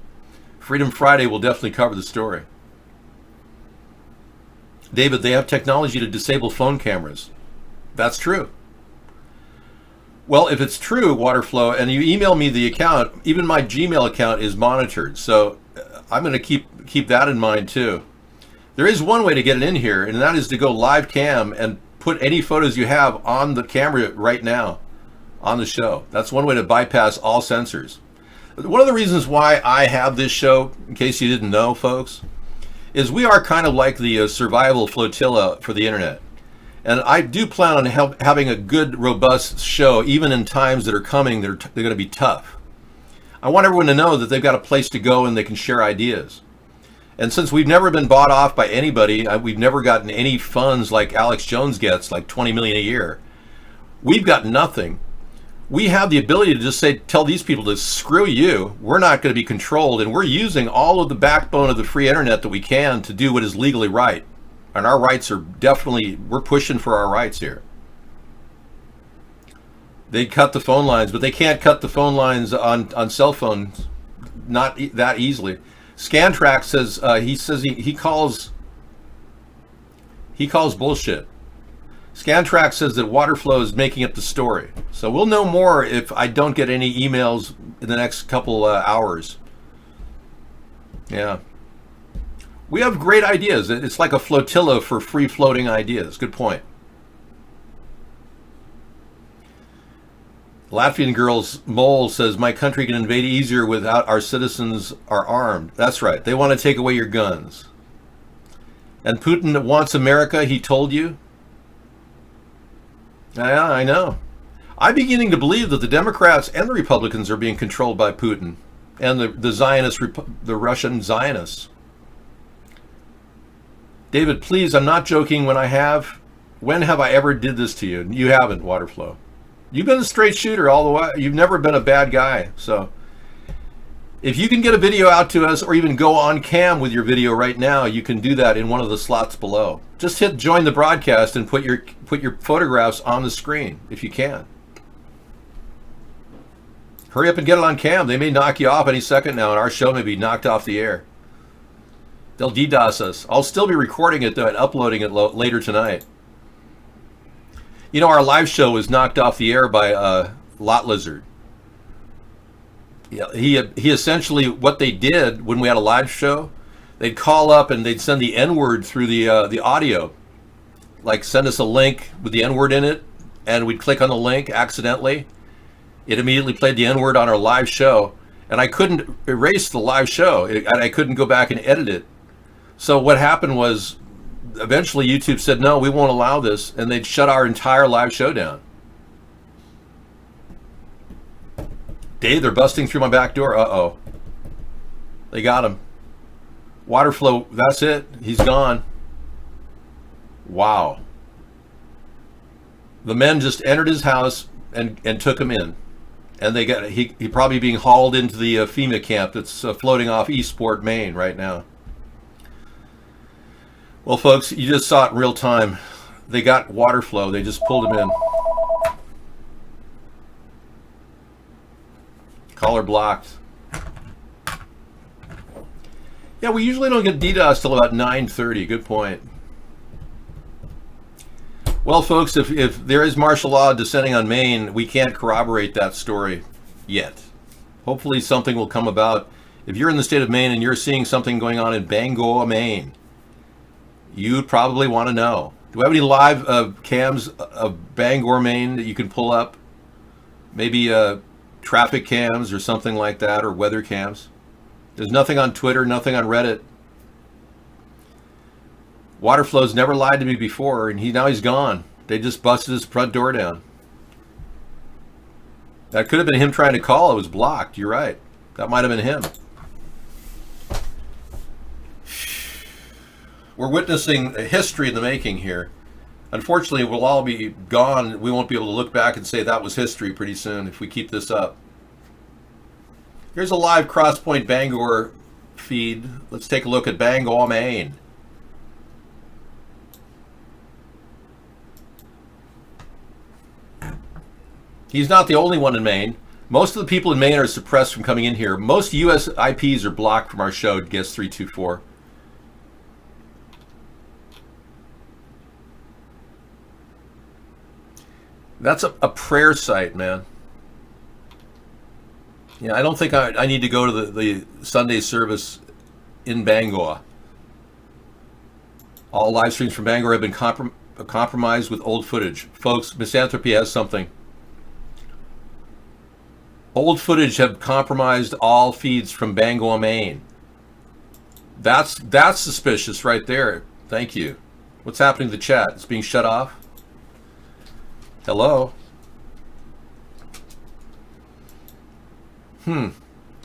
Freedom Friday will definitely cover the story. David, they have technology to disable phone cameras. That's true. Well, if it's true, Waterflow, and you email me the account, even my Gmail account is monitored. So I'm going to keep that in mind too. There is one way to get it in here, and that is to go live cam and put any photos you have on the camera right now on the show. That's one way to bypass all censors. One of the reasons why I have this show, in case you didn't know, folks, is we are kind of like the survival flotilla for the internet. And I do plan on having a good, robust show, even in times that are coming that they're going to be tough. I want everyone to know that they've got a place to go and they can share ideas. And since we've never been bought off by anybody, we've never gotten any funds like Alex Jones gets, like $20 million a year. We've got nothing. We have the ability to just tell these people to screw you. We're not going to be controlled, and we're using all of the backbone of the free internet that we can to do what is legally right. And our rights are definitely, we're pushing for our rights here. They cut the phone lines, but they can't cut the phone lines on cell phones, not that easily. Scantrack says he calls bullshit. Scantrack says that Waterflow is making up the story. So we'll know more if I don't get any emails in the next couple hours. Yeah. We have great ideas. It's like a flotilla for free-floating ideas. Good point. Latvian Girl's Mole says, my country can invade easier without our citizens are armed. That's right. They want to take away your guns. And Putin wants America, he told you? Yeah, I know. I'm beginning to believe that the Democrats and the Republicans are being controlled by Putin and the Russian Zionists. David, please, I'm not joking. When have I ever did this to you? You haven't, Waterflow. You've been a straight shooter all the way. You've never been a bad guy. So if you can get a video out to us or even go on cam with your video right now, you can do that in one of the slots below. Just hit join the broadcast and put your photographs on the screen if you can. Hurry up and get it on cam. They may knock you off any second now, and our show may be knocked off the air. They'll DDoS us. I'll still be recording it though and uploading it later tonight. You know, our live show was knocked off the air by Lot Lizard. Yeah, he essentially, what they did when we had a live show, they'd call up and they'd send the N-word through the audio. Like send us a link with the N-word in it, and we'd click on the link accidentally. It immediately played the N-word on our live show, and I couldn't erase the live show. I couldn't go back and edit it. So what happened was, eventually YouTube said, no, we won't allow this, and they'd shut our entire live show down. Dave, they're busting through my back door. Uh-oh. They got him. Waterflow, that's it. He's gone. Wow. The men just entered his house and took him in. And they got he probably being hauled into the FEMA camp that's floating off Eastport, Maine right now. Well, folks, you just saw it in real time. They got Waterflow. They just pulled him in. Caller blocked. Yeah, we usually don't get DDoS till about 9:30. Good point. Well, folks, if there is martial law descending on Maine, we can't corroborate that story yet. Hopefully something will come about. If you're in the state of Maine and you're seeing something going on in Bangor, Maine, you'd probably want to know. Do we have any live cams of Bangor, Maine that you can pull up? Maybe traffic cams or something like that, or weather cams. There's nothing on Twitter, nothing on Reddit. Waterflow's never lied to me before, and now he's gone. They just busted his front door down. That could have been him trying to call. It was blocked. You're right. That might have been him. We're witnessing a history in the making here. Unfortunately, we'll all be gone. We won't be able to look back and say that was history pretty soon if we keep this up. Here's a live Crosspoint Bangor feed. Let's take a look at Bangor, Maine. He's not the only one in Maine. Most of the people in Maine are suppressed from coming in here. Most US IPs are blocked from our show, Guest 324. That's a prayer site, man. Yeah, I don't think I need to go to the Sunday service in Bangor. All live streams from Bangor have been compromised with old footage. Folks, Misanthropy has something. Old footage have compromised all feeds from Bangor, Maine. That's suspicious right there. Thank you. What's happening to the chat? It's being shut off? Hello?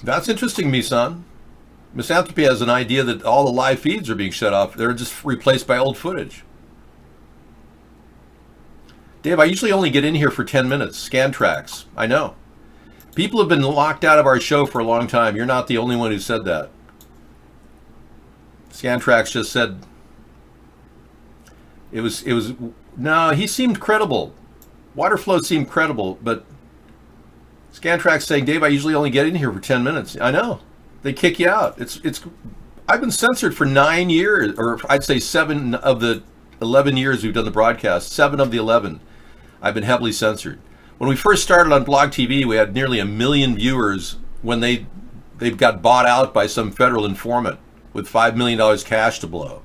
That's interesting, Misan. Misanthropy has an idea that all the live feeds are being shut off. They're just replaced by old footage. Dave, I usually only get in here for 10 minutes. Scantrax. I know. People have been locked out of our show for a long time. You're not the only one who said that. Scantrax just said it was no, he seemed credible. Waterflow seemed credible, but Scantrax saying, Dave, I usually only get in here for 10 minutes. I know. They kick you out. I've been censored for 9 years, or I'd say 7 of the 11 years we've done the broadcast. 7 of the 11, I've been heavily censored. When we first started on Blog TV, we had nearly 1 million viewers when they got bought out by some federal informant with $5 million cash to blow.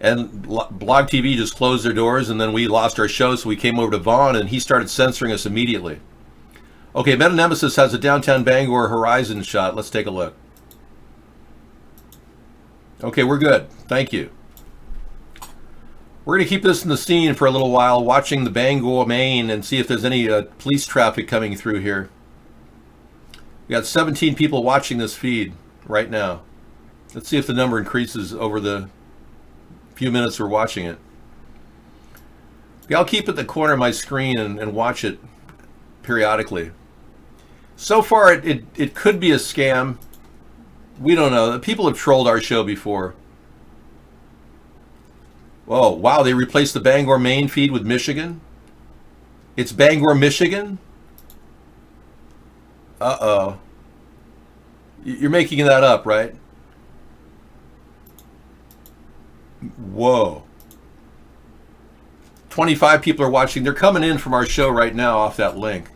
And Blog TV just closed their doors, and then we lost our show, so we came over to Vaughn, and he started censoring us immediately. Okay, Meta Nemesis has a downtown Bangor horizon shot. Let's take a look. Okay, we're good. Thank you. We're going to keep this in the scene for a little while, watching the Bangor, Maine, and see if there's any police traffic coming through here. We got 17 people watching this feed right now. Let's see if the number increases over the few minutes we're watching it. Okay, I'll keep it at the corner of my screen and watch it periodically. So far, it could be a scam. We don't know. People have trolled our show before. Oh, wow, they replaced the Bangor, Maine feed with Michigan? It's Bangor, Michigan? Uh-oh. You're making that up, right? Whoa. 25 people are watching. They're coming in from our show right now off that link.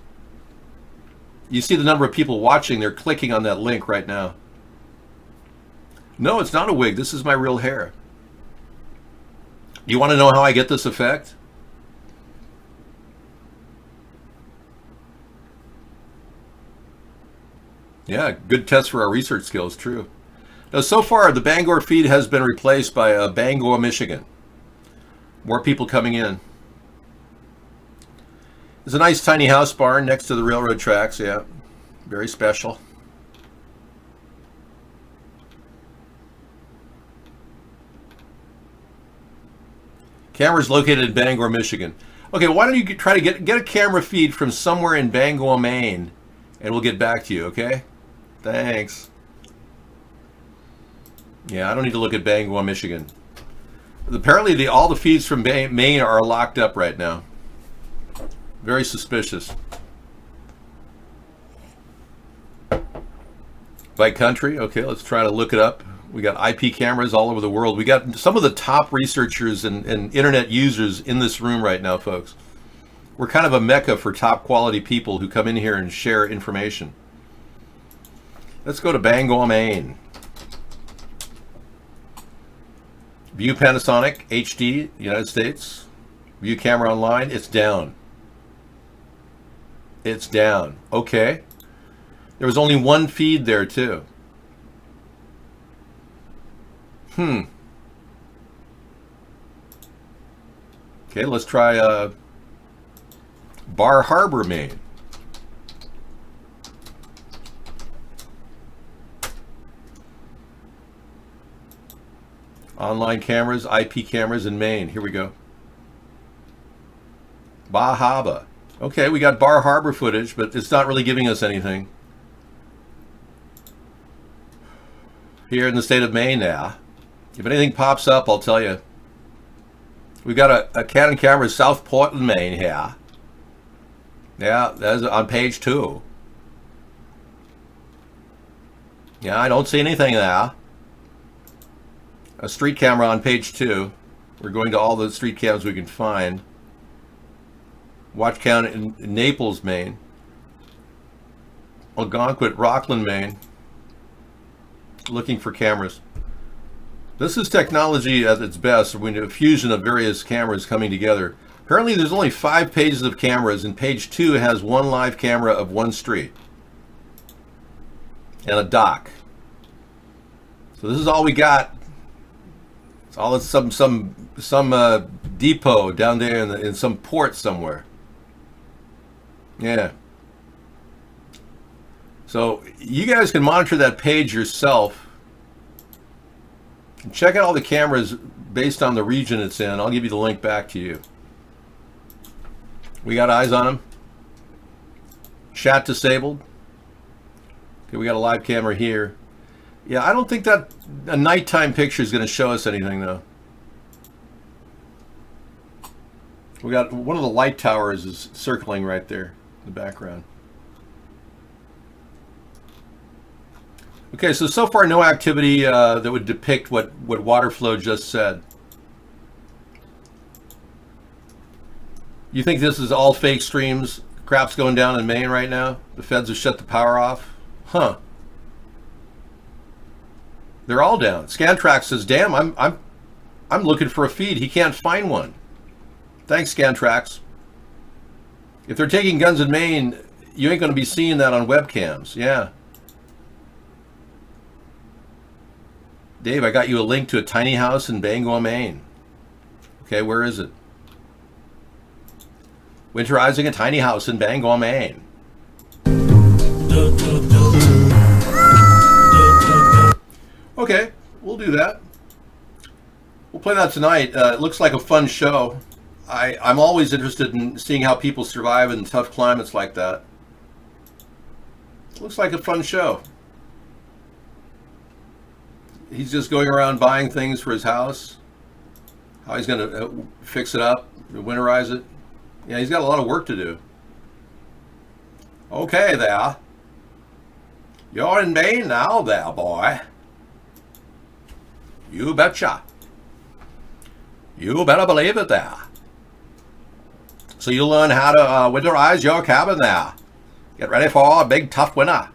You see the number of people watching. They're clicking on that link right now. No, it's not a wig. This is my real hair. You want to know how I get this effect? Yeah, good test for our research skills, true. Now, so far, the Bangor feed has been replaced by Bangor, Michigan. More people coming in. There's a nice tiny house barn next to the railroad tracks, yeah. Very special. Camera's located in Bangor, Michigan. Okay, why don't you try to get a camera feed from somewhere in Bangor, Maine, and we'll get back to you, okay? Thanks. Yeah, I don't need to look at Bangor, Michigan. Apparently, all the feeds from Maine are locked up right now. Very suspicious. By country, okay, let's try to look it up. We got IP cameras all over the world. We got some of the top researchers and internet users in this room right now, folks. We're kind of a mecca for top quality people who come in here and share information. Let's go to Bangor, Maine. View Panasonic HD, United States. View camera online, it's down. It's down. Okay. There was only one feed there, too. Okay, let's try Bar Harbor, Maine. Online cameras, IP cameras in Maine. Here we go. Bar Harbor. Okay, we got Bar Harbor footage, but it's not really giving us anything. Here in the state of Maine now. If anything pops up, I'll tell you. We've got a Canon camera, South Portland, Maine here. Yeah, that's on page 2. Yeah, I don't see anything there. A street camera on page 2. We're going to all the street cams we can find. Watch count in Naples, Maine. Algonquin, Rockland, Maine. Looking for cameras. This is technology at its best. We need a fusion of various cameras coming together. Apparently there's only 5 pages of cameras, and page 2 has 1 live camera of 1 street. And a dock. So this is all we got. It's all at some depot down there in some port somewhere. Yeah. So you guys can monitor that page yourself. Check out all the cameras based on the region it's in. I'll give you the link back to you. We got eyes on them. Chat disabled. Okay, we got a live camera here. Yeah, I don't think that a nighttime picture is going to show us anything, though. We got one of the light towers is circling right there in the background. Okay, so far no activity that would depict what Waterflow just said. You think this is all fake streams? Crap's going down in Maine right now? The feds have shut the power off? Huh. They're all down. Scantrax says, damn, I'm looking for a feed. He can't find one. Thanks, Scantrax. If they're taking guns in Maine, you ain't going to be seeing that on webcams. Yeah. Dave, I got you a link to a tiny house in Bangor, Maine. Okay, where is it? Winterizing a tiny house in Bangor, Maine. Okay, we'll do that. We'll play that tonight. It looks like a fun show. I'm always interested in seeing how people survive in tough climates like that. Looks like a fun show. He's just going around buying things for his house. How he's going to fix it up, winterize it. Yeah, he's got a lot of work to do. Okay, there. You're in Maine now, there, boy. You betcha. You better believe it there. So you learn how to winterize your cabin there. Get ready for a big, tough winter.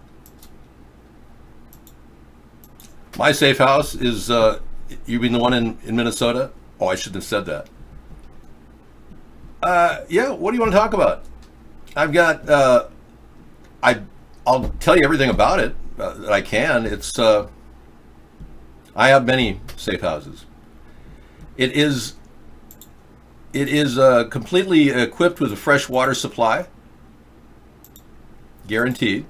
My safe house is, you mean the one in Minnesota? Oh, I shouldn't have said that. Yeah, what do you want to talk about? I've got, I'll tell you everything about it that I can. It's, I have many safe houses. It is completely equipped with a fresh water supply, guaranteed.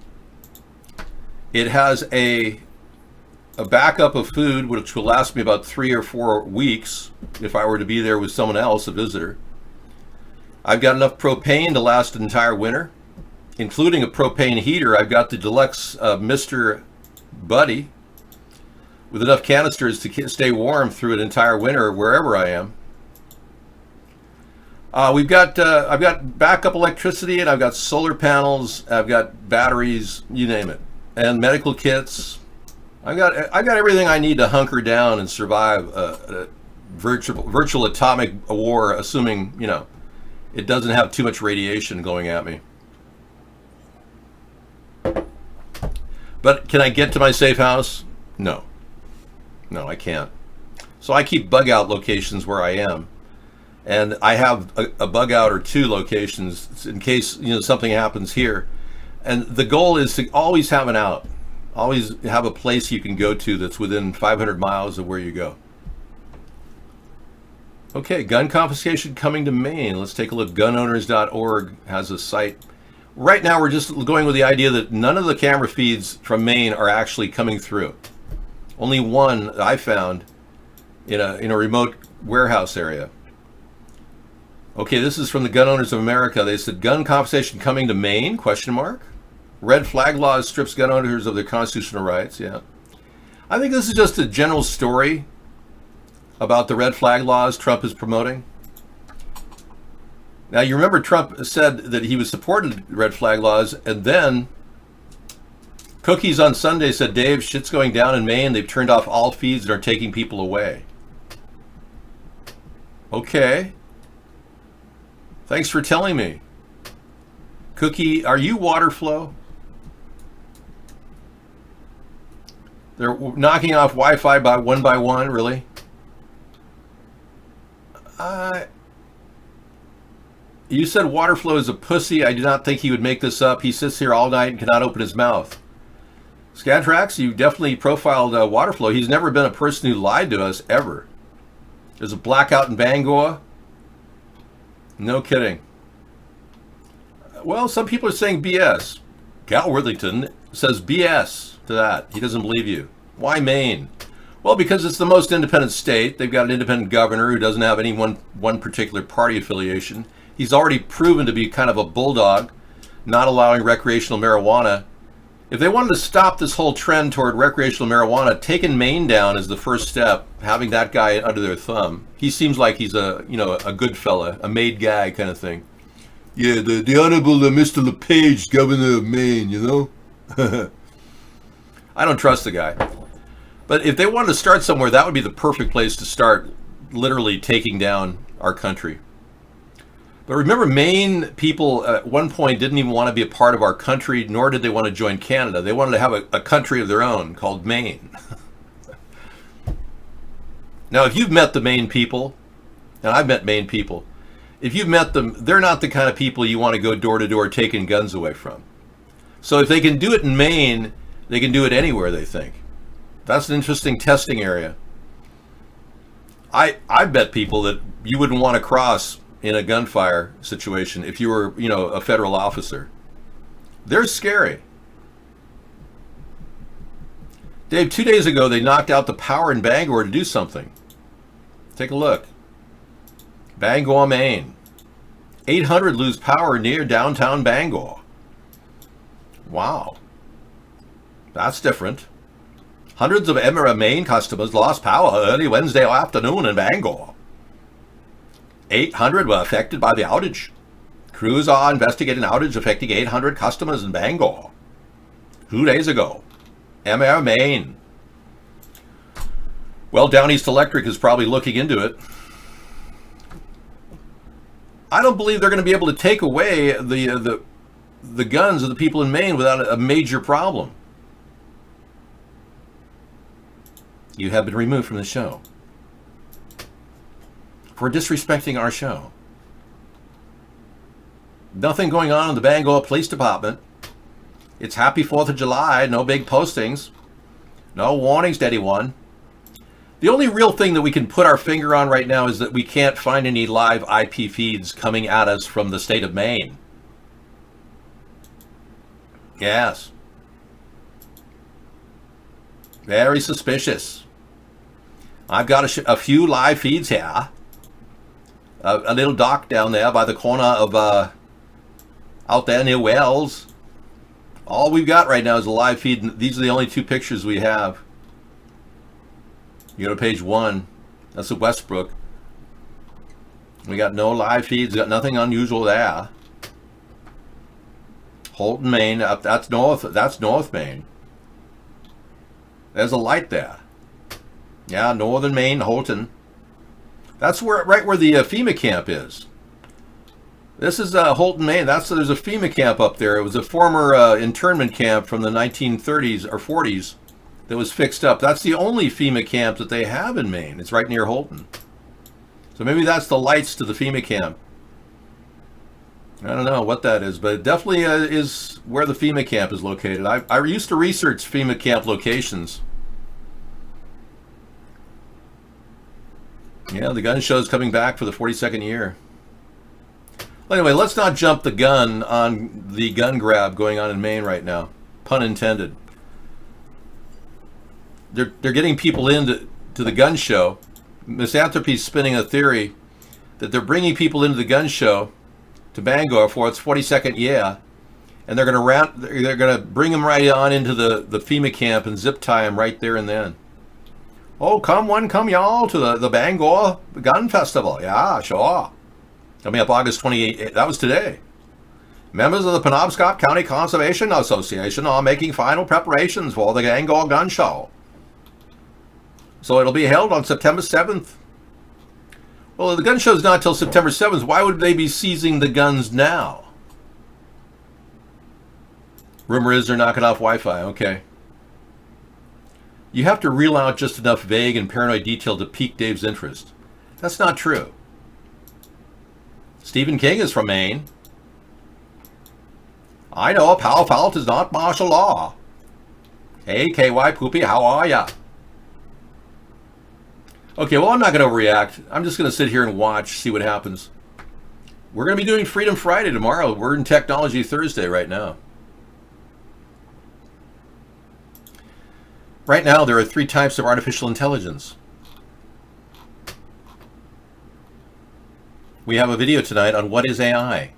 It has a backup of food which will last me about 3 or 4 weeks if I were to be there with someone else, a visitor. I've got enough propane to last an entire winter, including a propane heater. I've got the deluxe Mr. Buddy with enough canisters to stay warm through an entire winter wherever I am. I've got backup electricity, and I've got solar panels, I've got batteries, you name it, and medical kits. I've got everything I need to hunker down and survive a virtual atomic war, assuming, you know, it doesn't have too much radiation going at me. But can I get to my safe house? No. No, I can't. So I keep bug out locations where I am. And I have a bug out or 2 locations in case, you know, something happens here. And the goal is to always have an out. Always have a place you can go to that's within 500 miles of where you go. Okay, gun confiscation coming to Maine. Let's take a look. Gunowners.org has a site. Right now, we're just going with the idea that none of the camera feeds from Maine are actually coming through. Only one that I found in a remote warehouse area. Okay, this is from the Gun Owners of America. They said, gun confiscation coming to Maine, question mark. Red flag laws strips gun owners of their constitutional rights, yeah. I think this is just a general story about the red flag laws Trump is promoting. Now, you remember Trump said that he was supporting red flag laws, and then Cookies on Sunday said, Dave, shit's going down in Maine. They've turned off all feeds and are taking people away. Okay. Thanks for telling me. Cookie, are you water flow? They're knocking off Wi-Fi by one, really? You said Waterflow is a pussy. I do not think he would make this up. He sits here all night and cannot open his mouth. Scatrax, you definitely profiled Waterflow. He's never been a person who lied to us, ever. There's a blackout in Bangor. No kidding. Well, some people are saying BS. Gal Worthington says BS to that. He doesn't believe you. Why Maine? Well, because it's the most independent state. They've got an independent governor who doesn't have any one particular party affiliation. He's already proven to be kind of a bulldog, not allowing recreational marijuana. If they wanted to stop this whole trend toward recreational marijuana, taking Maine down is the first step, having that guy under their thumb. He seems like he's a good fella, a made guy kind of thing. Yeah, the Honorable Mr. LePage, Governor of Maine, you know? I don't trust the guy. But if they wanted to start somewhere, that would be the perfect place to start, literally taking down our country. But remember, Maine people at one point didn't even want to be a part of our country, nor did they want to join Canada. They wanted to have a country of their own called Maine. Now, if you've met the Maine people, and I've met Maine people, if you've met them, they're not the kind of people you want to go door to door taking guns away from. So if they can do it in Maine, they can do it anywhere, they think. That's an interesting testing area. I bet people that you wouldn't want to cross in a gunfire situation if you were, a federal officer. They're scary. Dave, 2 days ago, they knocked out the power in Bangor to do something. Take a look. Bangor, Maine. 800 lose power near downtown Bangor. Wow. That's different. Hundreds of Emera Maine customers lost power early Wednesday afternoon in Bangor. 800 were affected by the outage. Crews are investigating an outage affecting 800 customers in Bangor 2 days ago. Emera, Maine. Well, Down East Electric is probably looking into it. I don't believe they're going to be able to take away the guns of the people in Maine without a major problem. You have been removed from the show for disrespecting our show. Nothing going on in the Bangor Police Department. It's happy 4th of July, no big postings. No warnings to anyone. The only real thing that we can put our finger on right now is that we can't find any live IP feeds coming at us from the state of Maine. Yes. Very suspicious. I've got a few live feeds here. A little dock down there by the corner of, out there near Wells. All we've got right now is a live feed, and these are the only two pictures we have. You go to page 1. That's at Westbrook. We got no live feeds. Got nothing unusual there. Holton, Maine. That's north. That's North Maine. There's a light there. Yeah, northern Maine, Holton. That's right where the FEMA camp is. This is Holton, Maine. There's a FEMA camp up there. It was a former internment camp from the 1930s or 40s that was fixed up. That's the only FEMA camp that they have in Maine. It's right near Holton. So maybe that's the lights to the FEMA camp. I don't know what that is, but it definitely is where the FEMA camp is located. I used to research FEMA camp locations. Yeah, the gun show's coming back for the 42nd year. Well, anyway, let's not jump the gun on the gun grab going on in Maine right now. Pun intended. They're getting people into the gun show. Misanthropy's spinning a theory that they're bringing people into the gun show to Bangor for its 42nd year, and they're gonna bring them right on into the FEMA camp and zip tie them right there and then. Oh, come y'all to the Bangor Gun Festival. Yeah, sure. Coming up August 28th. That was today. Members of the Penobscot County Conservation Association are making final preparations for the Bangor Gun Show. So it'll be held on September 7th. Well, the gun show's not till September 7th. Why would they be seizing the guns now? Rumor is they're knocking off Wi-Fi. Okay. You have to reel out just enough vague and paranoid detail to pique Dave's interest. That's not true. Stephen King is from Maine. I know Pal Falt is not martial law. Hey, KY Poopy, how are ya? Okay, well, I'm not going to overreact. I'm just going to sit here and watch, see what happens. We're going to be doing Freedom Friday tomorrow. We're in Technology Thursday right now. Right now, there are 3 types of artificial intelligence. We have a video tonight on what is AI.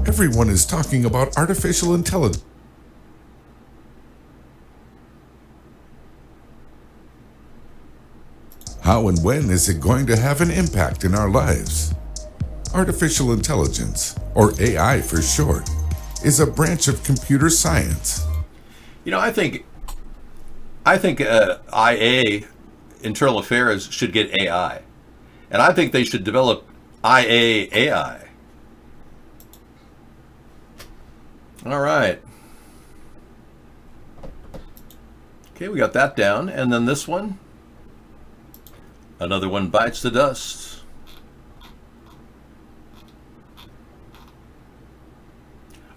Everyone is talking about artificial intelligence. How and when is it going to have an impact in our lives? Artificial intelligence, or AI for short, is a branch of computer science. You know, I think IA, Internal Affairs, should get AI. And I think they should develop IA AI. All right. Okay, we got that down. And then this one. Another one bites the dust.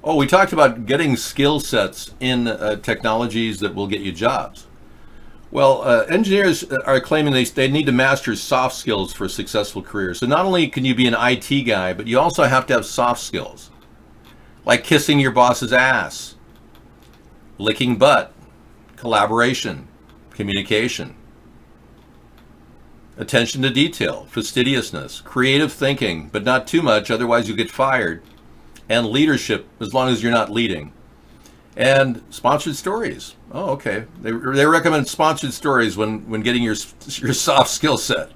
Oh, we talked about getting skill sets in technologies that will get you jobs. Well, engineers are claiming they need to master soft skills for a successful career. So not only can you be an IT guy, but you also have to have soft skills. Like kissing your boss's ass, licking butt, collaboration, communication, attention to detail, fastidiousness, creative thinking, but not too much, otherwise you get fired, and leadership, as long as you're not leading, and sponsored stories. Oh, okay. They recommend sponsored stories when getting your soft skill set.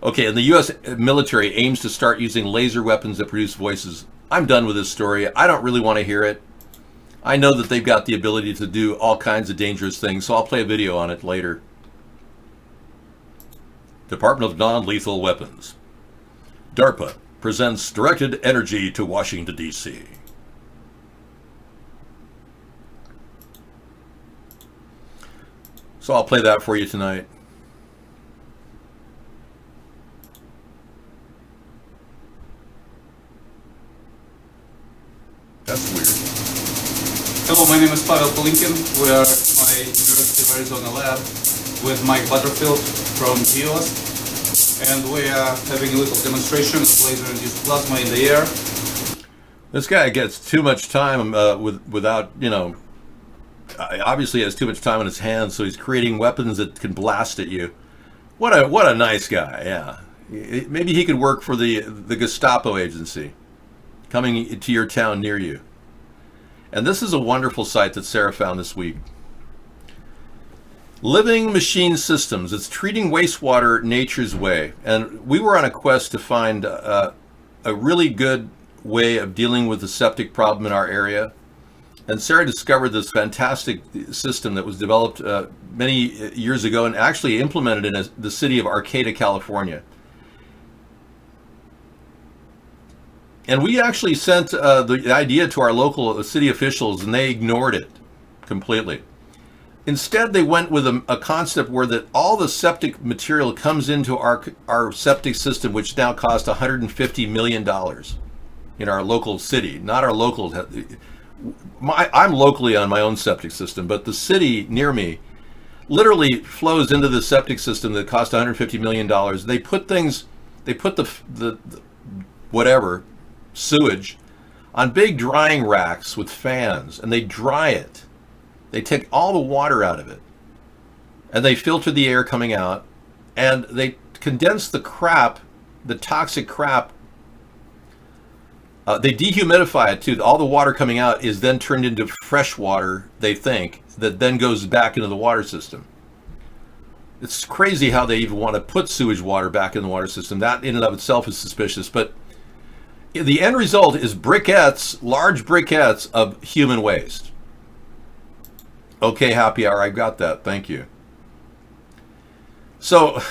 Okay, and the U.S. military aims to start using laser weapons that produce voices. I'm done with this story. I don't really want to hear it. I know that they've got the ability to do all kinds of dangerous things, so I'll play a video on it later. Department of Non-Lethal Weapons. DARPA presents directed energy to Washington, D.C. So I'll play that for you tonight. That's weird. Hello, my name is Pavel Polinkin. We are at my University of Arizona lab with Mike Butterfield from GEOS. And we are having a little demonstration of laser-induced plasma in the air. This guy gets too much time without, you know, obviously has too much time on his hands, so he's creating weapons that can blast at you. What a nice guy, yeah. Maybe he could work for the Gestapo agency coming to your town near you. And this is a wonderful site that Sarah found this week. Living Machine Systems. It's treating wastewater nature's way. And we were on a quest to find a really good way of dealing with the septic problem in our area. And Sarah discovered this fantastic system that was developed many years ago and actually implemented in the city of Arcata, California. And we actually sent the idea to our local city officials, and they ignored it completely. Instead, they went with a concept where that all the septic material comes into our septic system, which now costs $150 million in our local city, not our local. I'm locally on my own septic system, but the city near me literally flows into the septic system that cost $150 million. They put the whatever sewage on big drying racks with fans, and they dry it. They take all the water out of it, and they filter the air coming out, and they condense the crap, the toxic crap. They dehumidify it too. All the water coming out is then turned into fresh water, they think, that then goes back into the water system. It's crazy how they even want to put sewage water back in the water system. That in and of itself is suspicious. But the end result is briquettes, large briquettes of human waste. Okay, happy hour, I got that. Thank you. So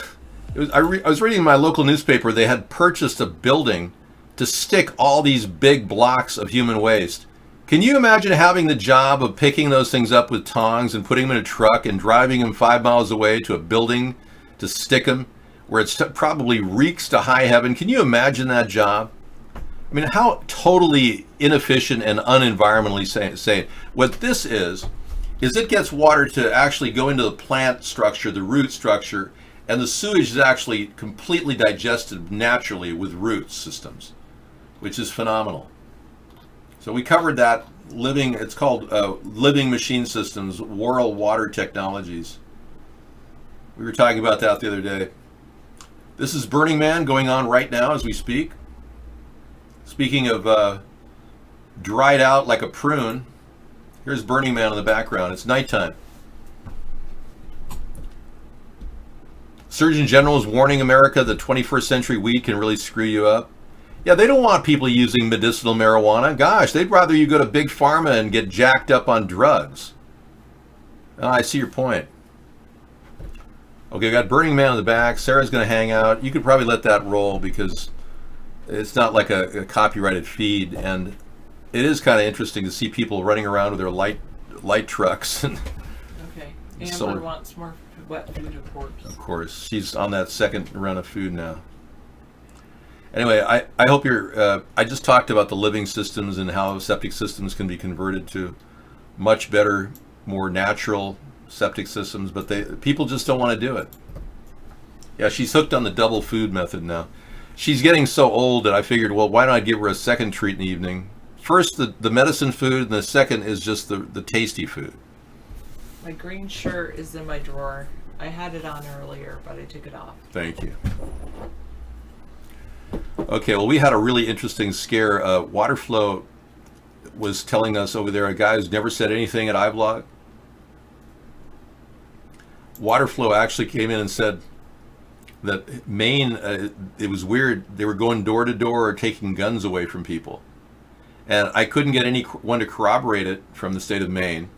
I was reading my local newspaper. They had purchased a building to stick all these big blocks of human waste. Can you imagine having the job of picking those things up with tongs and putting them in a truck and driving them 5 miles away to a building to stick them where it probably reeks to high heaven? Can you imagine that job? I mean, how totally inefficient and unenvironmentally sane. What this is it gets water to actually go into the plant structure, the root structure, and the sewage is actually completely digested naturally with root systems, which is phenomenal. So we covered that it's called Living Machine Systems, Worrell Water Technologies. We were talking about that the other day. This is Burning Man going on right now as we speak. Speaking of dried out like a prune, here's Burning Man in the background. It's nighttime. Surgeon General is warning America that 21st century weed can really screw you up. Yeah, they don't want people using medicinal marijuana. Gosh, they'd rather you go to Big Pharma and get jacked up on drugs. Oh, I see your point. Okay, we got Burning Man in the back. Sarah's going to hang out. You could probably let that roll because it's not like a copyrighted feed, and it is kind of interesting to see people running around with their light trucks. Okay. Amber wants more wet food reports. Of course, she's on that second round of food now. Anyway, I hope you're. I just talked about the living systems and how septic systems can be converted to much better, more natural septic systems, but people just don't want to do it. Yeah, she's hooked on the double food method now. She's getting so old that I figured, well, why don't I give her a second treat in the evening? First, the medicine food, and the second is just the tasty food. My green shirt is in my drawer. I had it on earlier, but I took it off. Thank you. Okay, well, we had a really interesting scare. Waterflow was telling us over there, a guy who's never said anything at iBlog. Waterflow actually came in and said that Maine, it was weird. They were going door to door or taking guns away from people. And I couldn't get anyone to corroborate it from the state of Maine.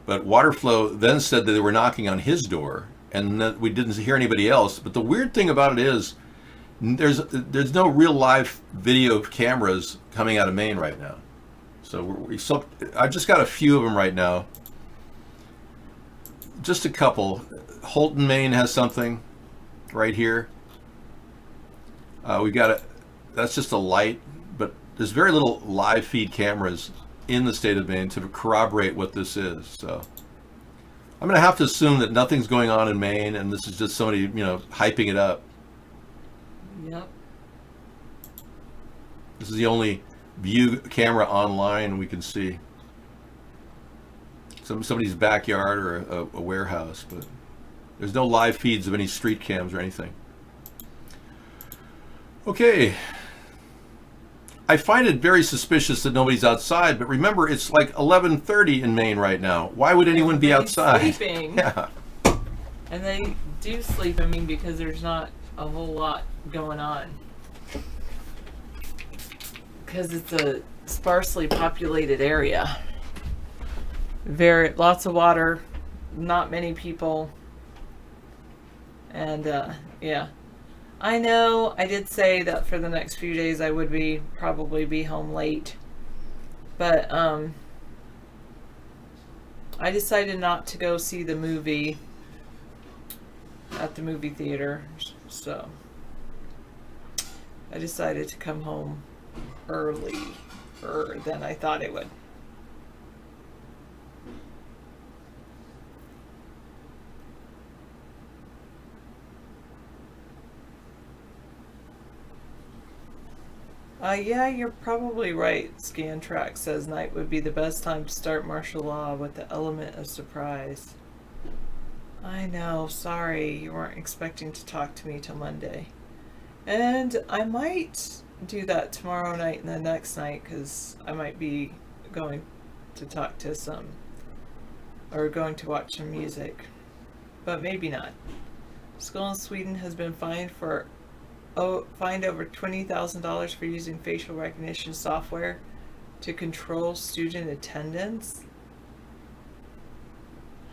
But Waterflow then said that they were knocking on his door, and that we didn't hear anybody else. But the weird thing about it is, there's no real live video cameras coming out of Maine right now. So I've just got a few of them right now. Just a couple. Holton, Maine has something right here. We got that's just a light, but there's very little live feed cameras in the state of Maine to corroborate what this is. So I'm going to have to assume that nothing's going on in Maine, and this is just somebody, hyping it up. Yep. This is the only view camera online we can see. Somebody's backyard or a warehouse, but there's no live feeds of any street cams or anything. Okay. I find it very suspicious that nobody's outside, but remember, it's like 11:30 in Maine right now. Why would anyone be outside? Sleeping. Yeah. And they do sleep, because there's not a whole lot going on. Because it's a sparsely populated area. Lots of water, not many people. And, yeah. I know I did say that for the next few days I would probably be home late. But, I decided not to go see the movie at the movie theater. So, I decided to come home earlier than I thought it would. Yeah, you're probably right. Scantrack says night would be the best time to start martial law with the element of surprise. I know, sorry, you weren't expecting to talk to me till Monday. And I might do that tomorrow night and the next night, because I might be going to talk to some, or going to watch some music. But maybe not. School in Sweden has been fined over $20,000 for using facial recognition software to control student attendance.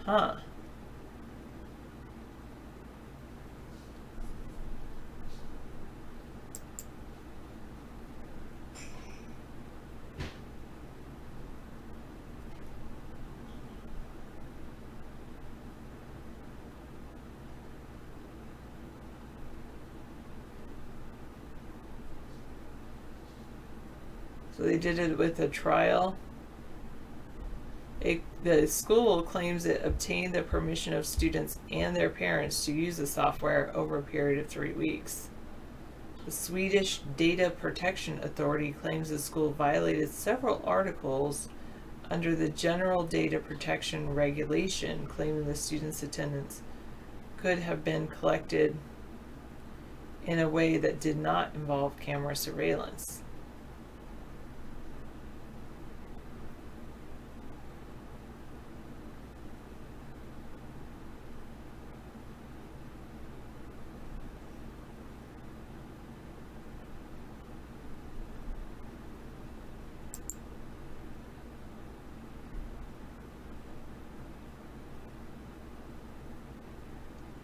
Huh. So they did it with a trial. The school claims it obtained the permission of students and their parents to use the software over a period of 3 weeks. The Swedish Data Protection Authority claims the school violated several articles under the General Data Protection Regulation, claiming the students' attendance could have been collected in a way that did not involve camera surveillance.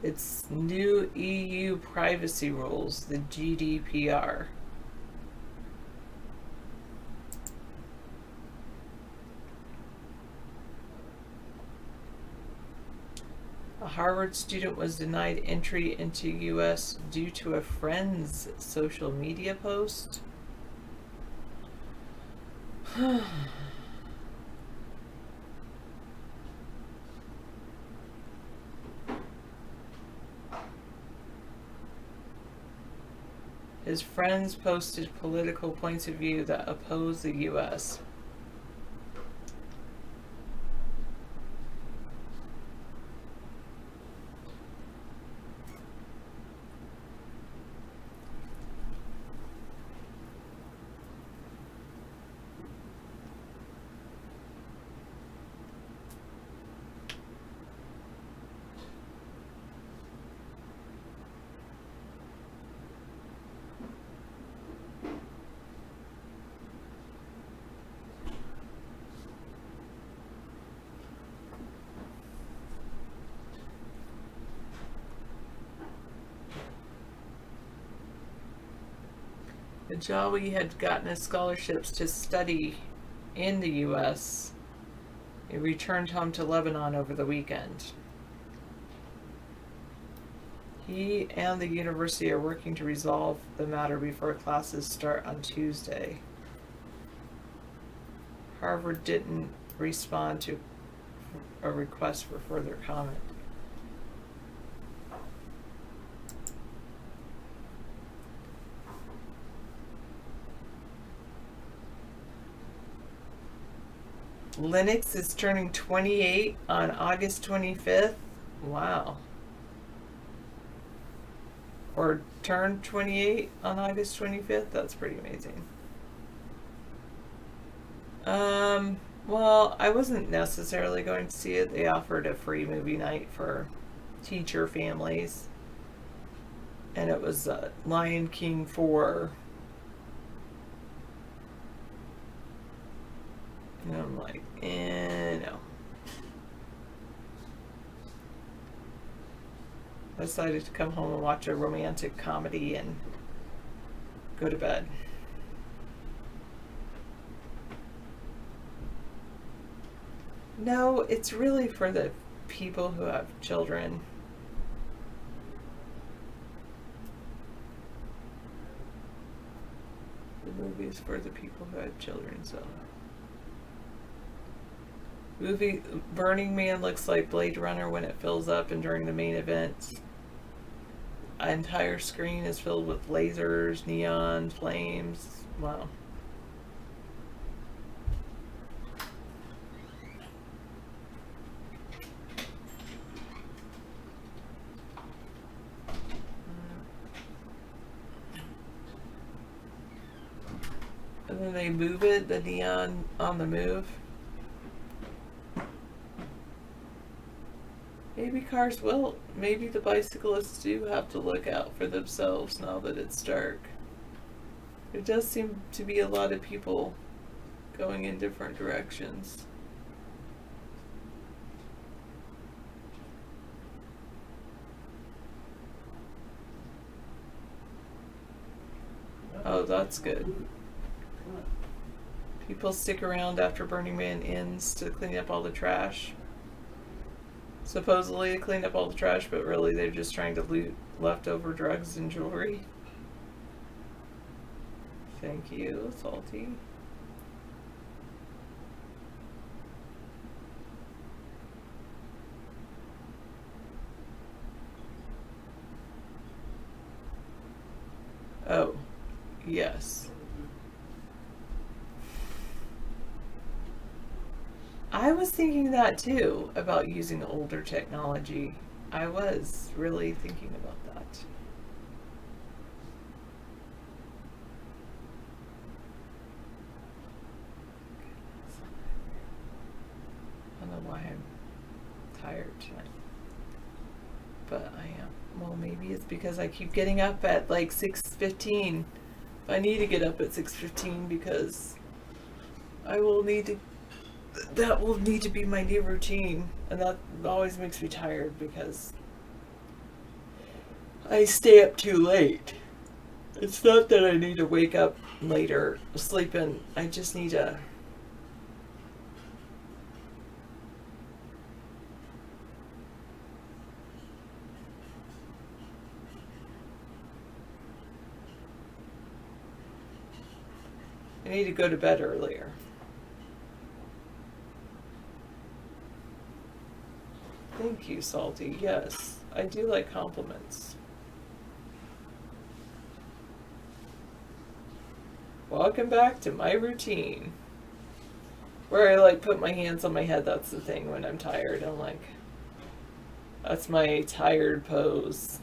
It's new EU privacy rules, the GDPR. A Harvard student was denied entry into US due to a friend's social media post. His friends posted political points of view that oppose the U.S. Ajawi had gotten his scholarships to study in the U.S. He returned home to Lebanon over the weekend. He and the university are working to resolve the matter before classes start on Tuesday. Harvard didn't respond to a request for further comment. Linux is turning 28 on August 25th. Wow. Or turned 28 on August 25th. That's pretty amazing. Well, I wasn't necessarily going to see it. They offered a free movie night for teacher families. And it was Lion King 4. And I'm like, no. I decided to come home and watch a romantic comedy and go to bed. No, it's really for the people who have children. The movie is for the people who have children, so. Movie Burning Man looks like Blade Runner when it fills up and during the main event. entire screen is filled with lasers, neon, flames. Wow. And then they move it, the neon on the move. Maybe cars will. Maybe the bicyclists do have to look out for themselves now that it's dark. There does seem to be a lot of people going in different directions. Oh, that's good. People stick around after Burning Man ends to clean up all the trash. Supposedly to clean up all the trash, but really they're just trying to loot leftover drugs and jewelry. Thank you, Salty. Oh, yes. I was thinking that too, about using older technology. I was really thinking about that. I don't know why I'm tired tonight. But I am. Well, maybe it's because I keep getting up at like 6:15. I need to get up at 6:15 because I will need to. That will need to be my new routine, and that always makes me tired because I stay up too late. It's not that I need to wake up later, sleep in. I just need to. I need to go to bed earlier. Thank you, Salty. Yes, I do like compliments. Welcome back to my routine. Where I like put my hands on my head, that's the thing when I'm tired. I'm like, that's my tired pose,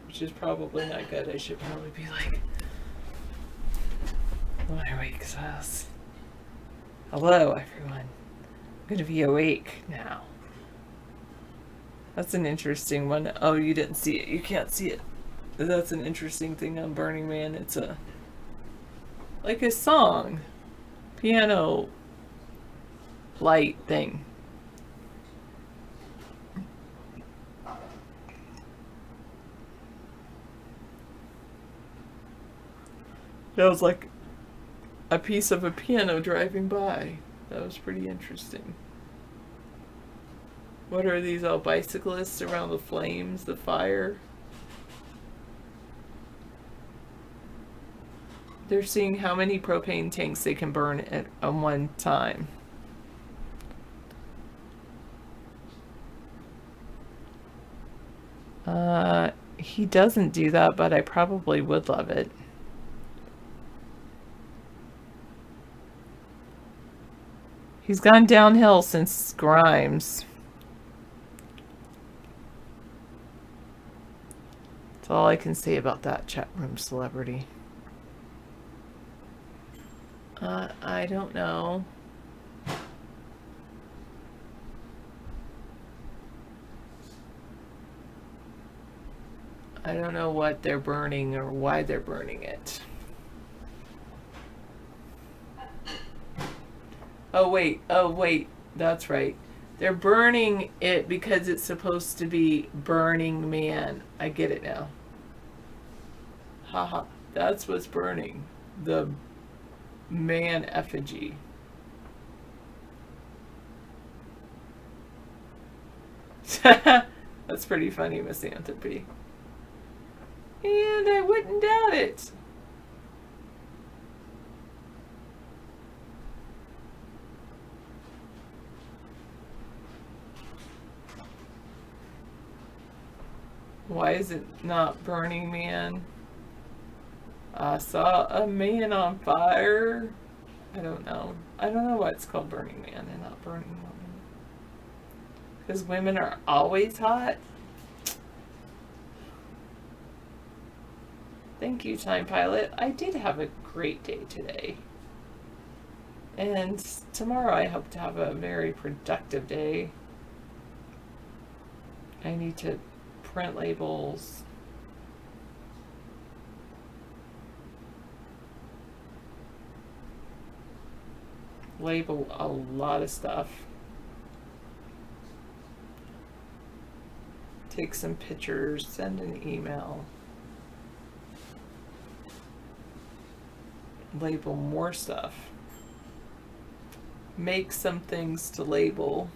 which is probably not good. I should probably be like, when I wake up. Hello, everyone. I'm gonna be awake now. That's an interesting one. Oh, you didn't see it. You can't see it. That's an interesting thing on Burning Man. It's like a song. Piano light thing. That was like a piece of a piano driving by. That was pretty interesting. What are these all bicyclists around the flames, the fire? They're seeing how many propane tanks they can burn at one time. He doesn't do that, but I probably would love it. He's gone downhill since Grimes. That's all I can say about that chat room celebrity. I don't know. I don't know what they're burning or why they're burning it. Oh wait, that's right. They're burning it because it's supposed to be Burning Man. I get it now. Haha, that's what's burning. The man effigy. That's pretty funny, Misanthropy. And I wouldn't doubt it. Why is it not Burning Man? I saw a man on fire. I don't know. I don't know why it's called Burning Man and not Burning Woman. Because women are always hot. Thank you, Time Pilot. I did have a great day today. And tomorrow I hope to have a very productive day. I need to print labels. Label a lot of stuff. Take some pictures, send an email. Label more stuff. Make some things to label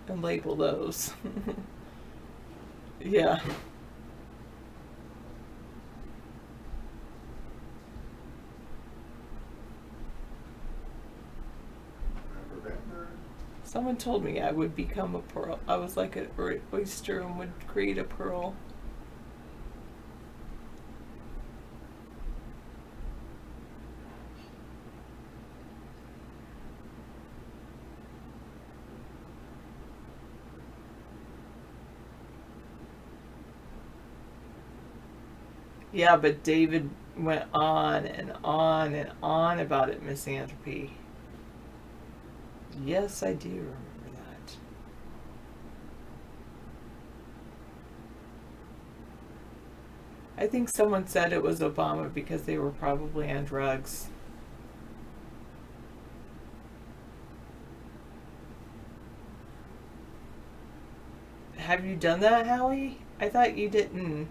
and label those. Yeah. Someone told me I would become a pearl. I was like an oyster and would create a pearl. Yeah, but David went on and on and on about it, Misanthropy. Yes, I do remember that. I think someone said it was Obama because they were probably on drugs. Have you done that, Howie? I thought you didn't.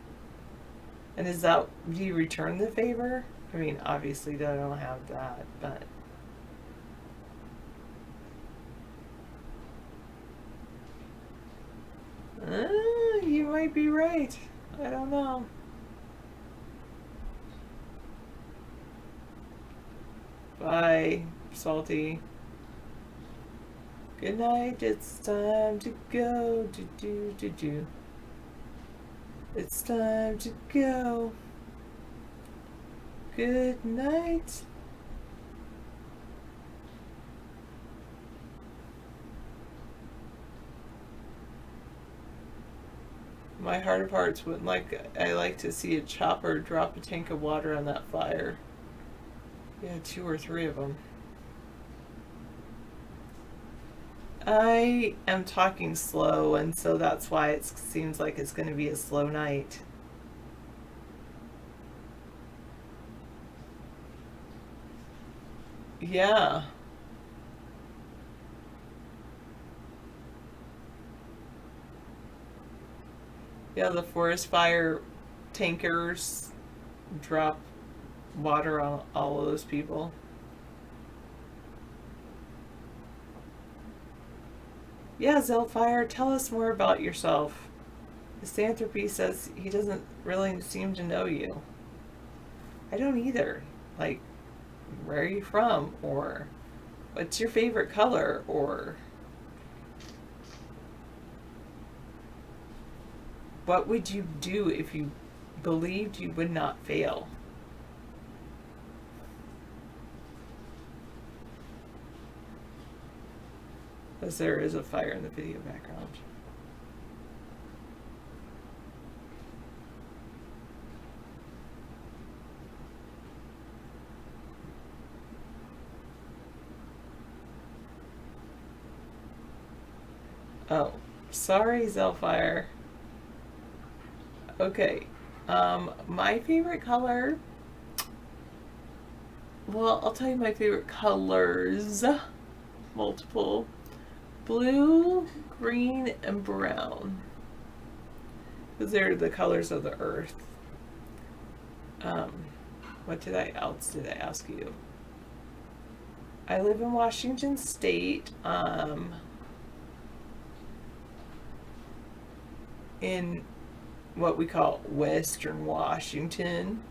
And is that, do you return the favor? I mean, obviously I don't have that, but... you might be right. I don't know. Bye, Salty. Good night. It's time to go. Do. It's time to go. Good night. My heart of hearts would I like to see a chopper drop a tank of water on that fire. Yeah, 2 or 3 of them. I am talking slow, and so that's why it seems like it's going to be a slow night. Yeah. Yeah, the forest fire tankers drop water on all of those people. Yeah, Zelfire, tell us more about yourself. Misanthropy says he doesn't really seem to know you. I don't either. Like, where are you from? Or what's your favorite color? Or what would you do if you believed you would not fail? As there is a fire in the video background. Oh, sorry, Zelfire. Okay, my favorite color, well, I'll tell you my favorite colors, multiple. Blue, green, and brown. Because they're the colors of the earth. What else did I ask you? I live in Washington State. In what we call Western Washington.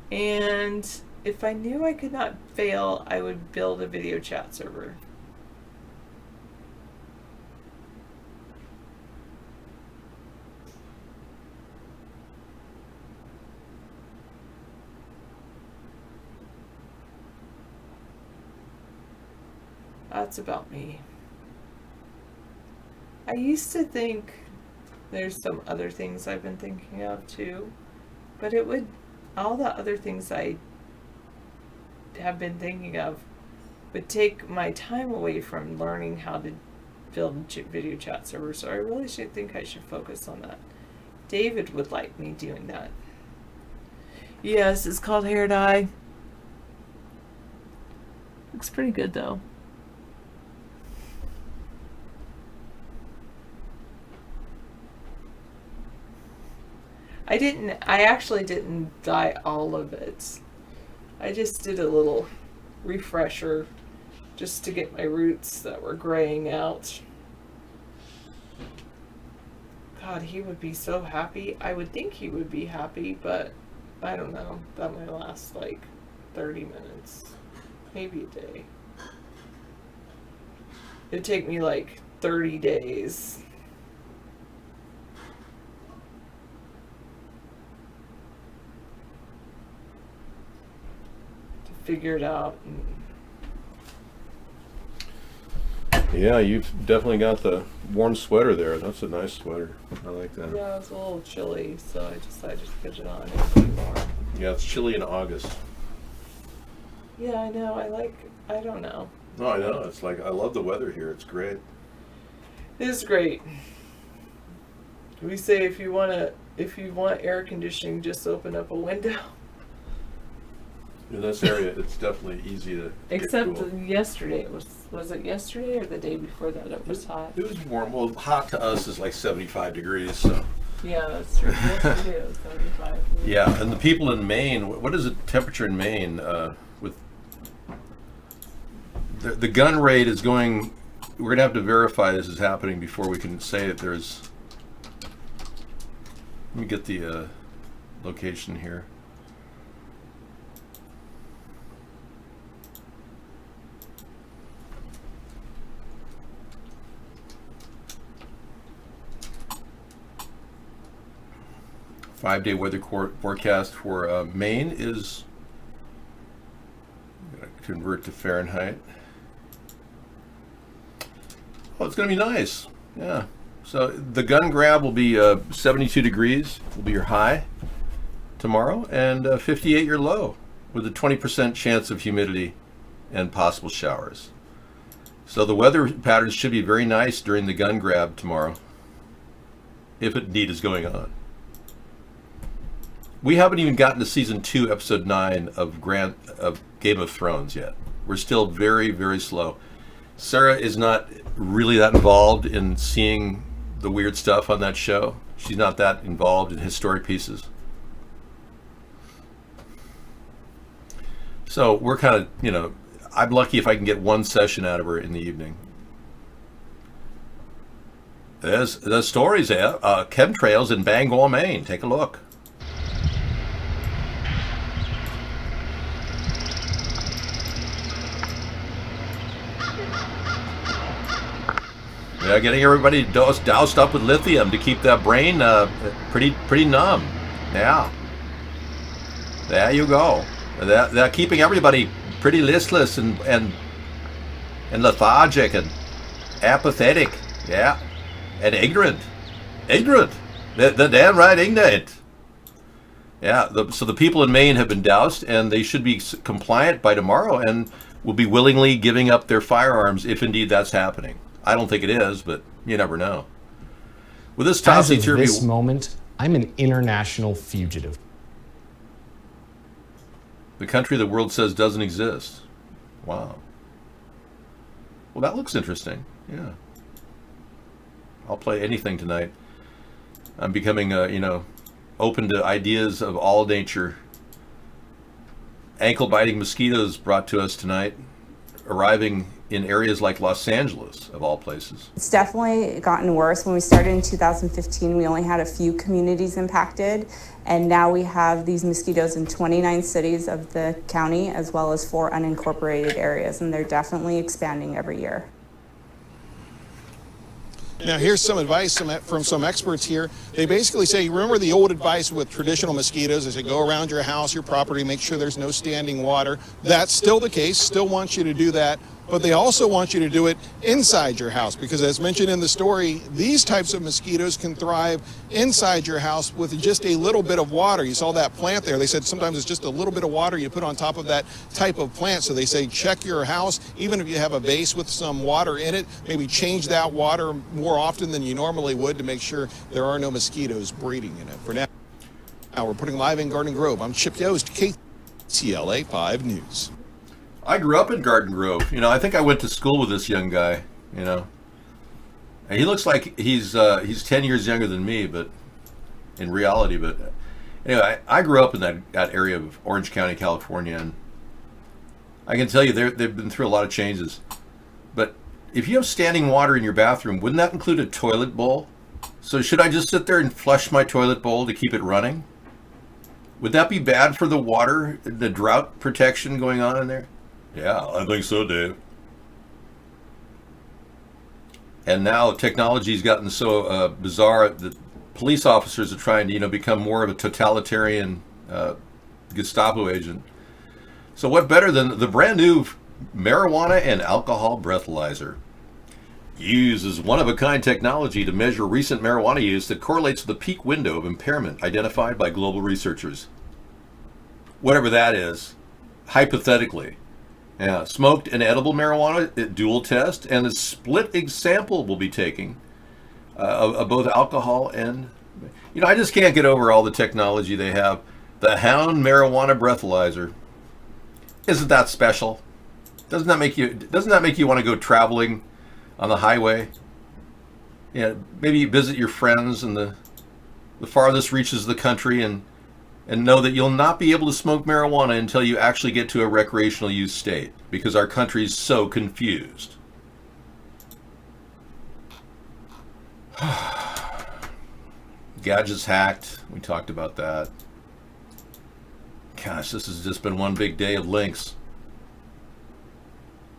And if I knew I could not fail, I would build a video chat server. That's about me. I used to think there's some other things I've been thinking of too, but all the other things I have been thinking of would take my time away from learning how to build video chat servers, so I really think I should focus on that. David would like me doing that. Yes, it's called hair dye. Looks pretty good though. I actually didn't dye all of it. I just did a little refresher just to get my roots that were graying out. God, he would be so happy. I would think he would be happy, but I don't know. That might last like 30 minutes, maybe a day. It'd take me like 30 days. Figure it out. Yeah, you've definitely got the warm sweater there. That's a nice sweater. I like that. Yeah, it's a little chilly, so I decided to put it on. Yeah, it's chilly in August. Yeah, I know. I don't know. No, I know. It's like, I love the weather here. It's great. It is great. We say if you want air conditioning, just open up a window. In this area, it's definitely easy to Except get cool. Yesterday, was it yesterday or the day before that it was hot? It was warm. Well, hot to us is like 75 degrees, so. Yeah, that's true. Yesterday it was 75. Yeah, and the people in Maine, what is the temperature in Maine? With the gun rate is going, we're going to have to verify this is happening before we can say that there's, let me get the location here. Five-day weather forecast for Maine is, I'm going to convert to Fahrenheit. Oh, it's going to be nice. Yeah. So the gun grab will be 72 degrees will be your high tomorrow, and 58 your low, with a 20% chance of humidity and possible showers. So the weather patterns should be very nice during the gun grab tomorrow, if indeed is going on. We haven't even gotten to season 2, episode 9 of Game of Thrones yet. We're still very, very slow. Sarah is not really that involved in seeing the weird stuff on that show. She's not that involved in historic pieces. So we're kind of, you know, I'm lucky if I can get one session out of her in the evening. There's the stories there. Chemtrails in Bangor, Maine. Take a look. Yeah, getting everybody doused up with lithium to keep that brain pretty numb. Yeah. There you go. They're keeping everybody pretty listless and lethargic and apathetic. Yeah. And ignorant. Ignorant. They're damn right ignorant. Yeah. So the people in Maine have been doused, and they should be compliant by tomorrow and will be willingly giving up their firearms if indeed that's happening. I don't think it is, but you never know. With this topsy-turvy, this moment, I'm an international fugitive. The country the world says doesn't exist. Wow. Well, that looks interesting. Yeah. I'll play anything tonight. I'm becoming, open to ideas of all nature. Ankle-biting mosquitoes brought to us tonight, arriving in areas like Los Angeles, of all places. It's definitely gotten worse. When we started in 2015, we only had a few communities impacted, and now we have these mosquitoes in 29 cities of the county, as well as 4 unincorporated areas, and they're definitely expanding every year. Now, here's some advice from some experts here. They basically say, remember the old advice with traditional mosquitoes? They say, go around your house, your property, make sure there's no standing water. That's still the case, still want you to do that. but they also want you to do it inside your house because, as mentioned in the story, these types of mosquitoes can thrive inside your house with just a little bit of water. You saw that plant there. They said sometimes it's just a little bit of water you put on top of that type of plant. So they say check your house, even if you have a vase with some water in it, maybe change that water more often than you normally would to make sure there are no mosquitoes breeding in it. For now, we're putting live in Garden Grove. I'm Chip Yost, KTLA 5 News. I grew up in Garden Grove. I think I went to school with this young guy, And he looks like he's 10 years younger than me, but in reality, but anyway, I grew up in that area of Orange County, California, and I can tell you they've been through a lot of changes. But if you have standing water in your bathroom, wouldn't that include a toilet bowl? So should I just sit there and flush my toilet bowl to keep it running? Would that be bad for the water, the drought protection going on in there? Yeah, I think so, Dave. And now technology's gotten so bizarre that police officers are trying to, become more of a totalitarian Gestapo agent. So what better than the brand new marijuana and alcohol breathalyzer? Uses one-of-a-kind technology to measure recent marijuana use that correlates with the peak window of impairment identified by global researchers. Whatever that is, hypothetically. Yeah, smoked and edible marijuana dual test, and a split sample will be taking of both alcohol and... I just can't get over all the technology they have. The Hound marijuana breathalyzer. Isn't that special? Doesn't that make you want to go traveling on the highway? Maybe visit your friends in the farthest reaches of the country and know that you'll not be able to smoke marijuana until you actually get to a recreational use state, because our country's so confused. Gadgets hacked. We talked about that. Gosh, this has just been one big day of links.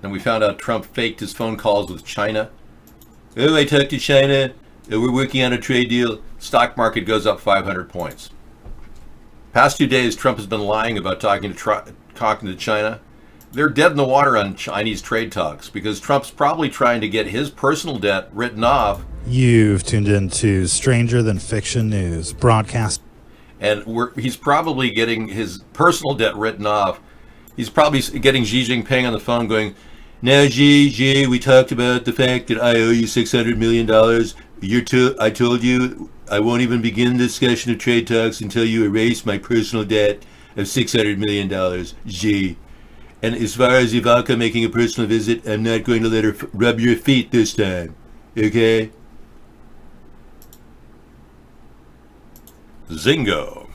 And we found out Trump faked his phone calls with China. Oh, I talked to China. We're working on a trade deal. Stock market goes up 500 points. Past 2 days, Trump has been lying about talking to China. They're dead in the water on Chinese trade talks because Trump's probably trying to get his personal debt written off. You've tuned into Stranger Than Fiction News, broadcast. And he's probably getting his personal debt written off. He's probably getting Xi Jinping on the phone going, now, Xi, we talked about the fact that I owe you $600 million. I told you I won't even begin the discussion of trade talks until you erase my personal debt of $600 million, Xi. And as far as Ivanka making a personal visit, I'm not going to let her rub your feet this time. Okay? Zingo.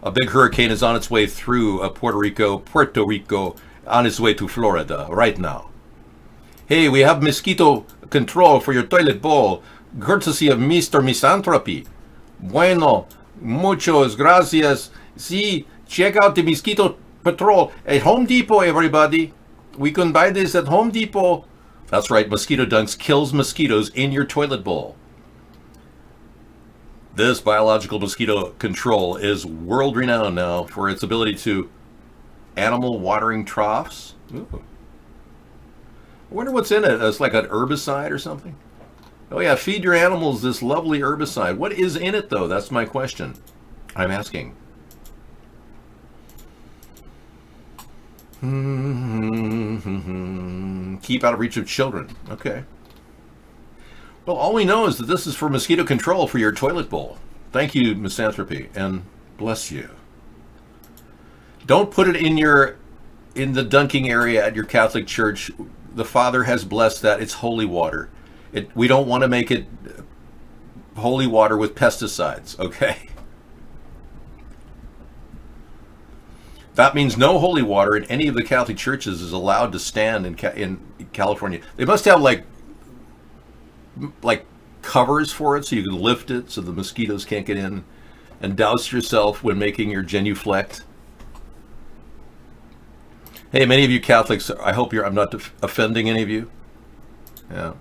A big hurricane is on its way through Puerto Rico, on its way to Florida right now. Hey, we have mosquito control for your toilet bowl, courtesy of Mr. Misanthropy. Bueno, muchos gracias. See, check out the mosquito patrol at Home Depot, everybody. We can buy this at Home Depot. That's right, Mosquito Dunks kills mosquitoes in your toilet bowl. This biological mosquito control is world-renowned now for its ability to animal watering troughs. Ooh. I wonder what's in it. It's like an herbicide or something. Oh yeah, feed your animals this lovely herbicide. What is in it though? That's my question. I'm asking. Keep out of reach of children. Okay. Well, all we know is that this is for mosquito control for your toilet bowl. Thank you, Misanthropy, and bless you. Don't put it in the dunking area at your Catholic church. The Father has blessed that. It's holy water. We don't want to make it holy water with pesticides, okay? That means no holy water in any of the Catholic churches is allowed to stand in California. They must have like covers for it so you can lift it so the mosquitoes can't get in, and douse yourself when making your genuflect. Hey, many of you Catholics, I hope I'm not offending any of you. Yeah.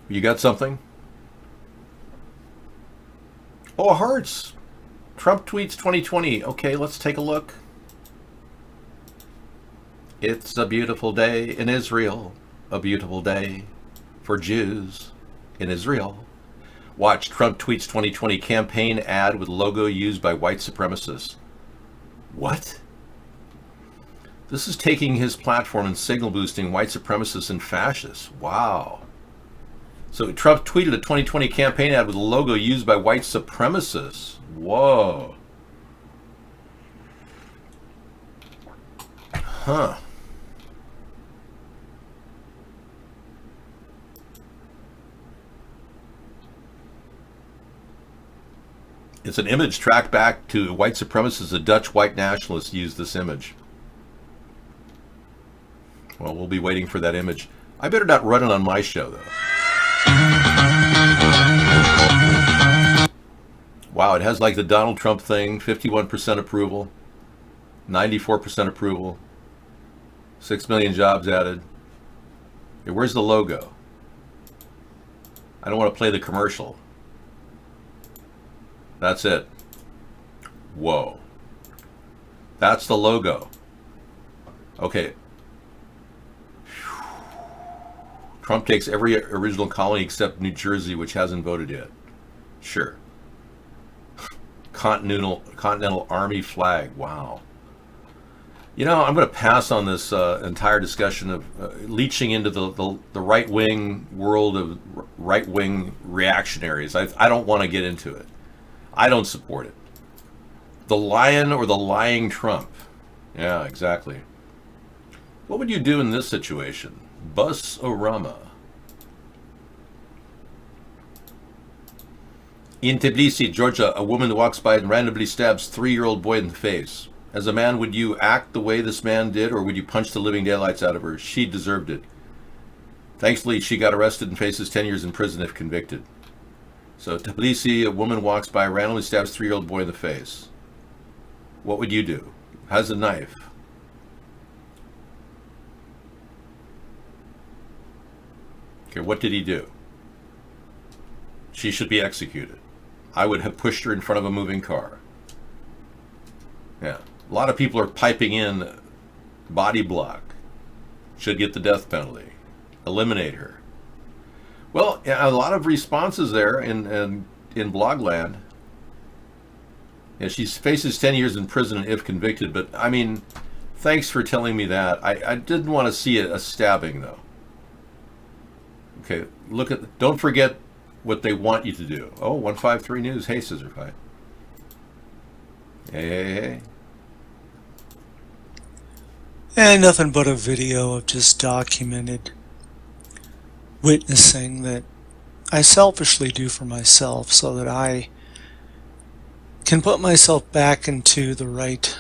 You got something? Oh, hearts. Trump tweets 2020. Okay, let's take a look. It's a beautiful day in Israel, a beautiful day for Jews in Israel. Watch Trump tweets 2020 campaign ad with logo used by white supremacists. What? This is taking his platform and signal boosting white supremacists and fascists. Wow. So Trump tweeted a 2020 campaign ad with a logo used by white supremacists. Whoa. Huh. It's an image tracked back to white supremacists. A Dutch white nationalist used this image. Well, we'll be waiting for that image. I better not run it on my show, though. Wow, it has like the Donald Trump thing, 51% approval, 94% approval, 6 million jobs added. Hey, where's the logo? I don't want to play the commercial. That's it. Whoa. That's the logo. Okay. Trump takes every original colony except New Jersey, which hasn't voted yet. Sure. Continental Army flag. Wow. You know, I'm going to pass on this entire discussion of leaching into the right-wing world of right-wing reactionaries. I don't want to get into it. I don't support it. The lion or the lying Trump? Yeah, exactly. What would you do in this situation? Bus-O-Rama. In Tbilisi, Georgia, a woman walks by and randomly stabs 3-year-old boy in the face. As a man, would you act the way this man did, or would you punch the living daylights out of her? She deserved it. Thankfully, she got arrested and faces 10 years in prison if convicted. So, Tbilisi, a woman walks by, randomly stabs 3-year-old boy in the face. What would you do? Has a knife. Okay, what did he do? She should be executed. I would have pushed her in front of a moving car. Yeah. A lot of people are piping in body block. Should get the death penalty. Eliminate her. Well, a lot of responses there in Blogland. Yeah, she faces 10 years in prison if convicted, but I mean, thanks for telling me that. I didn't want to see a stabbing, though. Okay, don't forget what they want you to do. Oh, 153 News. Hey, Scissor Fight. Hey. And nothing but a video of just documented witnessing that I selfishly do for myself so that I can put myself back into the right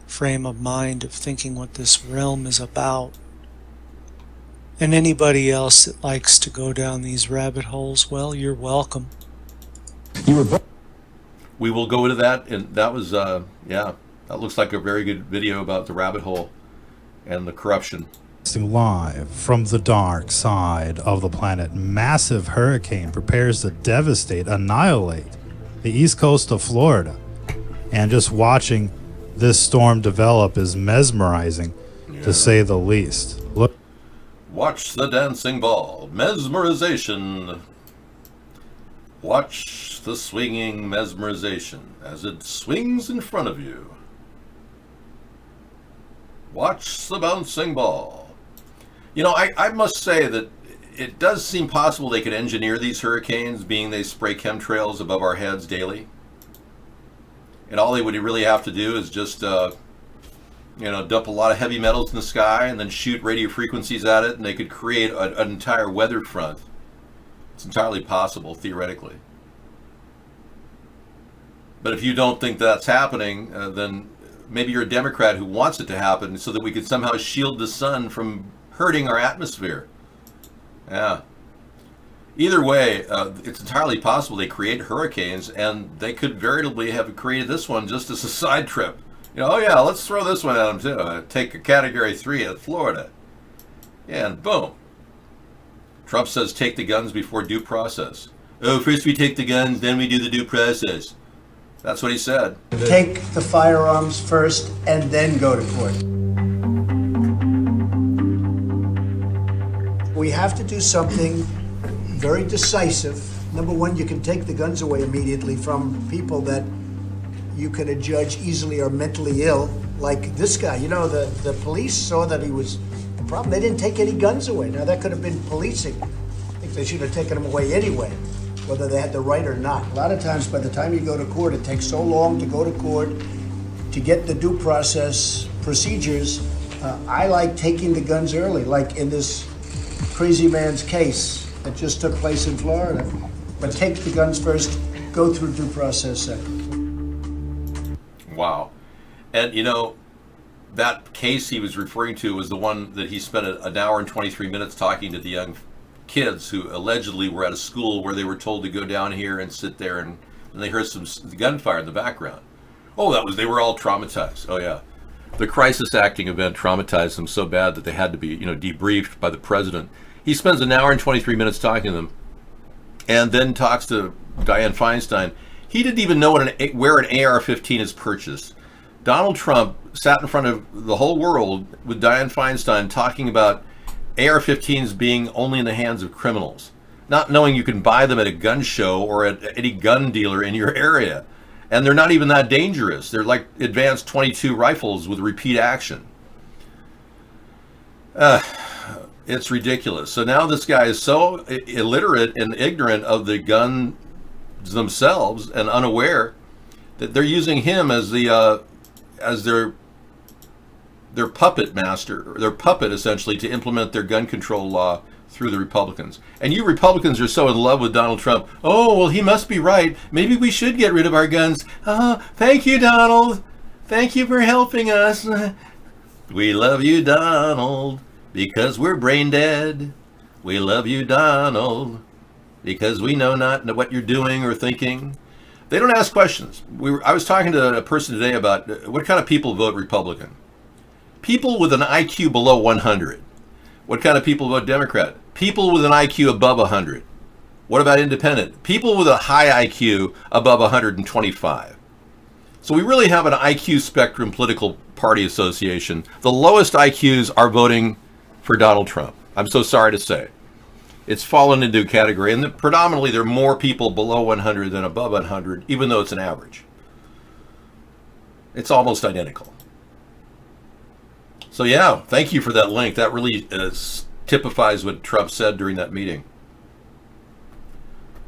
frame of mind of thinking what this realm is about. And anybody else that likes to go down these rabbit holes, well, you're welcome. We will go into that, and that was, yeah, that looks like a very good video about the rabbit hole and the corruption. Live from the dark side of the planet, massive hurricane prepares to devastate, annihilate the east coast of Florida. And just watching this storm develop is mesmerizing, to say the least. Look. Watch the dancing ball. Mesmerization. Watch the swinging mesmerization as it swings in front of you. Watch the bouncing ball. You know, I must say that it does seem possible they could engineer these hurricanes, being they spray chemtrails above our heads daily. And all they would really have to do is just, dump a lot of heavy metals in the sky and then shoot radio frequencies at it, and they could create an entire weather front. It's entirely possible, theoretically. But if you don't think that's happening, then maybe you're a Democrat who wants it to happen so that we could somehow shield the sun from hurting our atmosphere. Yeah. Either way, it's entirely possible they create hurricanes, and they could veritably have created this one just as a side trip. Oh yeah, let's throw this one at them too. Take a Category 3 at Florida. Yeah, and boom. Trump says take the guns before due process. Oh, first we take the guns, then we do the due process. That's what he said. Take the firearms first and then go to court. We have to do something very decisive. Number one, you can take the guns away immediately from people that you can adjudge easily are mentally ill, like this guy. You know, the police saw that he was the problem. They didn't take any guns away. Now, that could have been policing. I think they should have taken them away anyway, whether they had the right or not. A lot of times, by the time you go to court, it takes so long to go to court to get the due process procedures. I like taking the guns early, like in this crazy man's case that just took place in Florida. But take the guns first, go through due process second. Wow. And, you know, that case he was referring to was the one that he spent an hour and 23 minutes talking to the young kids who allegedly were at a school where they were told to go down here and sit there, and they heard some gunfire in the background. Oh, they were all traumatized. Oh, yeah. The crisis acting event traumatized them so bad that they had to be, debriefed by the president. He spends an hour and 23 minutes talking to them, and then talks to Dianne Feinstein. He didn't even know where an AR-15 is purchased. Donald Trump sat in front of the whole world with Dianne Feinstein talking about AR-15s being only in the hands of criminals, not knowing you can buy them at a gun show or at any gun dealer in your area. And they're not even that dangerous. They're like advanced .22 rifles with repeat action. It's ridiculous. So now this guy is so illiterate and ignorant of the guns themselves and unaware that they're using him as their puppet master, their puppet essentially, to implement their gun control law through the Republicans. And you Republicans are so in love with Donald Trump. Oh, well, he must be right. Maybe we should get rid of our guns. Thank you, Donald. Thank you for helping us. We love you, Donald, because we're brain dead. We love you, Donald, because we know not what you're doing or thinking. They don't ask questions. I was talking to a person today about what kind of people vote Republican. People with an IQ below 100. What kind of people vote Democrat? People with an IQ above 100. What about independent? People with a high IQ above 125. So we really have an IQ spectrum political party association. The lowest IQs are voting for Donald Trump. I'm so sorry to say. It's fallen into a category, and predominantly there are more people below 100 than above 100, even though it's an average. It's almost identical. So yeah, thank you for that link. That really typifies what Trump said during that meeting.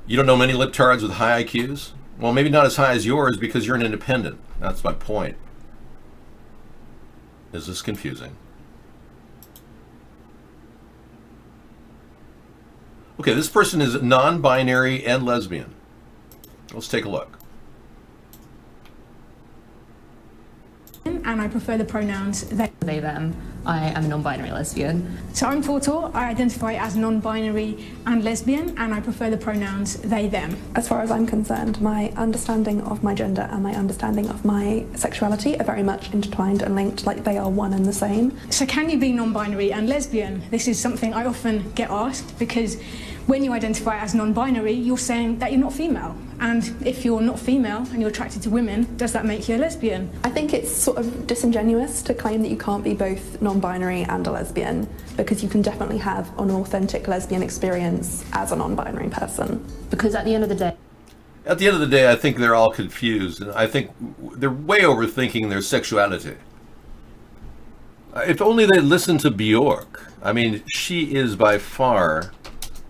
You don't know many libtards with high IQs? Well, maybe not as high as yours because you're an independent. That's my point. Is this confusing? Okay, this person is non-binary and lesbian. Let's take a look. And I prefer the pronouns they, them. I am a non-binary lesbian. So I'm Tortor. I identify as non-binary and lesbian, and I prefer the pronouns they, them. As far as I'm concerned, my understanding of my gender and my understanding of my sexuality are very much intertwined and linked, like they are one and the same. So can you be non-binary and lesbian? This is something I often get asked, because when you identify as non-binary, you're saying that you're not female. And if you're not female and you're attracted to women, does that make you a lesbian? I think it's sort of disingenuous to claim that you can't be both non-binary and a lesbian, because you can definitely have an authentic lesbian experience as a non-binary person. Because at the end of the day, I think they're all confused, and I think they're way overthinking their sexuality. If only they'd listen to Bjork. I mean, she is by far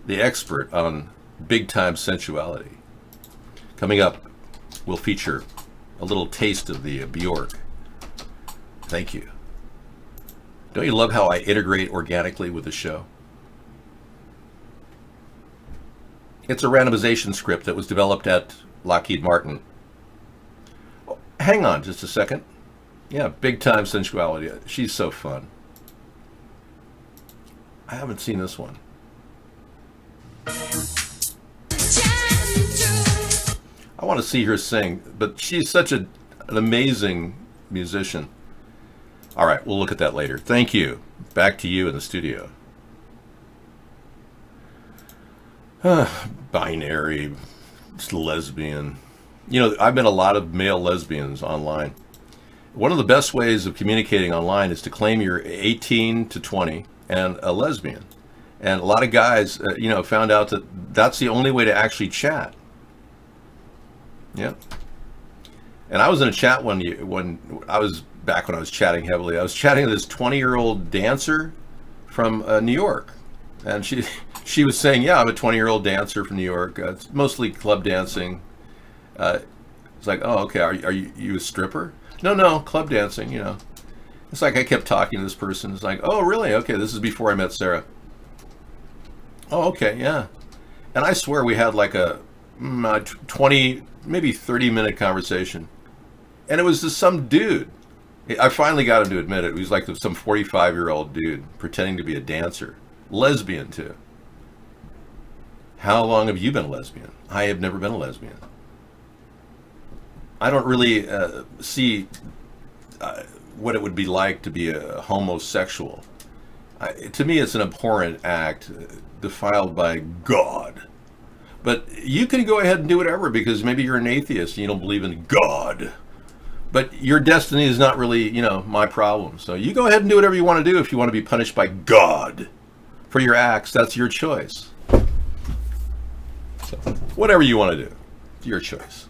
the expert on big-time sensuality. Coming up, we'll feature a little taste of the Bjork. Thank you. Don't you love how I integrate organically with the show? It's a randomization script that was developed at Lockheed Martin. Oh, hang on just a second. Yeah, big-time sensuality. She's so fun. I haven't seen this one. I want to see her sing, but she's such an amazing musician. All right, we'll look at that later. Thank you. Back to you in the studio. Binary, lesbian. You know, I've met a lot of male lesbians online. One of the best ways of communicating online is to claim you're 18 to 20 and a lesbian. And a lot of guys, found out that that's the only way to actually chat. Yeah. And I was in a chat when I was chatting heavily. I was chatting with this 20-year-old dancer from New York. And she was saying, yeah, I'm a 20-year-old dancer from New York. It's mostly club dancing. It's like, oh, okay, are you a stripper? No, club dancing, It's like I kept talking to this person. It's like, oh, really? Okay, this is before I met Sarah. Oh, okay, yeah. And I swear we had like a 20, maybe 30-minute conversation. And it was just some dude. I finally got him to admit it. He was like some 45-year-old dude pretending to be a dancer. Lesbian, too. How long have you been a lesbian? I have never been a lesbian. I don't really see what it would be like to be a homosexual. To me, it's an abhorrent act defiled by God. But you can go ahead and do whatever because maybe you're an atheist and you don't believe in God. But your destiny is not really, my problem. So you go ahead and do whatever you want to do if you want to be punished by God for your acts. That's your choice. So whatever you want to do, it's your choice.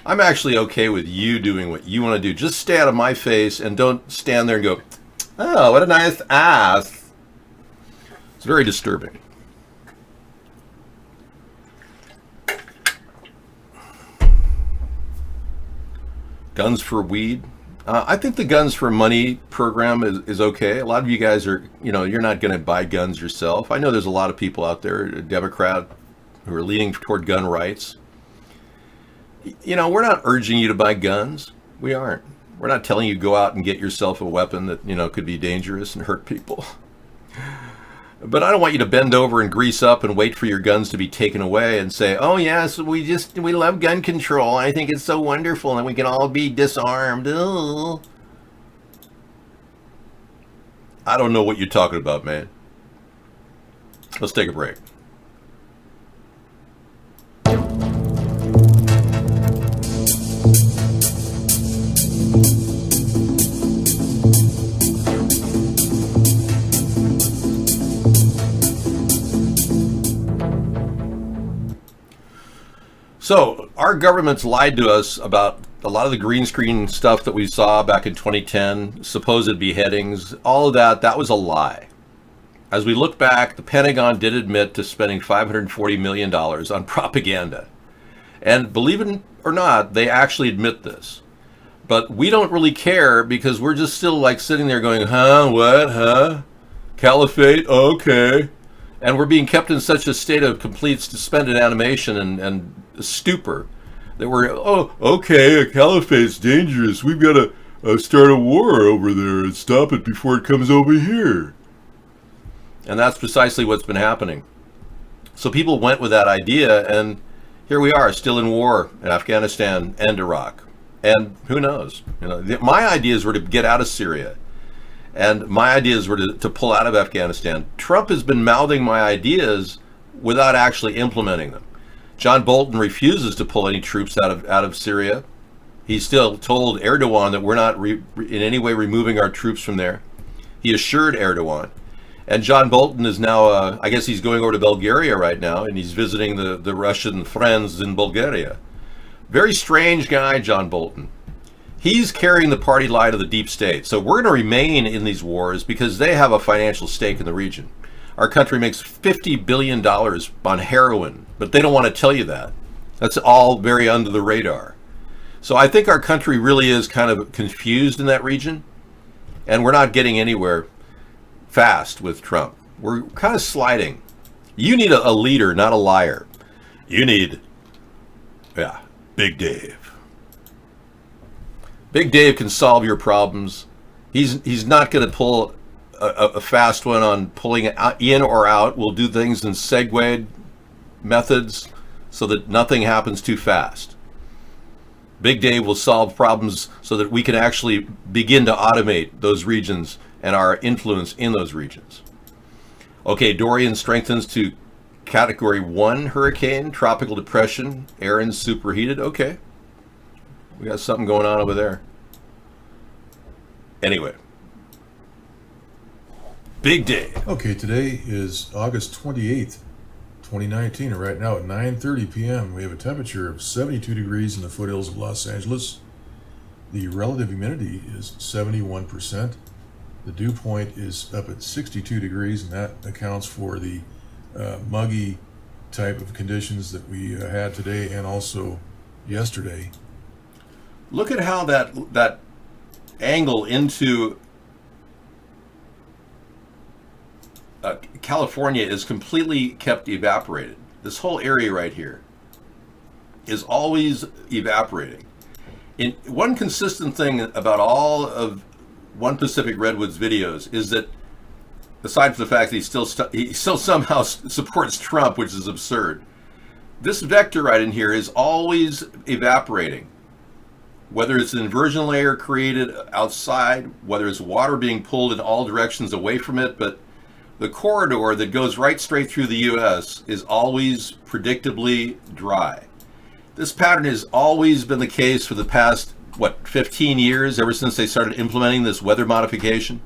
I'm actually okay with you doing what you want to do. Just stay out of my face and don't stand there and go, oh, what a nice ass. It's very disturbing. Guns for weed. I think the Guns for Money program is okay. A lot of you guys are, you're not going to buy guns yourself. I know there's a lot of people out there, a Democrat, who are leaning toward gun rights. We're not urging you to buy guns. We aren't. We're not telling you to go out and get yourself a weapon that, could be dangerous and hurt people. But I don't want you to bend over and grease up and wait for your guns to be taken away and say, oh yes, we love gun control. I think it's so wonderful and we can all be disarmed. Ugh. I don't know what you're talking about, man. Let's take a break. So our government's lied to us about a lot of the green screen stuff that we saw back in 2010, supposed beheadings, all of that was a lie. As we look back, the Pentagon did admit to spending $540 million on propaganda. And believe it or not, they actually admit this. But we don't really care because we're just still like sitting there going, huh, what, huh? Caliphate, okay. And we're being kept in such a state of complete suspended animation and stupor that we're, oh, okay, a caliphate's dangerous. We've got to start a war over there and stop it before it comes over here. And that's precisely what's been happening. So people went with that idea, and here we are, still in war in Afghanistan and Iraq. And who knows? My ideas were to get out of Syria. And my ideas were to pull out of Afghanistan. Trump has been mouthing my ideas without actually implementing them. John Bolton refuses to pull any troops out of Syria. He still told Erdogan that we're not in any way removing our troops from there. He assured Erdogan. And John Bolton is now, I guess he's going over to Bulgaria right now, and he's visiting the Russian friends in Bulgaria. Very strange guy, John Bolton. He's carrying the party line of the deep state. So we're going to remain in these wars because they have a financial stake in the region. Our country makes $50 billion on heroin, but they don't want to tell you that. That's all very under the radar. So I think our country really is kind of confused in that region, and we're not getting anywhere fast with Trump. We're kind of sliding. You need a leader, not a liar. You need, Big Dave. Big Dave can solve your problems. He's not going to pull a fast one on pulling it in or out. We'll do things in segued methods so that nothing happens too fast. Big Dave will solve problems so that we can actually begin to automate those regions and our influence in those regions. Okay, Dorian strengthens to Category 1 hurricane, tropical depression, Aaron's superheated. Okay. We got something going on over there. Anyway. Big Day. Okay, today is August 28th, 2019, and right now at 9:30 p.m. we have a temperature of 72 degrees in the foothills of Los Angeles. The relative humidity is 71%. The dew point is up at 62 degrees, and that accounts for the muggy type of conditions that we had today and also yesterday. Look at how that angle into California is completely kept evaporated. This whole area right here is always evaporating. In one consistent thing about all of One Pacific Redwood's videos is that, aside from the fact that he still somehow supports Trump, which is absurd, this vector right in here is always evaporating. Whether it's an inversion layer created outside, whether it's water being pulled in all directions away from it, but the corridor that goes right straight through the U.S. is always predictably dry. This pattern has always been the case for the past, 15 years, ever since they started implementing this weather modification.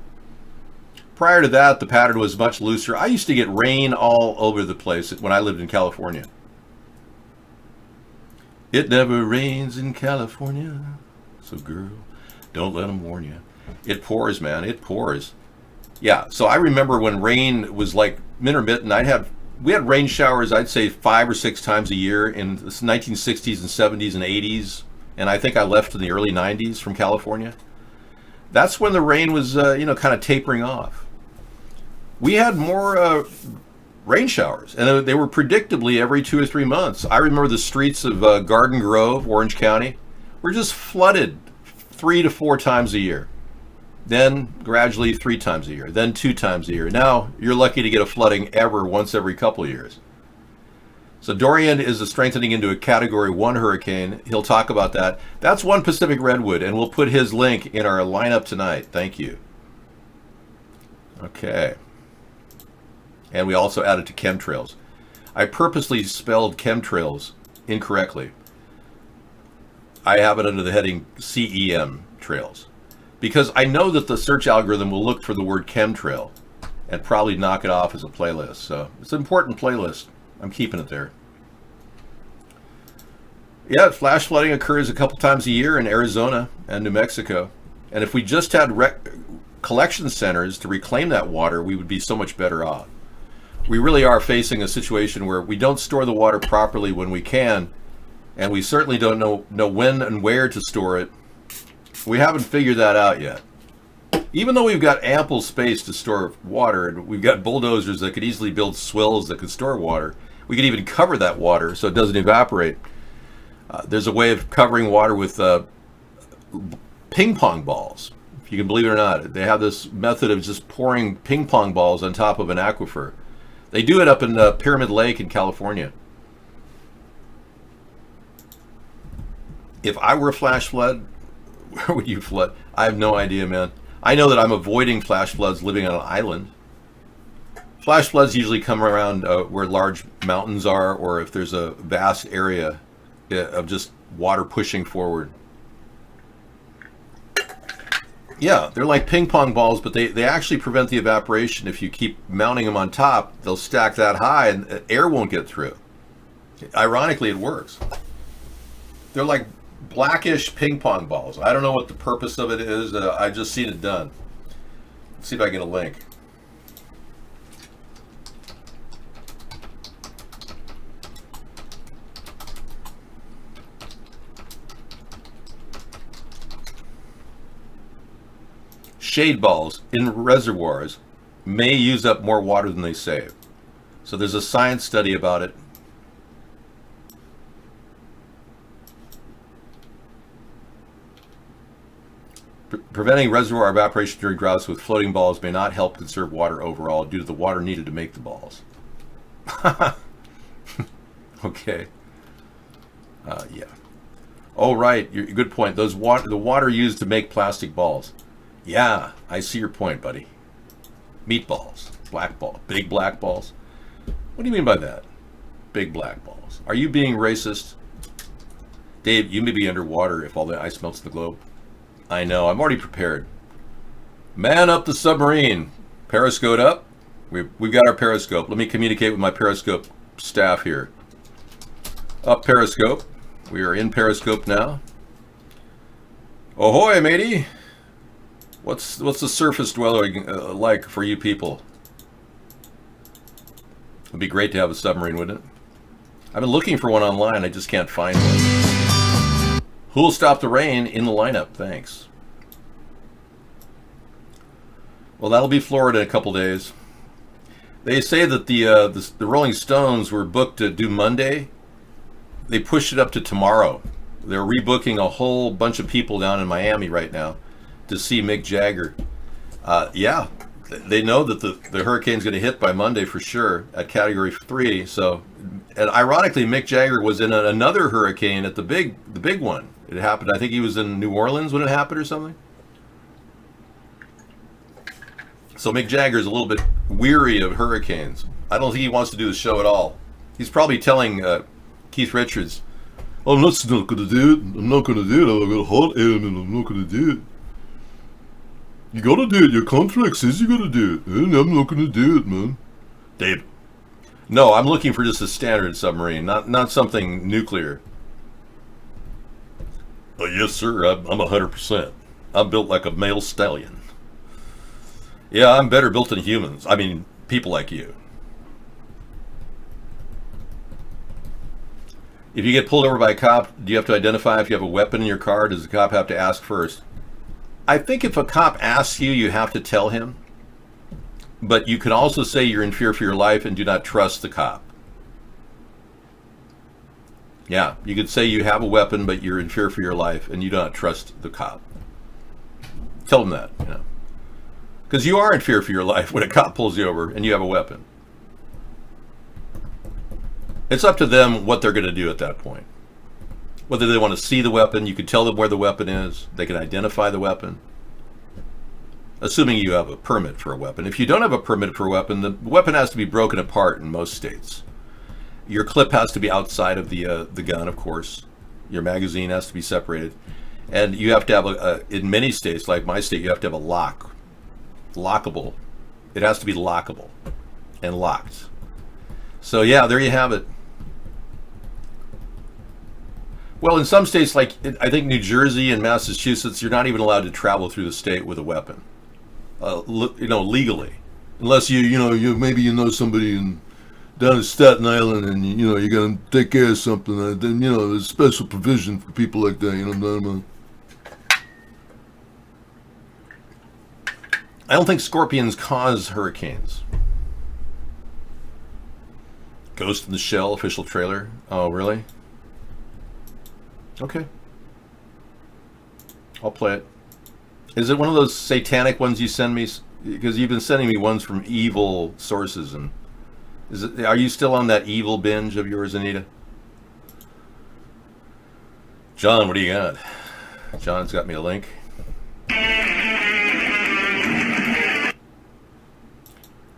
Prior to that, the pattern was much looser. I used to get rain all over the place when I lived in California. It never rains in California, so girl, don't let them warn you. It pours, man, it pours. Yeah, so I remember when rain was like intermittent. We had rain showers, I'd say 5 or 6 times a year in the 1960s and 70s and 80s, and I think I left in the early 90s from California. That's when the rain was, kind of tapering off. We had more rain showers, and they were predictably every 2 or 3 months. I remember the streets of Garden Grove, Orange County, were just flooded 3 to 4 times a year. Then gradually 3 times a year, then 2 times a year. Now you're lucky to get a flooding once every couple of years. So Dorian is a strengthening into a Category 1 hurricane. He'll talk about that. That's One Pacific Redwood, and we'll put his link in our lineup tonight. Thank you. Okay. And we also added to chemtrails. I purposely spelled chemtrails incorrectly. I have it under the heading CEM trails, because I know that the search algorithm will look for the word chemtrail and probably knock it off as a playlist. So it's an important playlist. I'm keeping it there. Yeah, flash flooding occurs a couple times a year in Arizona and New Mexico. And if we just had collection centers to reclaim that water, we would be so much better off. We really are facing a situation where we don't store the water properly when we can, and we certainly don't know when and where to store it. We haven't figured that out yet. Even though we've got ample space to store water, and we've got bulldozers that could easily build swills that could store water, we could even cover that water so it doesn't evaporate. There's a way of covering water with ping pong balls, if you can believe it or not. They have this method of just pouring ping pong balls on top of an aquifer. They do it up in Pyramid Lake in California. If I were a flash flood, where would you flood? I have no idea, man. I know that I'm avoiding flash floods living on an island. Flash floods usually come around where large mountains are, or if there's a vast area of just water pushing forward. Yeah, they're like ping pong balls, but they actually prevent the evaporation. If you keep mounting them on top, they'll stack that high and air won't get through. Ironically, it works. They're like blackish ping pong balls. I don't know what the purpose of it is. I've just seen it done. Let's see if I can get a link. Shade balls in reservoirs may use up more water than they save. So there's a science study about it. Preventing reservoir evaporation during droughts with floating balls may not help conserve water overall due to the water needed to make the balls. Okay. Yeah. Oh, right. Good point. The water used to make plastic balls. Yeah, I see your point, buddy. Meatballs. Big black balls. What do you mean by that? Big black balls. Are you being racist? Dave, you may be underwater if all the ice melts the globe. I know, I'm already prepared. Man up the submarine. Periscope up. We've got our Periscope. Let me communicate with my Periscope staff here. Up Periscope. We are in Periscope now. Ahoy, matey! What's the surface dwelling like for you people? It'd be great to have a submarine, wouldn't it? I've been looking for one online. I just can't find one. Who'll stop the rain in the lineup? Thanks. Well, that'll be Florida in a couple days. They say that the Rolling Stones were booked to do Monday. They pushed it up to tomorrow. They're rebooking a whole bunch of people down in Miami right now to see Mick Jagger. Yeah, they know that the hurricane's going to hit by Monday for sure at Category 3. So, and ironically, Mick Jagger was in another hurricane at the big one. It happened. I think he was in New Orleans when it happened or something. So Mick Jagger's a little bit weary of hurricanes. I don't think he wants to do the show at all. He's probably telling Keith Richards, "I'm not going to do it. I'm not going to do it. I've got a hot element. I'm not going to do it. You got to do it. Your contract says you got to do it. And I'm not going to do it, man." Dave. No, I'm looking for just a standard submarine, not something nuclear. Oh, yes, sir. I'm 100%. I'm built like a male stallion. Yeah, I'm better built than humans. I mean, people like you. If you get pulled over by a cop, do you have to identify if you have a weapon in your car? Does the cop have to ask first? I think if a cop asks you, you have to tell him. But you can also say you're in fear for your life and do not trust the cop. Yeah, you could say you have a weapon, but you're in fear for your life and you do not trust the cop. Tell them that, you know. Because you are in fear for your life when a cop pulls you over and you have a weapon. It's up to them what they're going to do at that point. Whether they want to see the weapon, you can tell them where the weapon is. They can identify the weapon. Assuming you have a permit for a weapon. If you don't have a permit for a weapon, the weapon has to be broken apart in most states. Your clip has to be outside of the gun, of course. Your magazine has to be separated. And you have to have, in many states, like my state, you have to have a lock. Lockable. It has to be lockable and locked. So yeah, there you have it. Well, in some states, like I think New Jersey and Massachusetts, you're not even allowed to travel through the state with a weapon, legally, unless maybe you know somebody down in Staten Island and you're gonna take care of something. Then there's special provision for people like that. You know what I'm talking about? I don't think scorpions cause hurricanes. Ghost in the Shell official trailer. Oh, really? Okay. I'll play it. Is it one of those satanic ones you send me? Because you've been sending me ones from evil sources. And are you still on that evil binge of yours, Anita? John, what do you got? John's got me a link.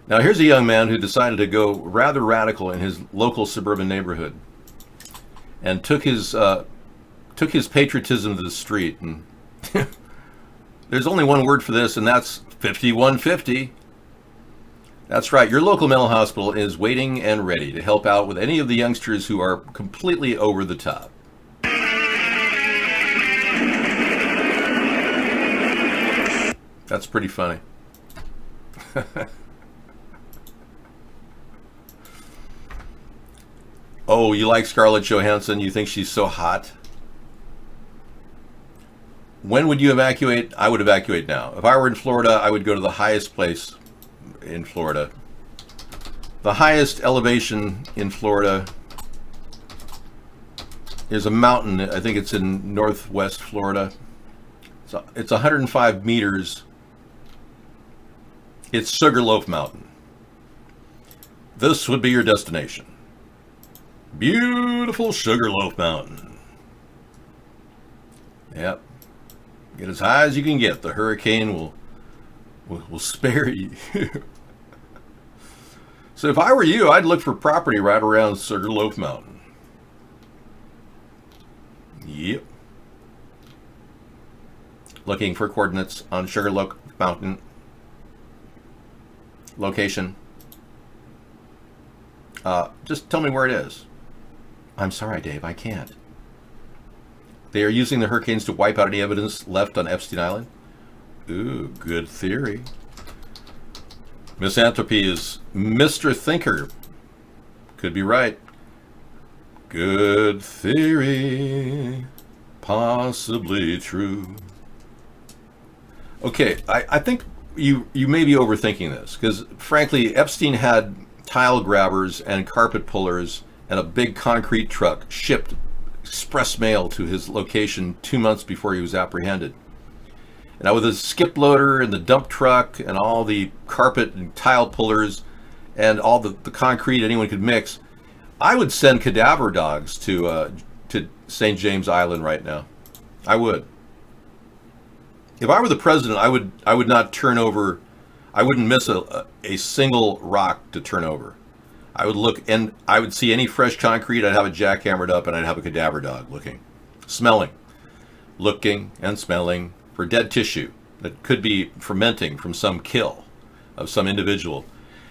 Now here's a young man who decided to go rather radical in his local suburban neighborhood and took his patriotism to the street. And there's only one word for this, and that's 5150. That's right, your local mental hospital is waiting and ready to help out with any of the youngsters who are completely over the top. That's pretty funny. Oh, you like Scarlett Johansson? You think she's so hot? When would you evacuate? I would evacuate now. If I were in Florida, I would go to the highest place in Florida. The highest elevation in Florida is a mountain. I think it's in northwest Florida. It's 105 meters. It's Sugarloaf Mountain. This would be your destination. Beautiful Sugarloaf Mountain. Yep. Get as high as you can get. The hurricane will spare you. So if I were you, I'd look for property right around Sugarloaf Mountain. Yep. Looking for coordinates on Sugarloaf Mountain. location. Just tell me where it is. I'm sorry, Dave, I can't. They are using the hurricanes to wipe out any evidence left on Epstein Island? Ooh, good theory. Misanthropy is Mr. Thinker. Could be right. Good theory. Possibly true. Okay, I think you may be overthinking this, because frankly, Epstein had tile grabbers and carpet pullers and a big concrete truck shipped express mail to his location 2 months before he was apprehended. And with his skip loader and the dump truck and all the carpet and tile pullers and all the concrete anyone could mix, I would send cadaver dogs to St. James Island right now. I would. If I were the president, I would not turn over. I wouldn't miss a single rock to turn over. I would look, and I would see any fresh concrete, I'd have it jackhammered up, and I'd have a cadaver dog looking, smelling, looking and smelling for dead tissue that could be fermenting from some kill of some individual.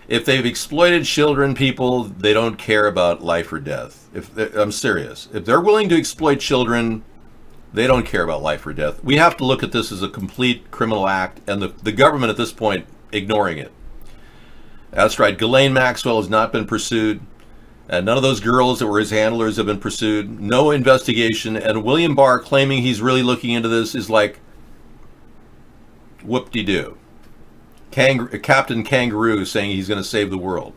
If they've exploited children, people, they don't care about life or death. I'm serious. If they're willing to exploit children, they don't care about life or death. We have to look at this as a complete criminal act, and the government at this point ignoring it. That's right. Ghislaine Maxwell has not been pursued. And none of those girls that were his handlers have been pursued. No investigation. And William Barr claiming he's really looking into this is like whoop-de-doo. Captain Kangaroo saying he's going to save the world.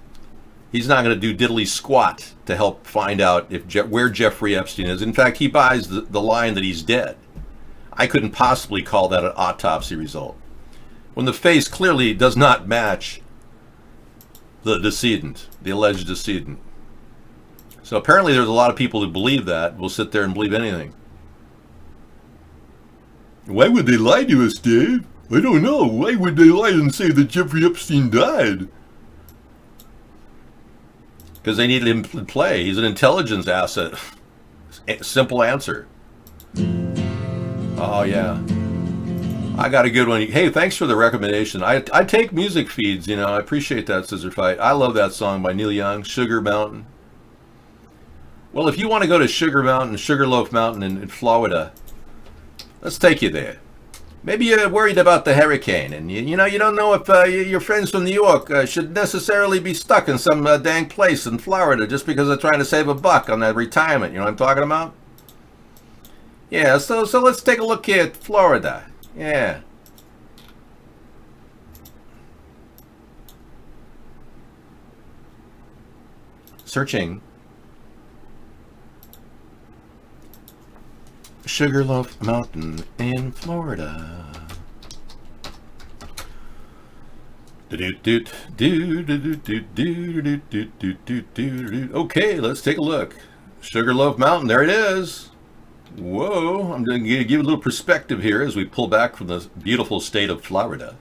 He's not going to do diddly squat to help find out where Jeffrey Epstein is. In fact, he buys the line that he's dead. I couldn't possibly call that an autopsy result, when the face clearly does not match the decedent, the alleged decedent. So apparently there's a lot of people who believe that, will sit there and believe anything. Why would they lie to us, Dave? I don't know. Why would they lie and say that Jeffrey Epstein died? Because they needed him to play. He's an intelligence asset. Simple answer. Oh, yeah. I got a good one. Hey, thanks for the recommendation. I take music feeds, you know. I appreciate that, Scissor Fight. I love that song by Neil Young, Sugar Mountain. Well, if you want to go to Sugarloaf Mountain in Florida, let's take you there. Maybe you're worried about the hurricane, and you don't know if your friends from New York should necessarily be stuck in some dang place in Florida just because they're trying to save a buck on their retirement. You know what I'm talking about? Yeah, so let's take a look here at Florida. Yeah. Searching. Sugarloaf Mountain in Florida. Okay, let's take a look. Sugarloaf Mountain, there it is. Whoa, I'm going to give a little perspective here as we pull back from the beautiful state of Florida.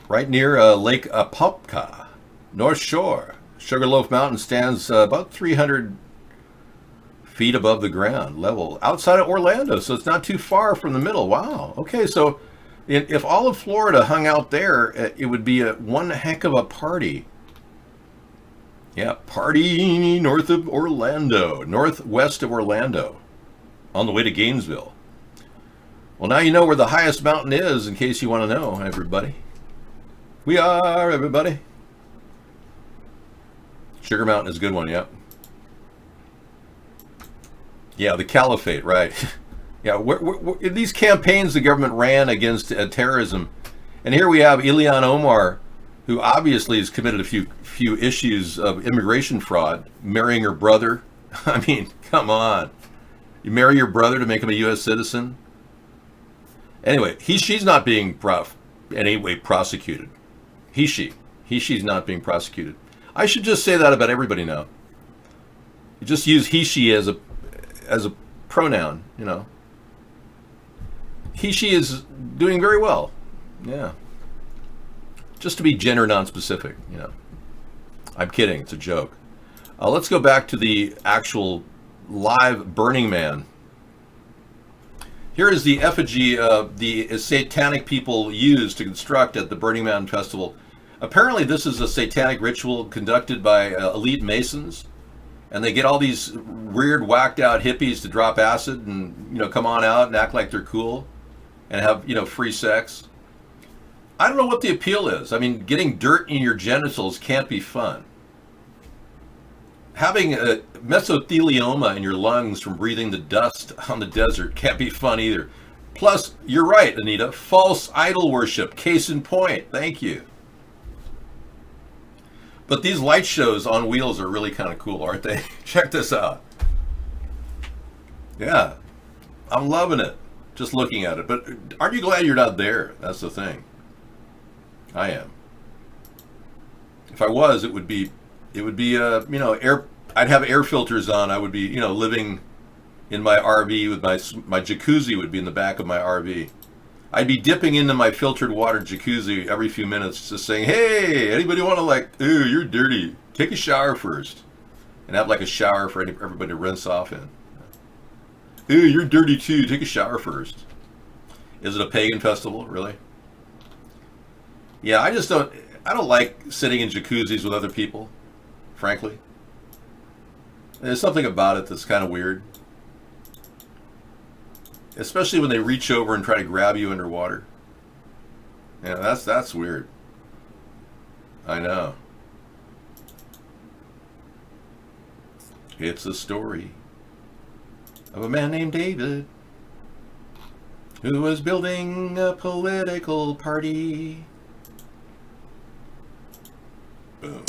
Right near Lake Apopka, North Shore. Sugarloaf Mountain stands about 300 feet above the ground level outside of Orlando, so it's not too far from the middle. Wow. Okay, so if all of Florida hung out there, it would be one heck of a party. Yeah, party north of Orlando, northwest of Orlando, on the way to Gainesville. Well, now you know where the highest mountain is, in case you want to know, everybody. We are, everybody. Sugar Mountain is a good one, yep. Yeah, the caliphate, right. Yeah, in these campaigns the government ran against terrorism. And here we have Ilhan Omar, who obviously has committed a few issues of immigration fraud, marrying her brother. I mean, come on. You marry your brother to make him a U.S. citizen? Anyway, she's not being in any way prosecuted. She's not being prosecuted. I should just say that about everybody now. You just use he, she as a pronoun, you know. He, she is doing very well. Yeah. Just to be gender non-specific, you know. I'm kidding, it's a joke. Let's go back to the actual live Burning Man. Here is the effigy the satanic people used to construct at the Burning Man Festival. Apparently this is a satanic ritual conducted by elite Masons, and they get all these weird, whacked out hippies to drop acid and, come on out and act like they're cool and have, free sex. I don't know what the appeal is. I mean, getting dirt in your genitals can't be fun. Having a mesothelioma in your lungs from breathing the dust on the desert can't be fun either. Plus, you're right, Anita, false idol worship, case in point. Thank you. But these light shows on wheels are really kind of cool, aren't they? Check this out. Yeah, I'm loving it, just looking at it. But aren't you glad you're not there? That's the thing. I am. If I was, it would be air. I'd have air filters on. I would be, living in my RV with my jacuzzi would be in the back of my RV. I'd be dipping into my filtered water jacuzzi every few minutes, just saying, "Hey, anybody want to ooh, you're dirty. Take a shower first," and have a shower for everybody to rinse off in. "Ooh, you're dirty too. Take a shower first." Is it a pagan festival, really? Yeah, I don't like sitting in jacuzzis with other people, frankly. There's something about it that's kind of weird. Especially when they reach over and try to grab you underwater. Yeah, that's weird. I know. It's a story of a man named David who was building a political party. Boom.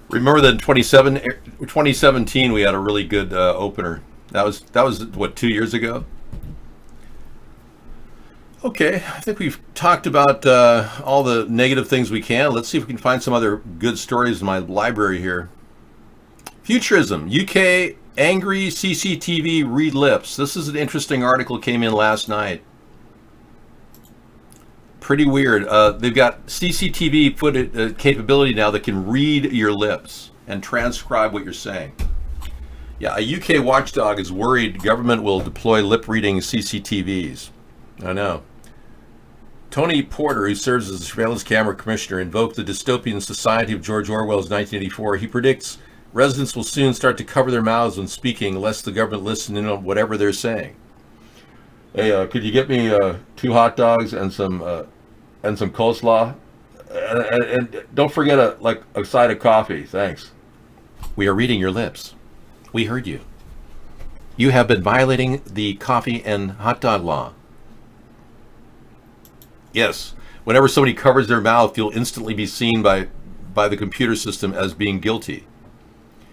Remember that in 2017 we had a really good opener. That was what, 2 years ago? Okay, I think we've talked about all the negative things we can. Let's see if we can find some other good stories in my library here. Futurism, UK angry CCTV read lips. This is an interesting article, came in last night. Pretty weird. They've got CCTV footage capability now that can read your lips and transcribe what you're saying. Yeah, a UK watchdog is worried government will deploy lip-reading CCTVs. I know. Tony Porter, who serves as the surveillance camera commissioner, invoked the dystopian society of George Orwell's 1984. He predicts residents will soon start to cover their mouths when speaking, lest the government listen in on whatever they're saying. Hey, could you get me 2 hot dogs and some coleslaw, and don't forget a side of coffee. Thanks. We are reading your lips. We heard you. You have been violating the coffee and hot dog law. Yes. Whenever somebody covers their mouth, you'll instantly be seen by the computer system as being guilty.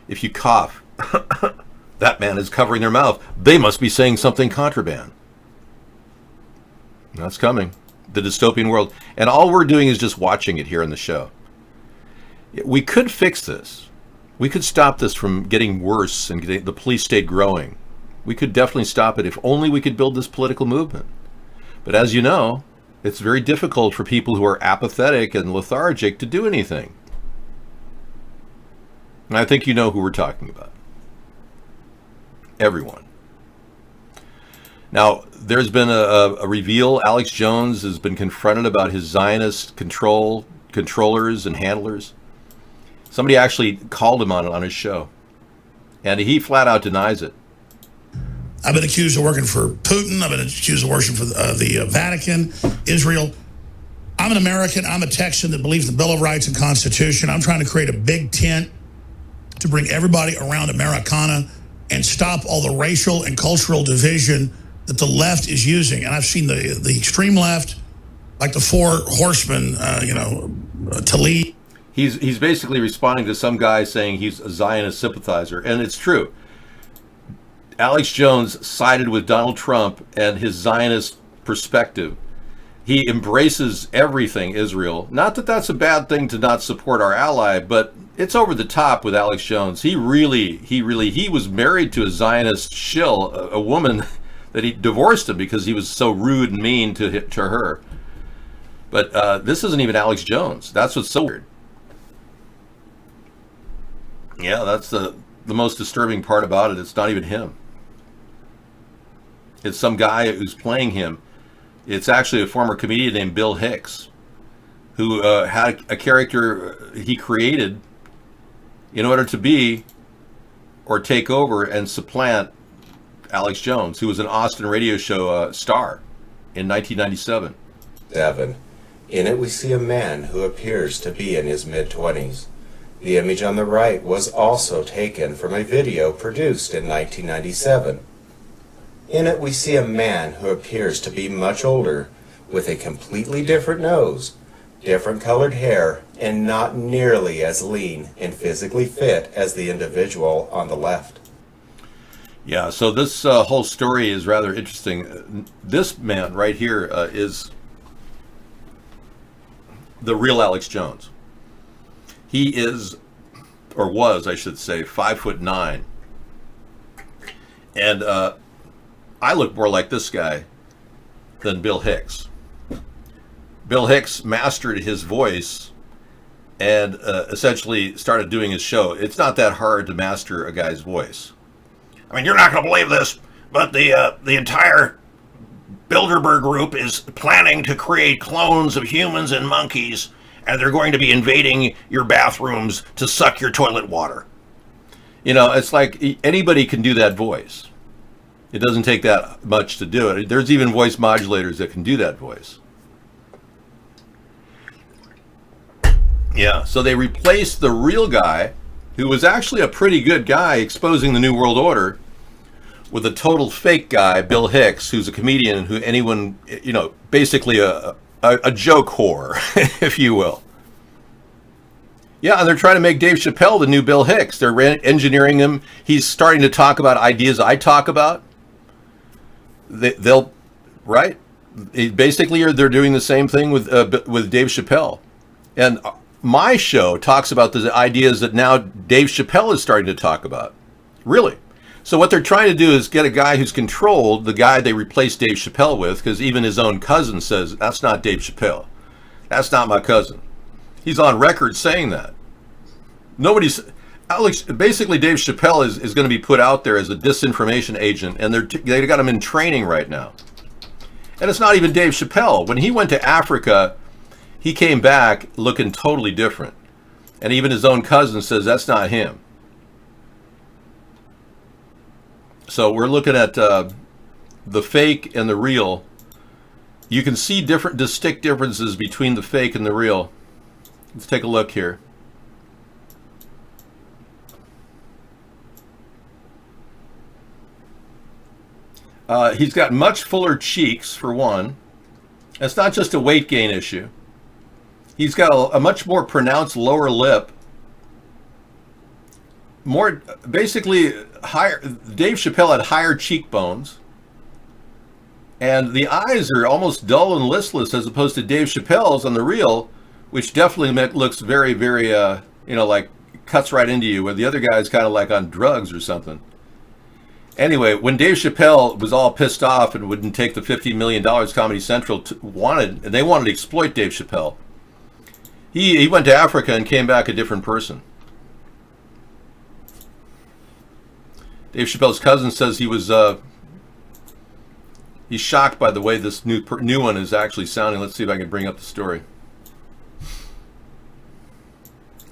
If you cough, that man is covering their mouth. They must be saying something contraband. That's coming. The dystopian world. And all we're doing is just watching it here in the show. We could fix this. We could stop this from getting worse and the police state growing. We could definitely stop it if only we could build this political movement. But as you know, it's very difficult for people who are apathetic and lethargic to do anything. And I think you know who we're talking about. Everyone. Now, there's been a reveal. Alex Jones has been confronted about his Zionist controllers and handlers. Somebody actually called him on his show, and he flat out denies it. I've been accused of working for Putin. I've been accused of working for the Vatican, Israel. I'm an American. I'm a Texan that believes in the Bill of Rights and Constitution. I'm trying to create a big tent to bring everybody around Americana and stop all the racial and cultural division that the left is using. And I've seen the extreme left, like the Four Horsemen, Tlaib. He's basically responding to some guy saying he's a Zionist sympathizer, and it's true. Alex Jones sided with Donald Trump and his Zionist perspective. He embraces everything Israel. Not that that's a bad thing to not support our ally, but it's over the top with Alex Jones. He was married to a Zionist shill, a woman that he divorced him because he was so rude and mean to her. But this isn't even Alex Jones. That's what's so weird. Yeah, that's the most disturbing part about it. It's not even him. It's some guy who's playing him. It's actually a former comedian named Bill Hicks, who had a character he created in order to be or take over and supplant Alex Jones, who was an Austin radio show star in 1997. 7. In it we see a man who appears to be in his mid-20s. The image on the right was also taken from a video produced in 1997. In it we see a man who appears to be much older, with a completely different nose, different colored hair, and not nearly as lean and physically fit as the individual on the left. Yeah, so this whole story is rather interesting. This man right here is the real Alex Jones. He is, or was, I should say, 5'9", and I look more like this guy than Bill Hicks. Bill Hicks mastered his voice and essentially started doing his show. It's not that hard to master a guy's voice. I mean, you're not going to believe this, but the entire Bilderberg group is planning to create clones of humans and monkeys, and they're going to be invading your bathrooms to suck your toilet water. You know, it's like anybody can do that voice. It doesn't take that much to do it. There's even voice modulators that can do that voice. Yeah, so they replaced the real guy, who was actually a pretty good guy exposing the New World Order, with a total fake guy, Bill Hicks, who's a comedian who anyone, you know, basically a joke whore, if you will. Yeah, and they're trying to make Dave Chappelle the new Bill Hicks. They're engineering him. He's starting to talk about ideas I talk about. They'll, right? Basically, they're doing the same thing with Dave Chappelle. And my show talks about the ideas that now Dave Chappelle is starting to talk about. Really. So what they're trying to do is get a guy who's controlled, the guy they replaced Dave Chappelle with, because even his own cousin says, that's not Dave Chappelle. That's not my cousin. He's on record saying that. Basically Dave Chappelle is going to be put out there as a disinformation agent, and they got him in training right now. And it's not even Dave Chappelle. When he went to Africa, he came back looking totally different. And even his own cousin says that's not him. So we're looking at the fake and the real. You can see distinct differences between the fake and the real. Let's take a look here. He's got much fuller cheeks, for one. It's not just a weight gain issue. He's got a much more pronounced lower lip. Basically higher. Dave Chappelle had higher cheekbones, and the eyes are almost dull and listless, as opposed to Dave Chappelle's on the reel, which definitely looks very, very, like cuts right into you. Where the other guy's kind of like on drugs or something. Anyway, when Dave Chappelle was all pissed off and wouldn't take the $50 million Comedy Central wanted to exploit Dave Chappelle, he went to Africa and came back a different person. Dave Chappelle's cousin says he's shocked by the way this new one is actually sounding. Let's see if I can bring up the story.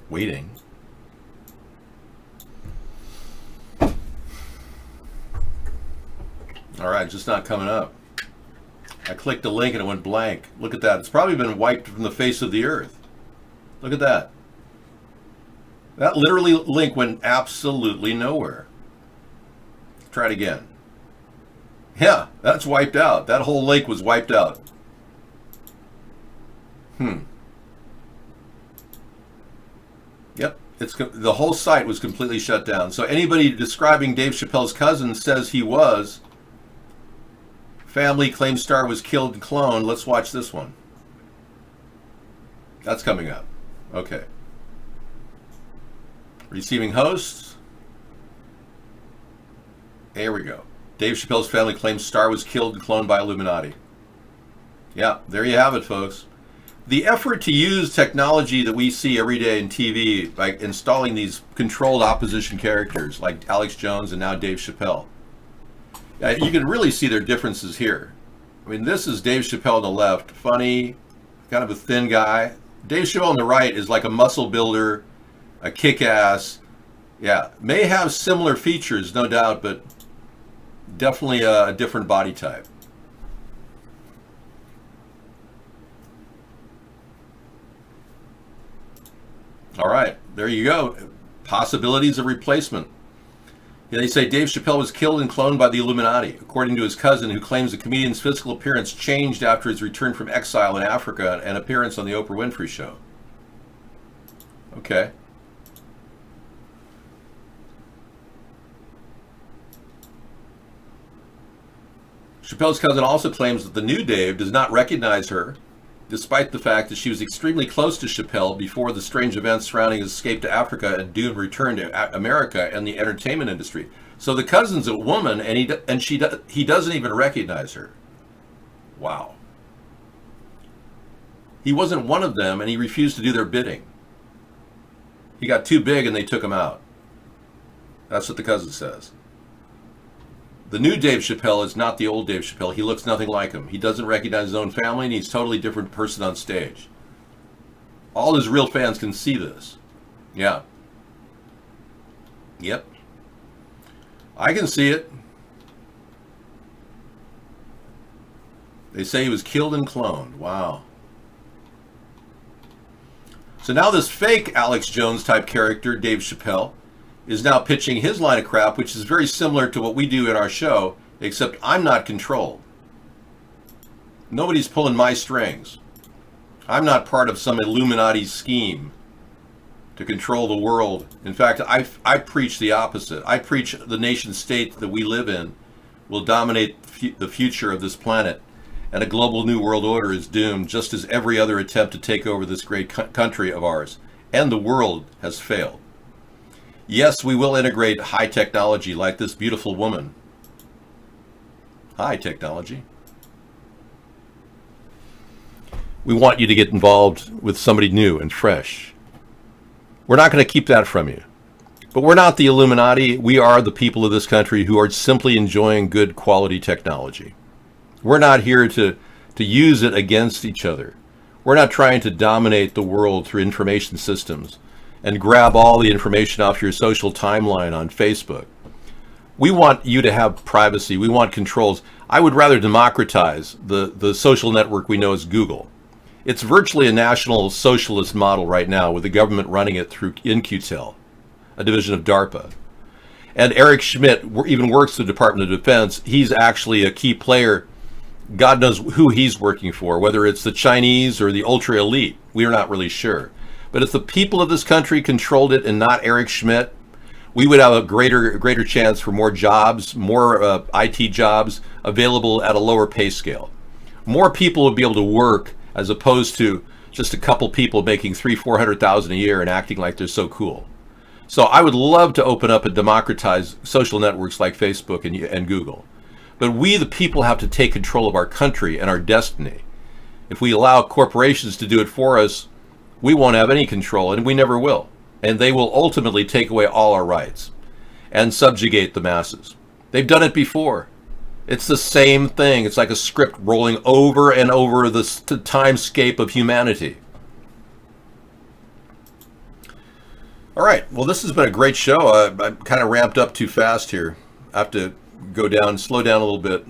Waiting. All right, just not coming up. I clicked a link and it went blank. Look at that. It's probably been wiped from the face of the earth. Look at that. That literally link went absolutely nowhere. Try it again. Yeah, that's wiped out. That whole link was wiped out. Yep, the whole site was completely shut down. So anybody describing Dave Chappelle's cousin says he was family claims star was killed and cloned. Let's watch this one. That's coming up. Okay. Receiving hosts. Here we go. Dave Chappelle's family claims star was killed and cloned by Illuminati. Yeah, there you have it, folks. The effort to use technology that we see every day in TV, like installing these controlled opposition characters like Alex Jones and now Dave Chappelle. You can really see their differences here. I mean, this is Dave Chappelle on the left, funny, kind of a thin guy. Dave Chappelle on the right is like a muscle builder, a kick-ass. Yeah, may have similar features, no doubt, but definitely a different body type. All right, there you go. Possibilities of replacement. Yeah, they say Dave Chappelle was killed and cloned by the Illuminati, according to his cousin, who claims the comedian's physical appearance changed after his return from exile in Africa and appearance on the Oprah Winfrey Show. Okay. Chappelle's cousin also claims that the new Dave does not recognize her, despite the fact that she was extremely close to Chappelle before the strange events surrounding his escape to Africa and doomed return to America and the entertainment industry. So the cousin's a woman, and he doesn't even recognize her. Wow. He wasn't one of them, and he refused to do their bidding. He got too big, and they took him out. That's what the cousin says. The new Dave Chappelle is not the old Dave Chappelle. He looks nothing like him. He doesn't recognize his own family, and he's a totally different person on stage. All his real fans can see this. Yeah. Yep. I can see it. They say he was killed and cloned. Wow. So now this fake Alex Jones type character, Dave Chappelle, is now pitching his line of crap, which is very similar to what we do in our show, except I'm not controlled. Nobody's pulling my strings. I'm not part of some Illuminati scheme to control the world. In fact, I preach the opposite. I preach the nation state that we live in will dominate the future of this planet, and a global new world order is doomed, just as every other attempt to take over this great country of ours and the world has failed. Yes, we will integrate high technology like this beautiful woman. High technology. We want you to get involved with somebody new and fresh. We're not going to keep that from you. But we're not the Illuminati. We are the people of this country who are simply enjoying good quality technology. We're not here to use it against each other. We're not trying to dominate the world through information systems and grab all the information off your social timeline on Facebook. We want you to have privacy. We want controls. I would rather democratize the social network we know as Google. It's virtually a national socialist model right now, with the government running it through In-Q-Tel, a division of DARPA. And Eric Schmidt even works for the Department of Defense. He's actually a key player. God knows who he's working for, whether it's the Chinese or the ultra elite. We're not really sure. But if the people of this country controlled it and not Eric Schmidt, we would have a greater chance for more jobs, more IT jobs available at a lower pay scale. More people would be able to work as opposed to just a couple people making $300,000-400,000 a year and acting like they're so cool. So I would love to open up and democratize social networks like Facebook and Google. But we, the people, have to take control of our country and our destiny. If we allow corporations to do it for us, we won't have any control, and we never will. And they will ultimately take away all our rights and subjugate the masses. They've done it before. It's the same thing. It's like a script rolling over and over the timescape of humanity. All right. Well, this has been a great show. I'm kind of ramped up too fast here. I have to go down, slow down a little bit.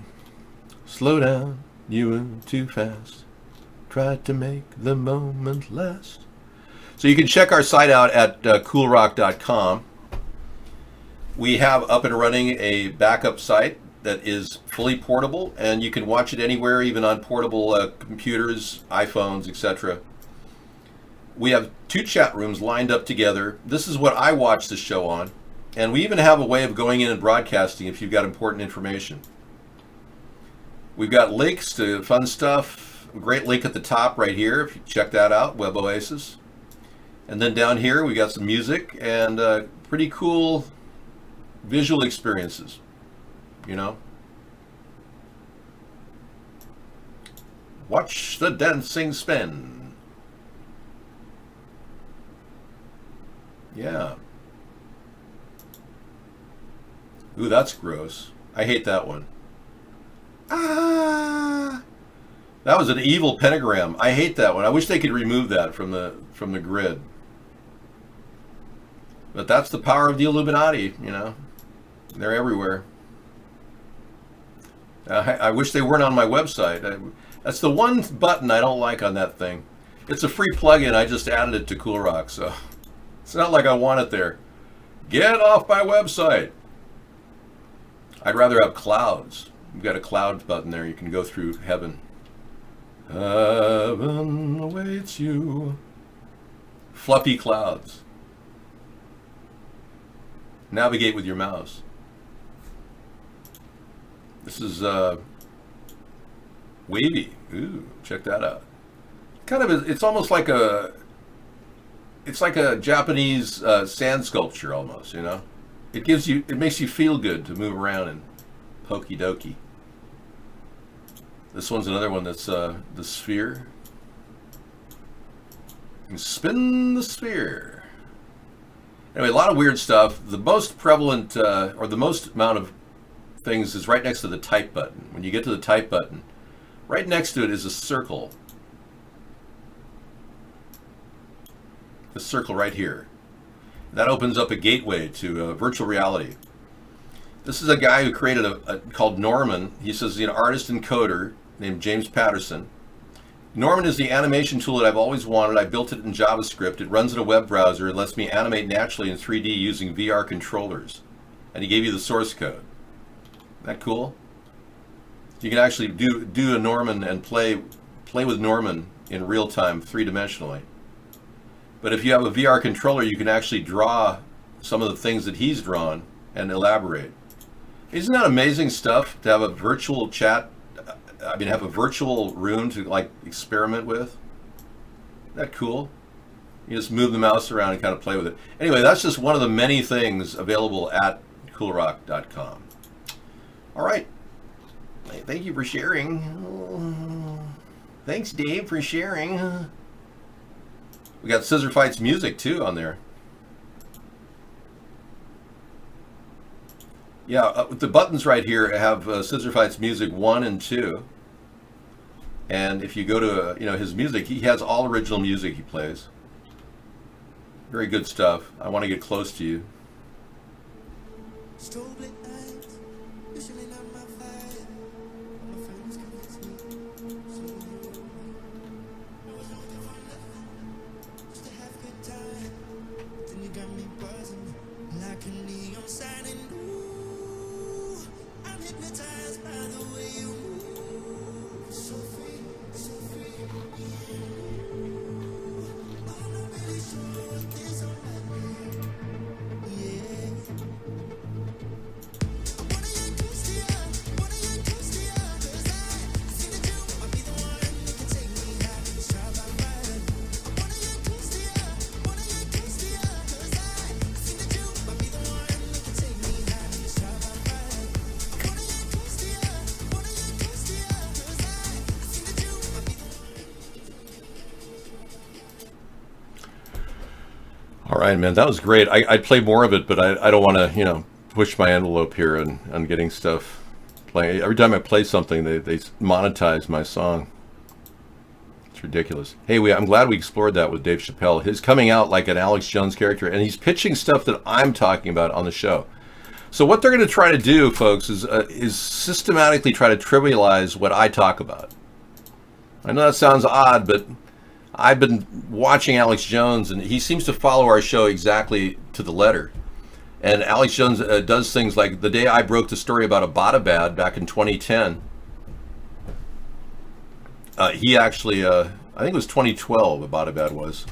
Slow down. You were too fast. Tried to make the moment last. So you can check our site out at coolrock.com. We have up and running a backup site that is fully portable, and you can watch it anywhere, even on portable computers, iPhones, etc. We have 2 chat rooms lined up together. This is what I watch the show on, and we even have a way of going in and broadcasting if you've got important information. We've got links to fun stuff. A great link at the top right here, if you check that out, Web Oasis. And then down here, we got some music and pretty cool visual experiences, you know. Watch the dancing spin. Yeah. Ooh, that's gross. I hate that one. Ah! That was an evil pentagram. I hate that one. I wish they could remove that from the grid. But that's the power of the Illuminati, you know. They're everywhere. I wish they weren't on my website. That's the one button I don't like on that thing. It's a free plugin. I just added it to CoolRock, so it's not like I want it there. Get off my website. I'd rather have clouds. You've got a cloud button there. You can go through heaven. Heaven awaits you. Fluffy clouds. Navigate with your mouse. This is wavy. Ooh, check that out. Kind of, it's almost like it's like a Japanese sand sculpture almost, you know. It makes you feel good to move around in pokey dokey. This one's another one that's the sphere. You can spin the sphere. Anyway, a lot of weird stuff. The most prevalent, or the most amount of things is right next to the type button. When you get to the type button, right next to it is a circle. The circle right here. That opens up a gateway to virtual reality. This is a guy who created called Norman. He says he's an artist and coder named James Patterson. Norman is the animation tool that I've always wanted. I built it in JavaScript. It runs in a web browser and lets me animate naturally in 3D using VR controllers. And he gave you the source code. Isn't that cool? You can actually do a Norman and play with Norman in real time, 3-dimensionally. But if you have a VR controller, you can actually draw some of the things that he's drawn and elaborate. Isn't that amazing stuff to have a virtual chat? I mean, have a virtual room to like experiment with? Isn't that cool? You just move the mouse around and kind of play with it. Anyway, that's just one of the many things available at coolrock.com. All right. Thank you for sharing. Thanks, Dave, for sharing. We got Scissor Fights music too on there. Yeah, the buttons right here have Scissor Fights music 1 and 2. And if you go to his music, he has all original music he plays. Very good stuff. I want to get close to you. All right, man, that was great. I'd play more of it, but I don't want to, push my envelope here on getting stuff playing. Every time I play something, they monetize my song. It's ridiculous. Hey, I'm glad we explored that with Dave Chappelle. His coming out like an Alex Jones character, and he's pitching stuff that I'm talking about on the show. So what they're going to try to do, folks, is systematically try to trivialize what I talk about. I know that sounds odd, but I've been watching Alex Jones, and he seems to follow our show exactly to the letter. And Alex Jones does things like the day I broke the story about Abbottabad back in 2010. He actually, I think it was 2012, Abbottabad was.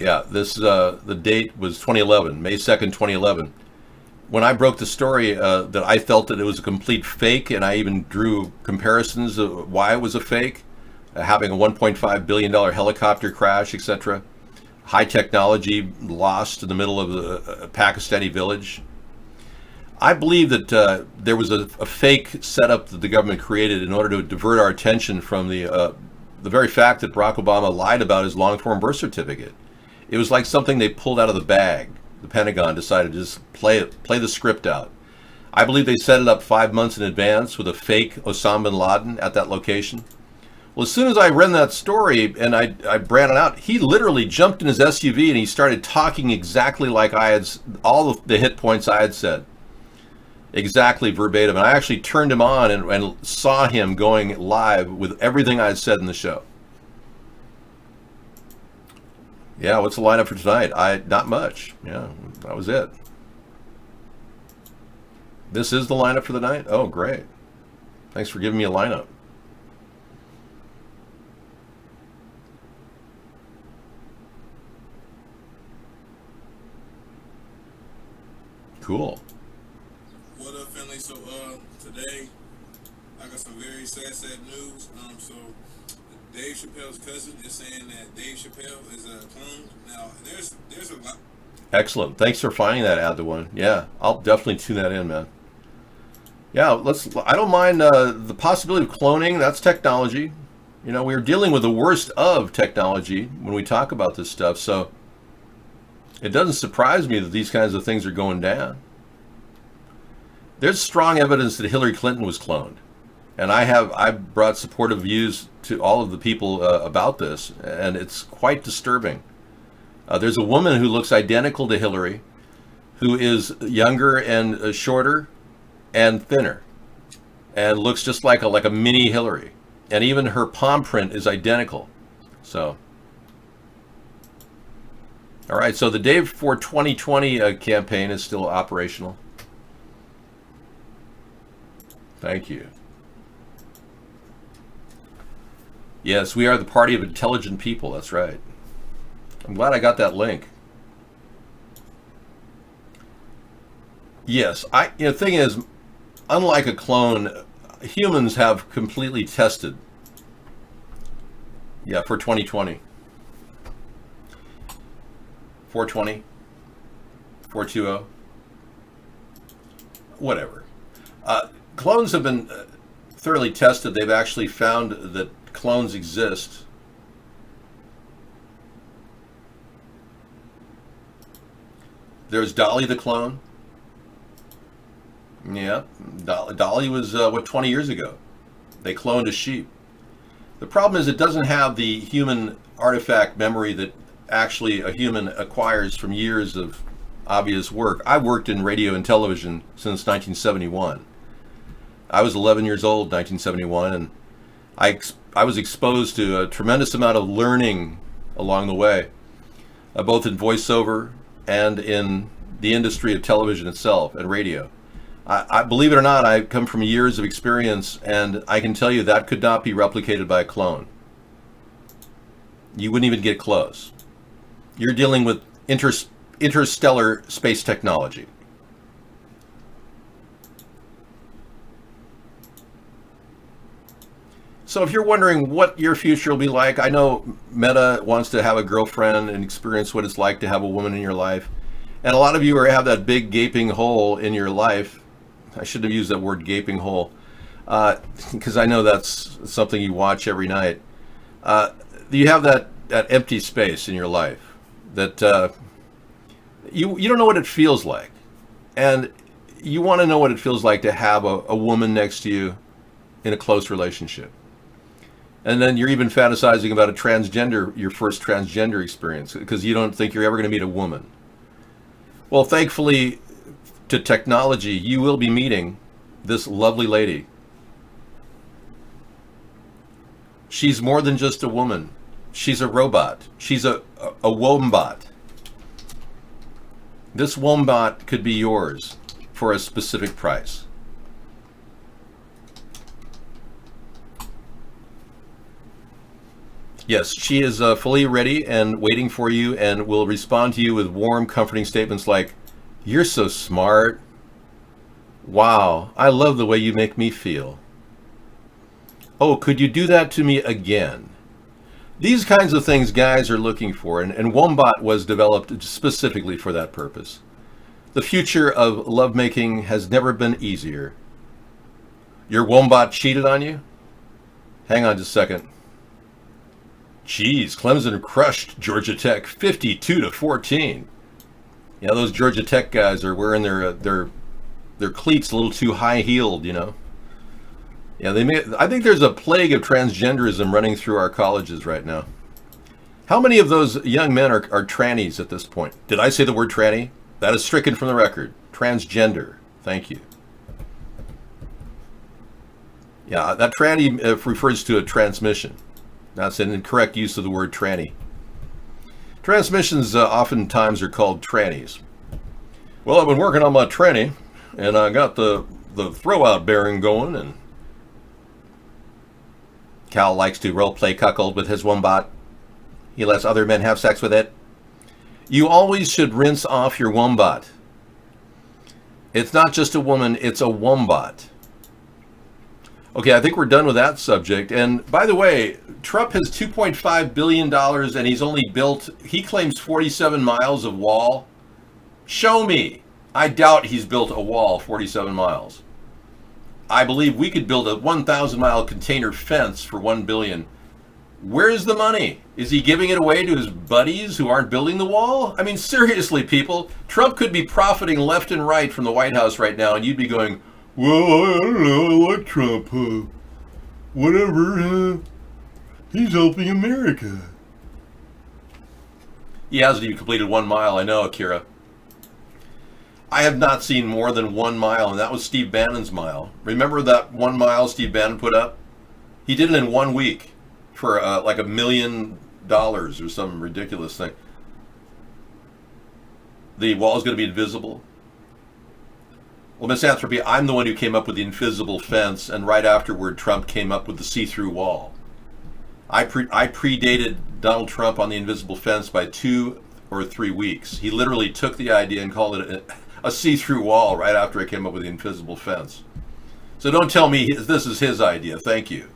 Yeah, this the date was 2011, May 2nd, 2011. When I broke the story that I felt that it was a complete fake, and I even drew comparisons of why it was a fake, having a $1.5 billion helicopter crash, etc. High technology lost in the middle of the Pakistani village. I believe that there was a fake setup that the government created in order to divert our attention from the very fact that Barack Obama lied about his long-form birth certificate. It was like something they pulled out of the bag. The Pentagon decided to just play the script out. I believe they set it up 5 months in advance with a fake Osama bin Laden at that location. Well, as soon as I read that story and I ran it out, he literally jumped in his SUV and he started talking exactly like I had, all the hit points I had said. Exactly verbatim. And I actually turned him on and saw him going live with everything I had said in the show. Yeah, what's the lineup for tonight? Not much. Yeah, that was it. This is the lineup for the night? Oh, great. Thanks for giving me a lineup. Cool. What up, family? So, today I got some very sad news. So Dave Chappelle's cousin is saying that Dave Chappelle is a clone. Now, there's a lot. Excellent. Thanks for finding that, Add the One. Yeah, I'll definitely tune that in, man. Yeah, I don't mind the possibility of cloning. That's technology. You know, we're dealing with the worst of technology when we talk about this stuff, so it doesn't surprise me that these kinds of things are going down. There's strong evidence that Hillary Clinton was cloned. And I brought supportive views to all of the people about this, and it's quite disturbing. There's a woman who looks identical to Hillary, who is younger and shorter and thinner, and looks just like a mini Hillary. And even her palm print is identical. So, all right. So the Dave for 2020 campaign is still operational. Thank you. Yes, we are the party of intelligent people. That's right. I'm glad I got that link. Yes, the thing is, unlike a clone, humans have completely tested. Yeah, for 2020. 420. 420. Whatever. Clones have been thoroughly tested. They've actually found that clones exist. There's Dolly the clone. Yeah, Dolly was, 20 years ago? They cloned a sheep. The problem is it doesn't have the human artifact memory that actually a human acquires from years of obvious work. I worked in radio and television since 1971. I was 11 years old in 1971, and I was exposed to a tremendous amount of learning along the way, both in voiceover and in the industry of television itself and radio. I believe it or not, I come from years of experience, and I can tell you that could not be replicated by a clone. You wouldn't even get close. You're dealing with interstellar space technology. So if you're wondering what your future will be like, I know Meta wants to have a girlfriend and experience what it's like to have a woman in your life. And a lot of you have that big gaping hole in your life. I shouldn't have used that word, gaping hole, because I know that's something you watch every night. You have that empty space in your life that you don't know what it feels like. And you want to know what it feels like to have a woman next to you in a close relationship. And then you're even fantasizing about your first transgender experience, because you don't think you're ever going to meet a woman. Well, thankfully, to technology, you will be meeting this lovely lady. She's more than just a woman. She's a robot. She's a wombot. This wombot could be yours for a specific price. Yes, she is fully ready and waiting for you and will respond to you with warm, comforting statements like, "You're so smart. Wow, I love the way you make me feel. Oh, could you do that to me again?" These kinds of things guys are looking for, and Wombot was developed specifically for that purpose. The future of lovemaking has never been easier. Your Wombot cheated on you? Hang on just a second. Geez, Clemson crushed Georgia Tech 52-14. Yeah, those Georgia Tech guys are wearing their cleats a little too high-heeled, you know. Yeah, I think there's a plague of transgenderism running through our colleges right now. How many of those young men are trannies at this point? Did I say the word tranny? That is stricken from the record. Transgender. Thank you. Yeah, that tranny refers to a transmission. That's an incorrect use of the word tranny. Transmissions oftentimes are called trannies. Well, I've been working on my tranny, and I got the throwout bearing going, and Cal likes to role-play cuckold with his Wombot. He lets other men have sex with it. You always should rinse off your Wombot. It's not just a woman, it's a Wombot. Okay, I think we're done with that subject. And by the way, Trump has $2.5 billion and he's only built, he claims 47 miles of wall. Show me. I doubt he's built a wall 47 miles. I believe we could build a 1,000-mile container fence for $1 billion. Where's the money? Is he giving it away to his buddies who aren't building the wall? I mean, seriously, people, Trump could be profiting left and right from the White House right now, and you'd be going, well, I don't know, I like Trump. Whatever. He's helping America. He hasn't even completed 1 mile, I know, Akira. I have not seen more than 1 mile, and that was Steve Bannon's mile. Remember that 1 mile Steve Bannon put up? He did it in 1 week for like $1 million or some ridiculous thing. The wall is going to be invisible. Well, Misanthropy, I'm the one who came up with the invisible fence, and right afterward, Trump came up with the see-through wall. I predated Donald Trump on the invisible fence by 2 or 3 weeks. He literally took the idea and called it a see-through wall right after I came up with the invisible fence. So don't tell me this is his idea. Thank you.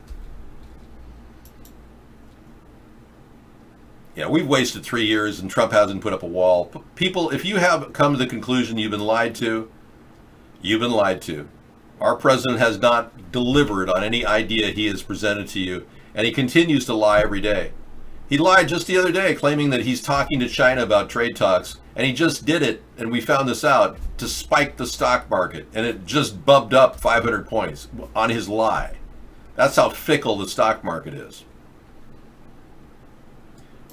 Yeah, we've wasted 3 years and Trump hasn't put up a wall. People, if you have come to the conclusion you've been lied to, you've been lied to. Our president has not delivered on any idea he has presented to you, and he continues to lie every day. He lied just the other day, claiming that he's talking to China about trade talks, and he just did it, and we found this out, to spike the stock market, and it just bumped up 500 points on his lie. That's how fickle the stock market is.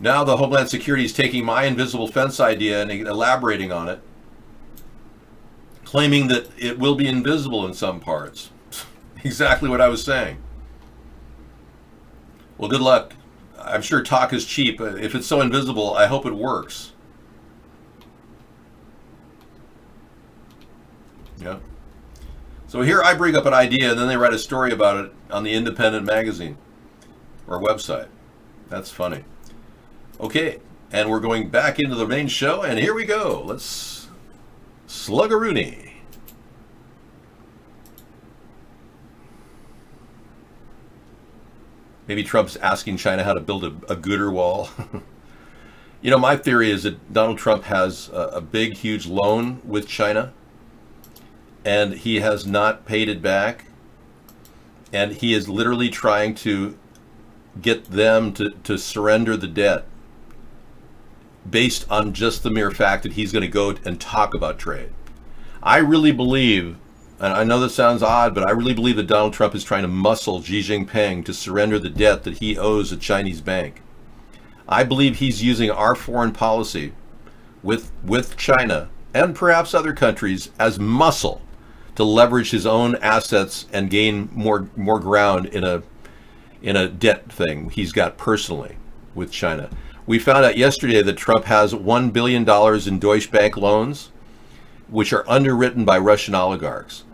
Now the Homeland Security is taking my invisible fence idea and elaborating on it, claiming that it will be invisible in some parts. Exactly what I was saying. Well, good luck. I'm sure talk is cheap. If it's so invisible, I hope it works. Yeah. So here I bring up an idea and then they write a story about it on the Independent magazine or website. That's funny. Okay, and we're going back into the main show, and here we go. Let's slug-a-rooney. Maybe Trump's asking China how to build a gooder wall. You know, my theory is that Donald Trump has a big, huge loan with China, and he has not paid it back, and he is literally trying to get them to surrender the debt based on just the mere fact that he's going to go and talk about trade. I really believe, and I know this sounds odd, but I really believe that Donald Trump is trying to muscle Xi Jinping to surrender the debt that he owes a Chinese bank. I believe he's using our foreign policy with China and perhaps other countries as muscle to leverage his own assets and gain more ground in a debt thing he's got personally with China. We found out yesterday that Trump has $1 billion in Deutsche Bank loans, which are underwritten by Russian oligarchs.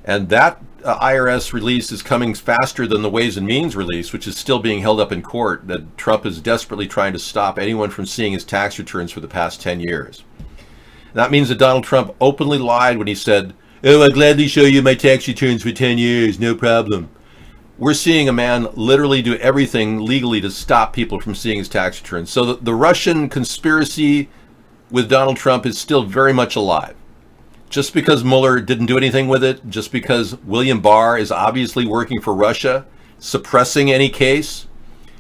And that IRS release is coming faster than the Ways and Means release, which is still being held up in court, that Trump is desperately trying to stop anyone from seeing his tax returns for the past 10 years. That means that Donald Trump openly lied when he said, "Oh, I'll gladly show you my tax returns for 10 years, no problem." We're seeing a man literally do everything legally to stop people from seeing his tax returns. So the Russian conspiracy with Donald Trump is still very much alive. Just because Mueller didn't do anything with it, just because William Barr is obviously working for Russia, suppressing any case,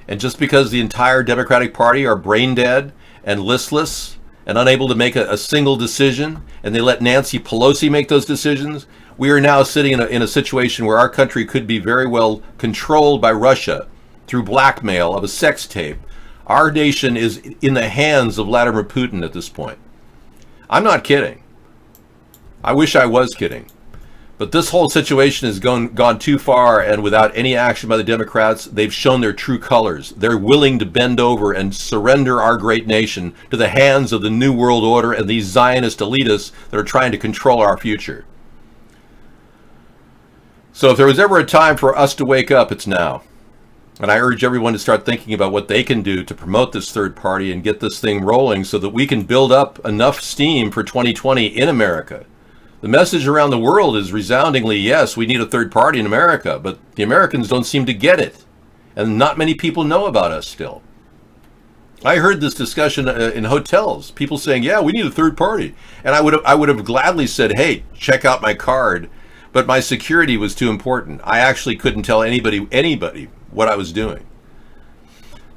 and just because the entire Democratic Party are brain dead and listless and unable to make a single decision, and they let Nancy Pelosi make those decisions, we are now sitting in a situation where our country could be very well controlled by Russia through blackmail of a sex tape. Our nation is in the hands of Vladimir Putin at this point. I'm not kidding. I wish I was kidding. But this whole situation has gone too far, and without any action by the Democrats, they've shown their true colors. They're willing to bend over and surrender our great nation to the hands of the New World Order and these Zionist elitists that are trying to control our future. So if there was ever a time for us to wake up, it's now. And I urge everyone to start thinking about what they can do to promote this third party and get this thing rolling so that we can build up enough steam for 2020 in America. The message around the world is resoundingly, yes, we need a third party in America, but the Americans don't seem to get it. And not many people know about us still. I heard this discussion in hotels, people saying, yeah, we need a third party. And I would have gladly said, hey, check out my card. But my security was too important. I actually couldn't tell anybody what I was doing.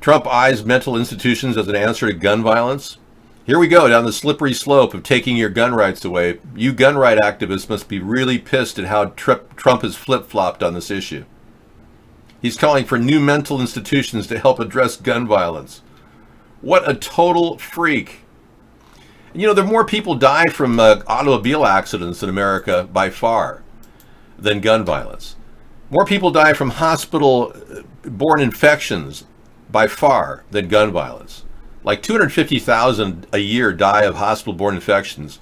Trump eyes mental institutions as an answer to gun violence. Here we go, down the slippery slope of taking your gun rights away. You gun right activists must be really pissed at how Trump has flip-flopped on this issue. He's calling for new mental institutions to help address gun violence. What a total freak. You know, there are more people die from automobile accidents in America by far than gun violence. More people die from hospital-borne infections by far than gun violence. Like 250,000 a year die of hospital-borne infections.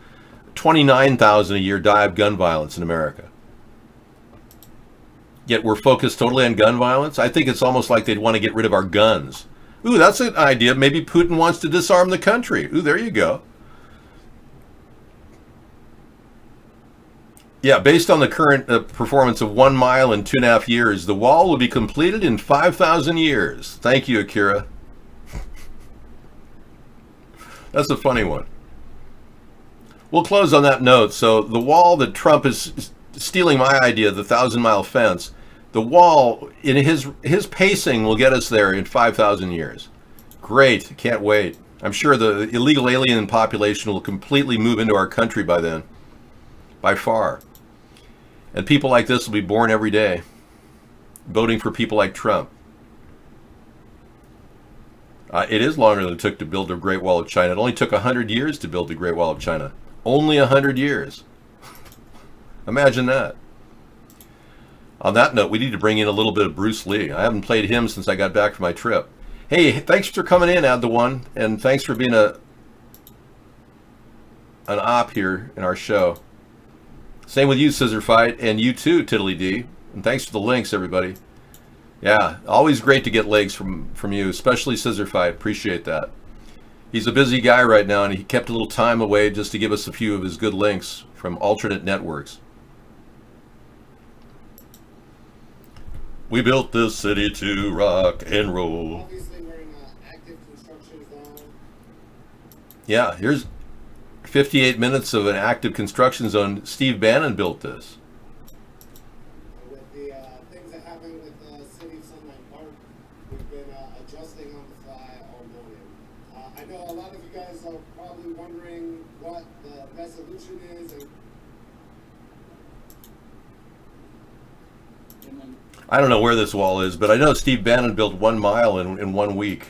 29,000 a year die of gun violence in America. Yet we're focused totally on gun violence. I think it's almost like they'd want to get rid of our guns. Ooh, that's an idea. Maybe Putin wants to disarm the country. Ooh, there you go. Yeah, based on the current performance of 1 mile in 2.5 years, the wall will be completed in 5,000 years. Thank you, Akira. That's a funny one. We'll close on that note. So the wall that Trump is stealing my idea, the 1,000-mile fence, the wall in his pacing will get us there in 5,000 years. Great, can't wait. I'm sure the illegal alien population will completely move into our country by then, by far. And people like this will be born every day, voting for people like Trump. It is longer than it took to build the Great Wall of China. It only took 100 years to build the Great Wall of China. Only 100 years. Imagine that. On that note, we need to bring in a little bit of Bruce Lee. I haven't played him since I got back from my trip. Hey, thanks for coming in, Add the One, and thanks for being an op here in our show. Same with you, Scissor Fight, and you too, Tiddly D. And thanks for the links, everybody. Yeah, always great to get links from you, especially Scissor Fight. Appreciate that. He's a busy guy right now, and he kept a little time away just to give us a few of his good links from alternate networks. We built this city to rock and roll. Obviously, we're in an active construction zone. Yeah, here's 58 minutes of an active construction zone. Steve Bannon built this. With the things that happened with the City of Sunlight Park, we've been adjusting on the fly all morning. I know a lot of you guys are probably wondering what the resolution is. I don't know where this wall is, but I know Steve Bannon built 1 mile in 1 week.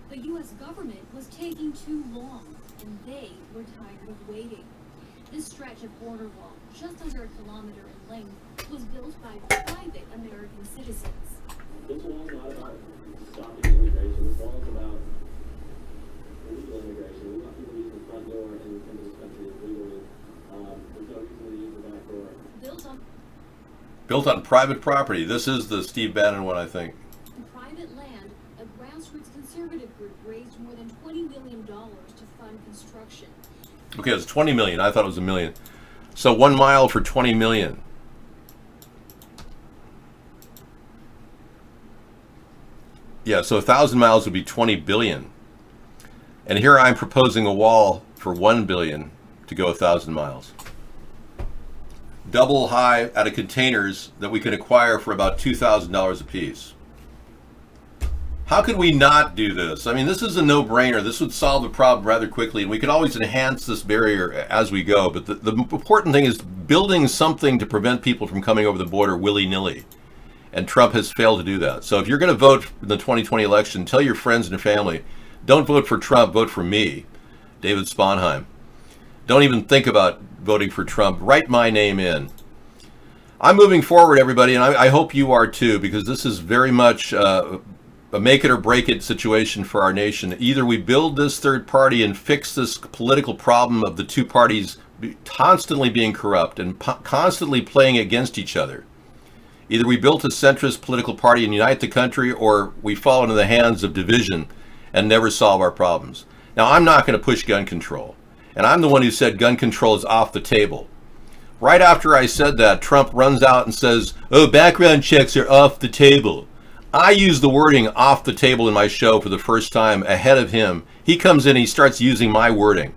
The U.S. government was taking too long, and they were tired of waiting. This stretch of border wall, just under 1 kilometer in length, was built by private American citizens. This wall is not about stopping immigration. This wall is about illegal immigration. We want people to use the front door and into this country legally. There's no reason to use the back door. Built on private property. This is the Steve Bannon one, I think. Private land, a grassroots conservative group raised more than $20 million to fund construction. Okay, it's 20 million. I thought it was a million. So 1 mile for 20 million. Yeah, so 1,000 miles would be 20 billion. And here I'm proposing a wall for 1 billion to go 1,000 miles. Double high out of containers that we can acquire for about $2,000 a piece. How could we not do this? I mean, this is a no-brainer. This would solve the problem rather quickly, and we could always enhance this barrier as we go. But the important thing is building something to prevent people from coming over the border willy-nilly. And Trump has failed to do that. So if you're going to vote in the 2020 election, tell your friends and your family, don't vote for Trump, vote for me, David Sponheim. Don't even think about voting for Trump. Write my name in. I'm moving forward, everybody, and I hope you are too, because this is very much a make it or break it situation for our nation. Either we build this third party and fix this political problem of the two parties constantly being corrupt and constantly playing against each other. Either we build a centrist political party and unite the country, or we fall into the hands of division and never solve our problems. Now, I'm not going to push gun control. And I'm the one who said gun control is off the table. Right after I said that, Trump runs out and says, oh, background checks are off the table. I use the wording off the table in my show for the first time ahead of him. He comes in and he starts using my wording.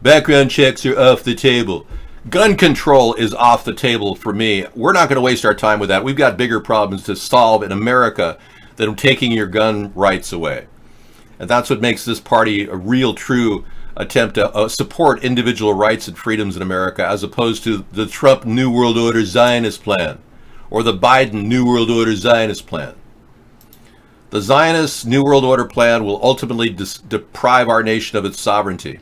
Background checks are off the table. Gun control is off the table for me. We're not going to waste our time with that. We've got bigger problems to solve in America than taking your gun rights away. And that's what makes this party a real, true attempt to support individual rights and freedoms in America, as opposed to the Trump New World Order Zionist plan or the Biden New World Order Zionist plan. The Zionist New World Order plan will ultimately deprive our nation of its sovereignty.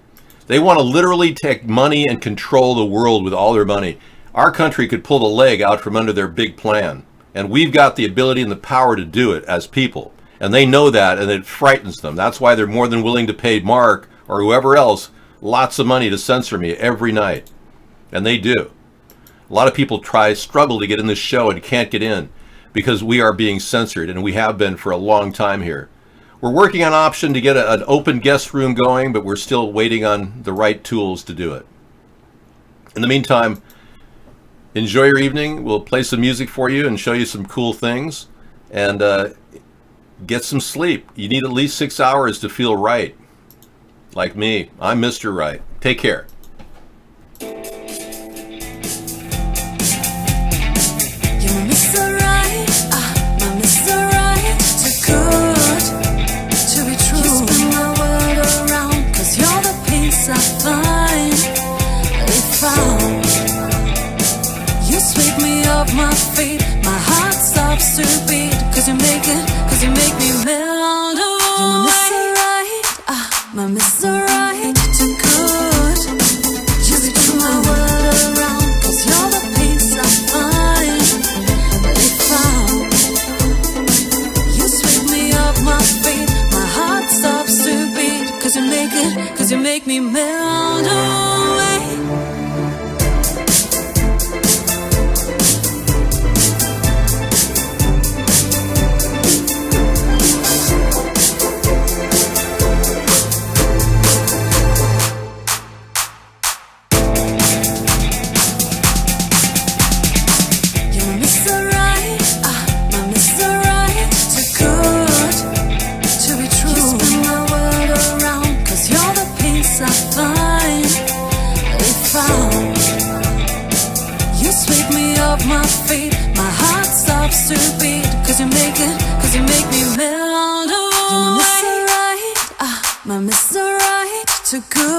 They want to literally take money and control the world with all their money. Our country could pull the leg out from under their big plan. And we've got the ability and the power to do it as people. And they know that, and it frightens them. That's why they're more than willing to pay Mark or whoever else lots of money to censor me every night. And they do. A lot of people struggle to get in this show and can't get in because we are being censored, and we have been for a long time here. We're working on an option to get an open guest room going, but we're still waiting on the right tools to do it. In the meantime, enjoy your evening. We'll play some music for you and show you some cool things. And get some sleep. You need at least 6 hours to feel right. Like me. I'm Mr. Right. Take care. My feet, my heart stops to beat, cause you make me melt away. My Mr. Right, too good. You spin my world around, cause you're the peace I find. If you sweep me off my feet, my heart stops to beat, cause you make me melt away. My feet, my heart stops to beat, cause you make me melt away. You're my Mr. Right, too good.